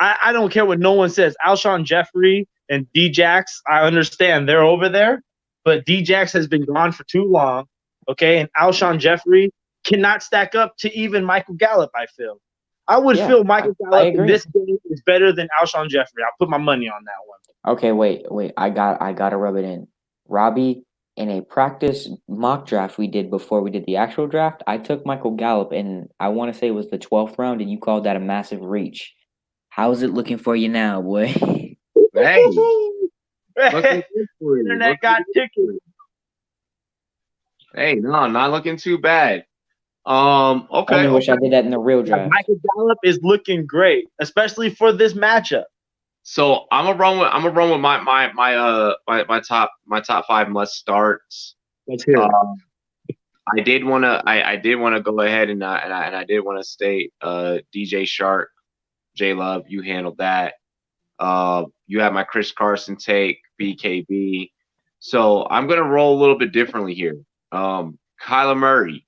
I don't care what no one says. Alshon Jeffrey and D-Jax, I understand they're over there, but D-Jax has been gone for too long, okay? And Alshon Jeffrey cannot stack up to even Michael Gallup, I feel. I would feel Michael Gallup in this game is better than Alshon Jeffrey. I'll put my money on that one. Okay, wait. I gotta rub it in. Robbie, in a practice mock draft we did before we did the actual draft, I took Michael Gallup, and I want to say it was the 12th round, and you called that a massive reach. How's it looking for you now, boy? Hey. Internet got tickets. Hey, no, not looking too bad. Okay. I wish I did that in the real draft. Michael Gallup is looking great, especially for this matchup. So I'm gonna run with my top 5 must starts. Let's hear it. I did want to go ahead and I did want to state DJ Shark, J Love, you handled that. You have my Chris Carson take, BKB. So I'm gonna roll a little bit differently here. Kyler Murray.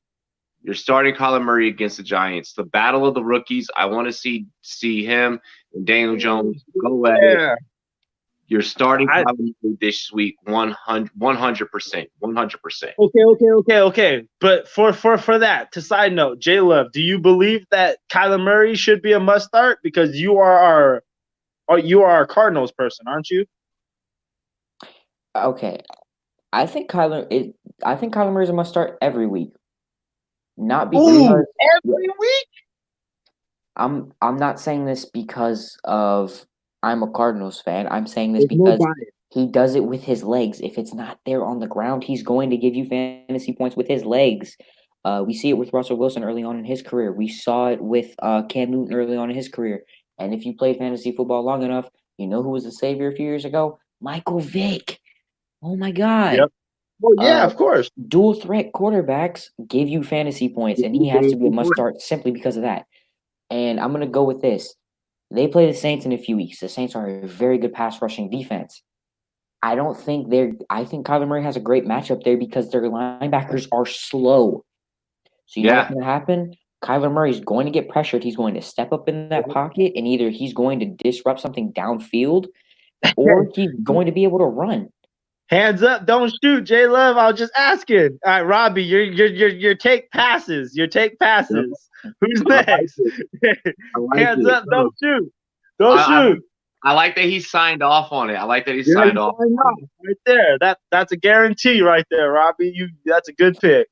You're starting Kyler Murray against the Giants. The battle of the rookies. I want to see him and Daniel Jones go at it. You're starting Kyler Murray this week 100%. 100%. Okay. But for that, to side note, J Love, do you believe that Kyler Murray should be a must start? Because you are Oh, you are a Cardinals person, aren't you? Okay, I think Kyler Murray's a must start every week. Not because every week. I'm not saying this because of I'm a Cardinals fan. I'm saying this because he does it with his legs. If it's not there on the ground, he's going to give you fantasy points with his legs. We see it with Russell Wilson early on in his career. We saw it with Cam Newton early on in his career. And if you played fantasy football long enough, you know who was the savior a few years ago? Michael Vick. Oh my God. Yep. Well, yeah, of course. Dual threat quarterbacks give you fantasy points, and he has to be a must start simply because of that. And I'm going to go with this. They play the Saints in a few weeks. The Saints are a very good pass rushing defense. I think Kyler Murray has a great matchup there because their linebackers are slow. So you know what's going to happen? Kyler Murray is going to get pressured. He's going to step up in that pocket, and either he's going to disrupt something downfield or he's going to be able to run. Hands up, don't shoot, J Love. I was just asking. All right, Robbie, your take passes. Your take passes. Yep. Who's next? Hands up, don't shoot. Don't shoot. I like that he signed off on it. I like that he signed off. Right there. That's a guarantee right there, Robbie. That's a good pick.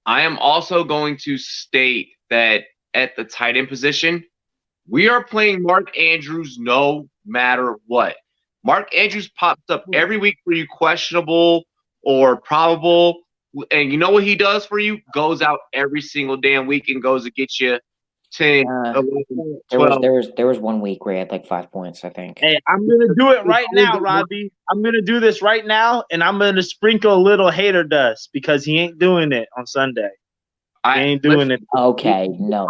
I am also going to state that at the tight end position, we are playing Mark Andrews no matter what. Mark Andrews pops up every week for you, questionable or probable. And you know what he does for you? Goes out every single damn week and goes to get you 10, 11, 12. There was 1 week where he had like 5 points, I think. Hey, I'm going to do it right now, Robbie. I'm going to do this right now, and I'm going to sprinkle a little hater dust because he ain't doing it on Sunday. He ain't doing it. Okay, no.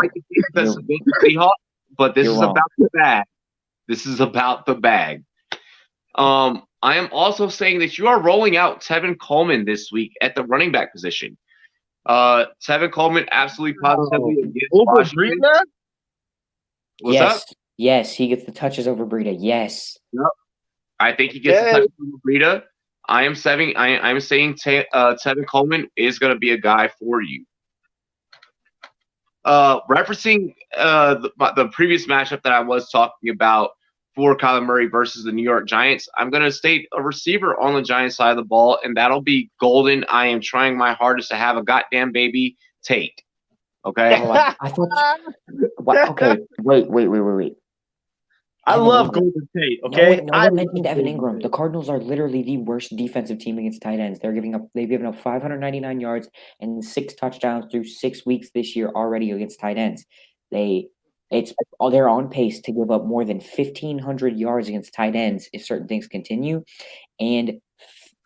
But this is about the bag. This is about the bag. I am also saying that you are rolling out Tevin Coleman this week at the running back position. Tevin Coleman absolutely positively against Washington. What's up? Yes, he gets the touches over Breida. Yes. Yep. I think he gets the touches over Breida. I am saying Tevin Coleman is going to be a guy for you. Referencing the previous matchup that I was talking about for Kyler Murray versus the New York Giants, I'm going to state a receiver on the Giants side of the ball, and that'll be Golden. I am trying my hardest to have a goddamn baby Tate. Okay? Oh, I thought okay, wait. I love Golden Tate, okay? I mentioned Evan Ingram. The Cardinals are literally the worst defensive team against tight ends. They've given up 599 yards and 6 touchdowns through 6 weeks this year already against tight ends. They're on pace to give up more than 1,500 yards against tight ends if certain things continue, and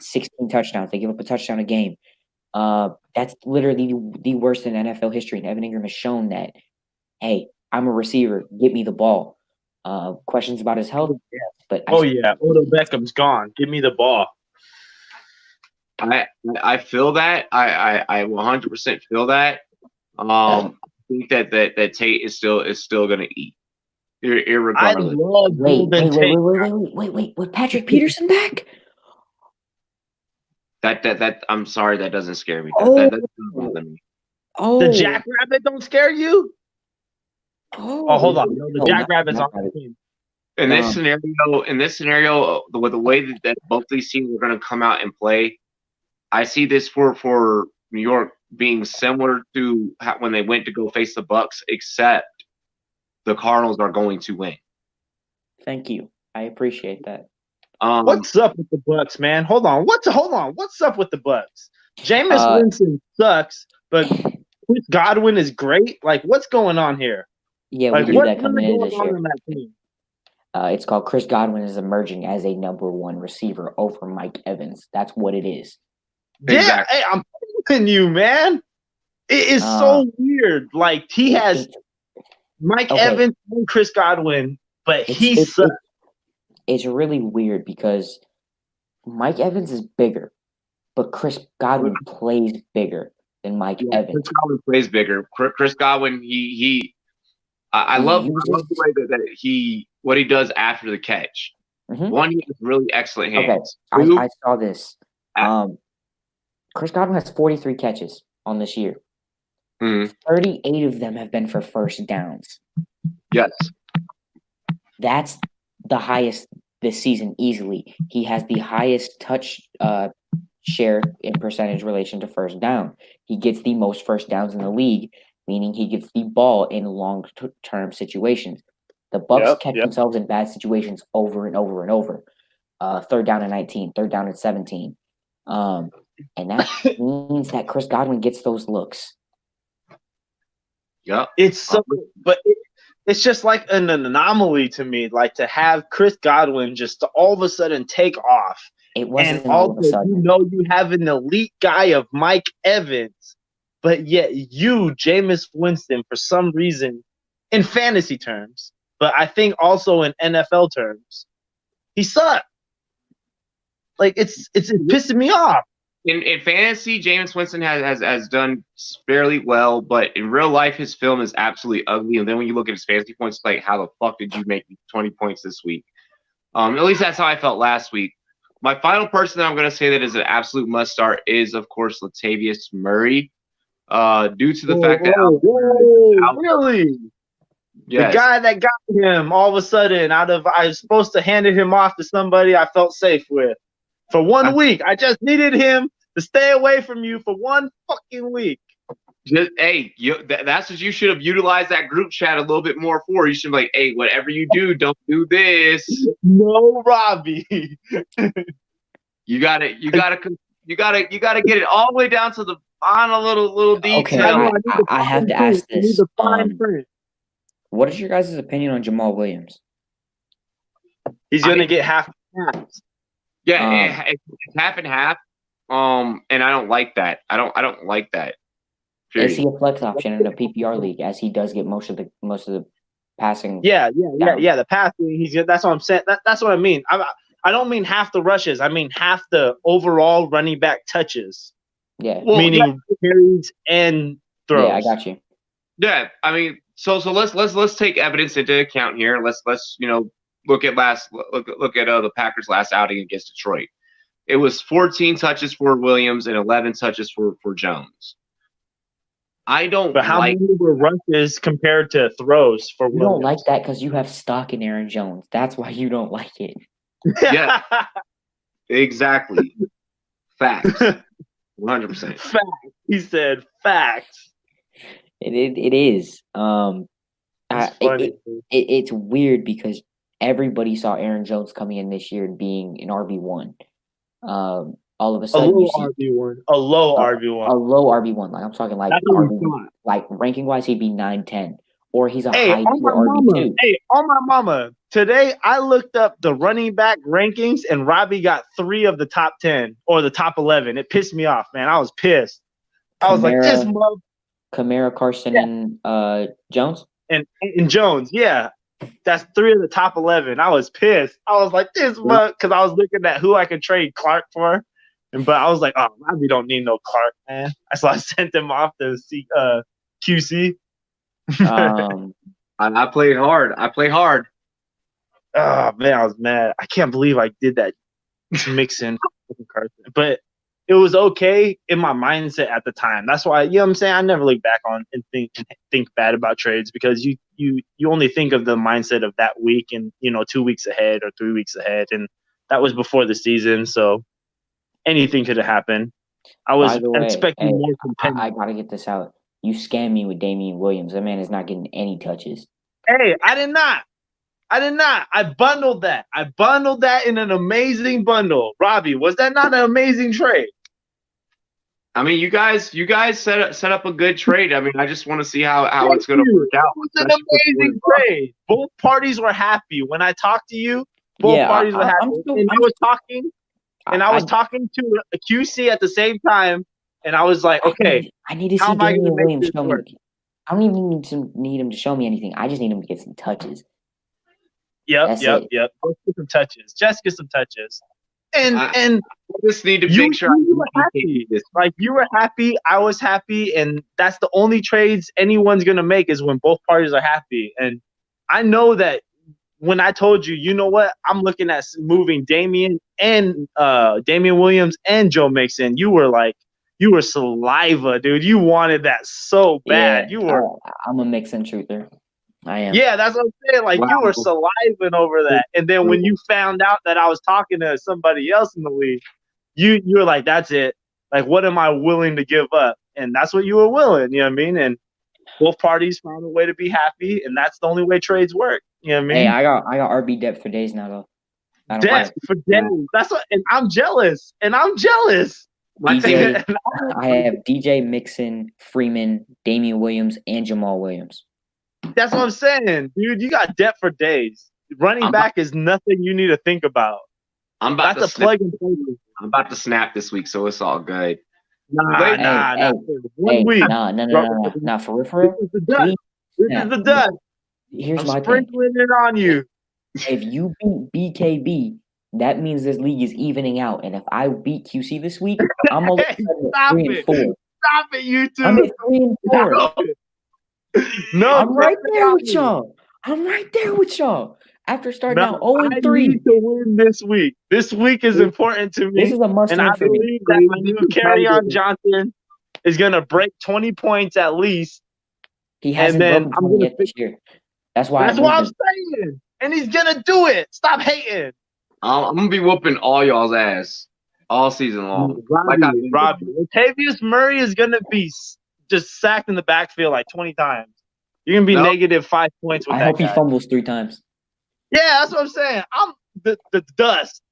16 touchdowns. They give up a touchdown a game. That's literally the worst in NFL history, and Evan Ingram has shown that, hey, I'm a receiver. Get me the ball. Questions about his health, but Odell Beckham's gone. Give me the ball. I feel that. I 100% feel that. I think that Tate is still going to eat, irregardless. I love wait. With Patrick Peterson back? That I'm sorry, that doesn't scare me. That doesn't bother me. The Jackrabbit don't scare you? Oh, hold on. No, the Jackrabbit's on the team. In this scenario, with the way that both these teams are going to come out and play, I see this for New York being similar to when they went to go face the Bucs, except the Cardinals are going to win. Thank you. I appreciate that. What's up with the Bucs, man? Hold on. What's up with the Bucs? Jameis Winston sucks, but Chris Godwin is great. Like, what's going on here? Yeah, we knew that coming in this year. It's called Chris Godwin is emerging as a number 1 receiver over Mike Evans. That's what it is. Yeah, exactly. Hey, I'm telling you, man. It is so weird. Like, he has Mike Evans and Chris Godwin, but he sucks. It's really weird because Mike Evans is bigger, but Chris Godwin plays bigger than Mike Evans. Chris Godwin plays bigger. Chris Godwin, I love the way that what he does after the catch. Mm-hmm. One, he has really excellent hands. Okay, I saw this. Chris Godwin has 43 catches on this year. Mm-hmm. 38 of them have been for first downs. Yes. That's the highest this season easily. He has the highest touch share in percentage relation to first down. He gets the most first downs in the league, meaning he gets the ball in long-term situations. The Bucs catch themselves in bad situations over and over and over. Third down at 19, third down at 17. And that means that Chris Godwin gets those looks. Yeah. It's just like an anomaly to me, like to have Chris Godwin just to all of a sudden take off. It wasn't and all of a sudden. You have an elite guy of Mike Evans, but yet you, Jameis Winston, for some reason, in fantasy terms, but I think also in NFL terms, he sucked. Like it's pissing me off. In fantasy, Jameis Winston has done fairly well, but in real life, his film is absolutely ugly. And then when you look at his fantasy points, it's like, how the fuck did you make 20 points this week? At least that's how I felt last week. My final person that I'm going to say that is an absolute must start is, of course, Latavius Murray. Due to the fact that really? Yes. The guy that got him all of a sudden I was supposed to hand him off to somebody I felt safe with. For 1 week. I just needed him to stay away from you for 1 fucking week. That's what you should have utilized that group chat a little bit more for. You should be like, hey, whatever you do, don't do this. No, Robbie. You gotta get it all the way down to the final little detail. Okay, I have to ask this. What is your guys' opinion on Jamal Williams? He's gonna get half the snaps. Yeah, it's half and half. And I don't like that. I don't like that. Is he a flex option in a PPR league, as he does get most of the passing? Yeah. The passing. That's what I'm saying. That's what I mean. I don't mean half the rushes. I mean half the overall running back touches. Yeah, meaning carries and throws. Yeah, I got you. Yeah, I mean, so let's take evidence into account here. Let's look at the Packers' last outing against Detroit. It was 14 touches for Williams and 11 touches for Jones. But how many were rushes compared to throws for Williams? You don't like that because you have stock in Aaron Jones. That's why you don't like it. Yeah, exactly. Facts. 100%. Facts. He said facts. It is. It's weird because everybody saw Aaron Jones coming in this year and being an RB1. All of a sudden, a low RB1. Like I'm talking like RB1, like ranking wise, he'd be 9-10, or he's a high RB2. Hey, on my mama! Today I looked up the running back rankings, and Robbie got 3 of the top 10 or the top 11. It pissed me off, man. I was pissed. I was like, this mother. Kamara, Carson, and Jones. And Jones, yeah. That's 3 of the top 11. I was pissed. I was like, this month, because I was looking at who I could trade Clark for. But I was like, oh, we don't need no Clark, man. So I sent him off to QC. I played hard. Oh, man, I was mad. I can't believe I did that mixing Carson. But it was okay in my mindset at the time. That's why, you know what I'm saying? I never look back on and think bad about trades because you only think of the mindset of that week and, 2 weeks ahead or 3 weeks ahead. And that was before the season. So anything could have happened. I was expecting more competitive. I got to get this out. You scammed me with Damian Williams. That man is not getting any touches. Hey, I did not. I bundled that. In an amazing bundle. Robbie, was that not an amazing trade? I mean, you guys set up a good trade. I mean, I just want to see how it's going to work out. It was an amazing trade. Both parties were happy. When I talked to you, both parties were happy. I was talking to a QC at the same time, and I was like, okay, I need to see Damian Williams show me. I don't even need him to show me anything. I just need him to get some touches. Yep. Just get some touches. And I just need to make sure you were happy. Like you were happy, I was happy, and that's the only trades anyone's gonna make is when both parties are happy. And I know that when I told you, you know what, I'm looking at moving Damian Williams and Joe Mixon, you were saliva, dude. You wanted that so bad. Yeah, I'm a Mixon truther. I am. Yeah, that's what I'm saying. Like, you were saliving over that. And then when you found out that I was talking to somebody else in the league, you were like, that's it. Like, what am I willing to give up? And that's what you were willing, you know what I mean? And both parties found a way to be happy, and that's the only way trades work. You know what I mean? Hey, I got RB depth for days now, though. Depth for days. That's what, and I'm jealous. DJ, I have DJ, Mixon, Freeman, Damian Williams, and Jamal Williams. That's what I'm saying, dude. You got depth for days. Running back is nothing you need to think about. I'm about to plug and play. I'm about to snap this week, so it's all good. Nah. 1 week. Nah. For real. This is the dust. This is the dust. Here's my sprinkling it on you. If you beat BKB, that means this league is evening out. And if I beat QC this week, I'm only at 3-4. Stop it, you two. I'm at 3-4. No, I'm right there with y'all. After starting out 0-3. I need to win this week. This week is important to me. This is a must and I believe that my new Kerryon Johnson is going to break 20 points at least. He hasn't broken 20 yet this year. That's what I'm saying. And he's going to do it. Stop hating. I'm going to be whooping all y'all's ass all season long. Robbie. Latavius Murray is going to be just sacked in the backfield like 20 times. You're going to be negative 5 points with that I hope he fumbles 3 times. Yeah, that's what I'm saying. I'm the dust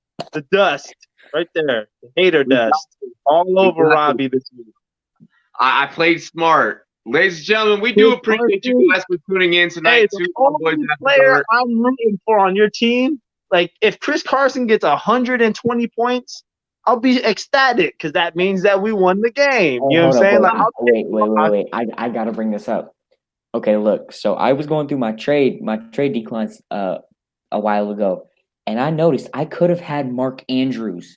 right there. The hater dust all over Robbie this week. I played smart. Ladies and gentlemen, we do appreciate you guys for tuning in tonight. The only player I'm rooting for on your team, like if Chris Carson gets 120 points, I'll be ecstatic because that means that we won the game. You know what I'm saying? Wait. I gotta bring this up. Okay, look. So I was going through my trade declines a while ago, and I noticed I could have had Mark Andrews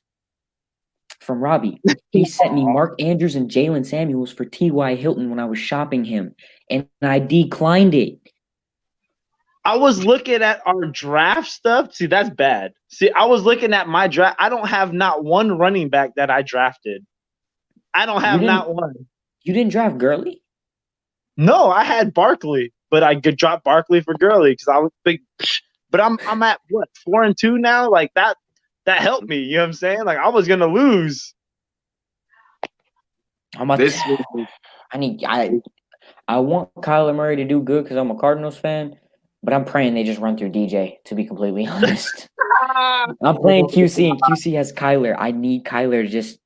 from Robbie. He sent me Mark Andrews and Jalen Samuels for T.Y. Hilton when I was shopping him, and I declined it. I was looking at our draft stuff. See, that's bad. See, I was looking at my draft. I don't have not one running back that I drafted. I don't have not one. You didn't draft Gurley? No, I had Barkley, but I could drop Barkley for Gurley because I was big. But I'm at what 4-2 now. Like that helped me. You know what I'm saying? Like I was gonna lose. I want Kyler Murray to do good because I'm a Cardinals fan, but I'm praying they just run through DJ. To be completely honest, I'm playing QC and QC has Kyler. I need Kyler to just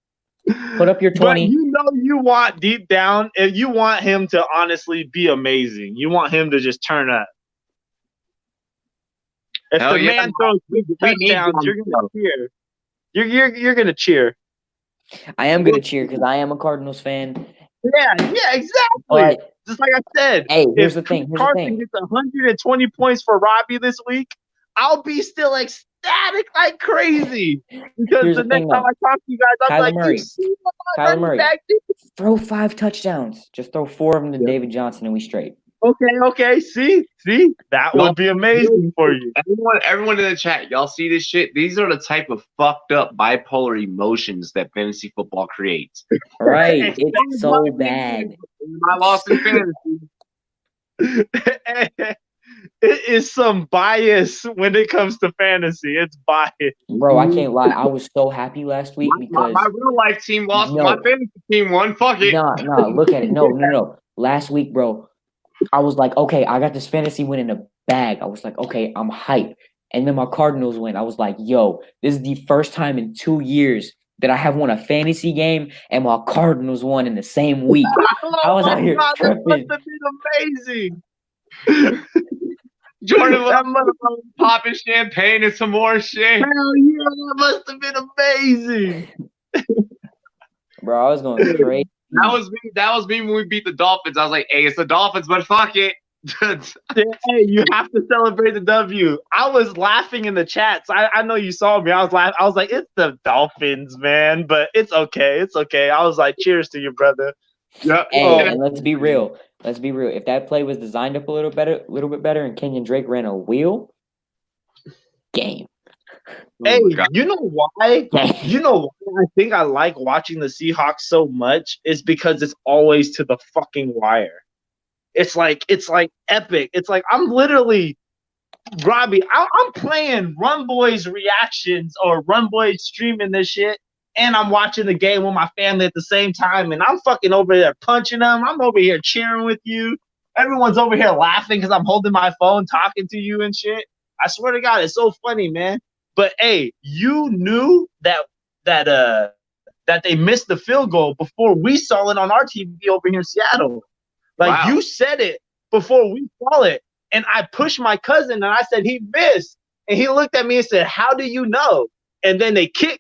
put up your 20. But you want deep down, if you want him to honestly be amazing. You want him to just turn up. If man throws big touchdowns, you're gonna cheer. You're gonna cheer. I am gonna cheer because I am a Cardinals fan. Yeah, exactly. But, just like I said, hey, here's the thing. Carson gets 120 points for Robbie this week, I'll be still ecstatic like crazy. Because the next time I talk to you guys, I'm like, you see what Kyler Murray, throw 5 touchdowns. Just throw 4 of them to David Johnson and we straight. Okay. See, that would be amazing for you. Everyone in the chat, y'all see this shit? These are the type of fucked up bipolar emotions that fantasy football creates. Right, it's so bad. I lost in fantasy. It is some bias when it comes to fantasy. It's bias, bro. I can't lie. I was so happy last week because my real life team lost. My fantasy team won. Fuck it. Nah. Look at it. No. Last week, bro. I was like, okay, I got this fantasy win in the bag. I was like, okay, I'm hyped. And then my Cardinals win. I was like, yo, this is the first time in 2 years that I have won a fantasy game and my Cardinals won in the same week. I was out here tripping. That must have been amazing. Jordan was popping champagne and some more shit. Hell yeah, that must have been amazing. Bro, I was going crazy. That was me when we beat the Dolphins. I was like, hey, it's the Dolphins, but fuck it. Hey, you have to celebrate the W. I was laughing in the chats. I know you saw me. I was laughing. I was like, it's the Dolphins, man, but it's okay. It's okay. I was like, cheers to you, brother. Yep. Hey, and let's be real. If that play was designed up a little bit better, and Kenyon Drake ran a wheel, game. Hey, you know why? You know why I think I like watching the Seahawks so much is because it's always to the fucking wire. it's like epic. It's like I'm literally Robbie. I'm playing Rumboyz reactions or Rumboyz streaming this shit, and I'm watching the game with my family at the same time, and I'm fucking over there punching them. I'm over here cheering with you. Everyone's over here laughing because I'm holding my phone, talking to you and shit. I swear to God, it's so funny, man. But hey, you knew that they missed the field goal before we saw it on our TV over here in Seattle. Like you said it before we saw it. And I pushed my cousin and I said he missed. And he looked at me and said, "How do you know?" And then they kicked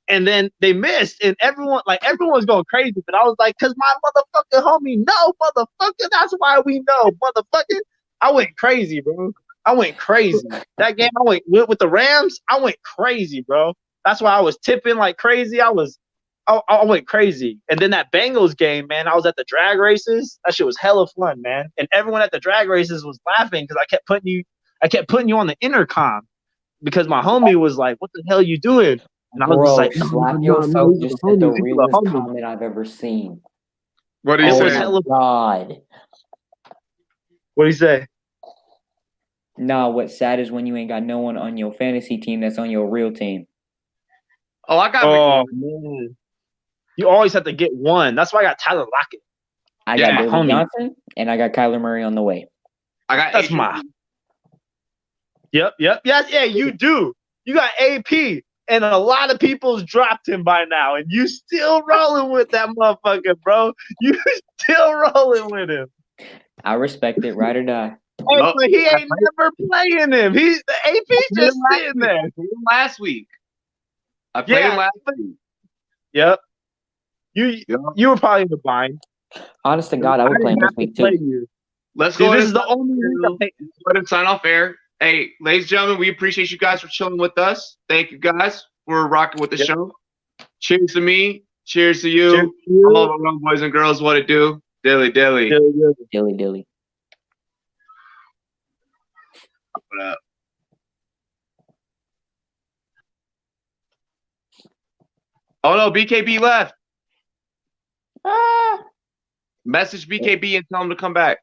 and then they missed. And everyone's going crazy. But I was like, "Cause my motherfucking homie, no, motherfucker, that's why we know, motherfucker." I went crazy, bro. I went crazy. That game I went with the Rams, I went crazy, bro. That's why I was tipping like crazy. I went crazy. And then that Bengals game, man, I was at the drag races. That shit was hella fun, man. And everyone at the drag races was laughing because I kept putting you on the intercom because my homie was like, "What the hell are you doing?" And I was just like, slap yourself just said the realest comment I've ever seen. What do you say? Oh, God. What do you say? Nah, what's sad is when you ain't got no one on your fantasy team that's on your real team. Oh, I got. Oh, man. You always have to get one. That's why I got Tyler Lockett. I got David Johnson, and I got Kyler Murray on the way. I got that's my. Yep. Yeah, you do. You got AP, and a lot of people's dropped him by now, and you still rolling with that motherfucker, bro. You still rolling with him. I respect it, ride or die. Hey, but he ain't never playing him. He's the AP's just sitting there. Last week. I played him last week. Yep. You were probably in the bind. Honest to God, I would play him this week too. Let's go. This is the only week let him sign off air. Hey, ladies and gentlemen, we appreciate you guys for chilling with us. Thank you guys for rocking with the show. Cheers to me. Cheers to you. Cheers to you. All the wrong boys and girls, what it do? Dilly dilly. Dilly dilly. What up? Oh no, BKB left. Message BKB and tell him to come back.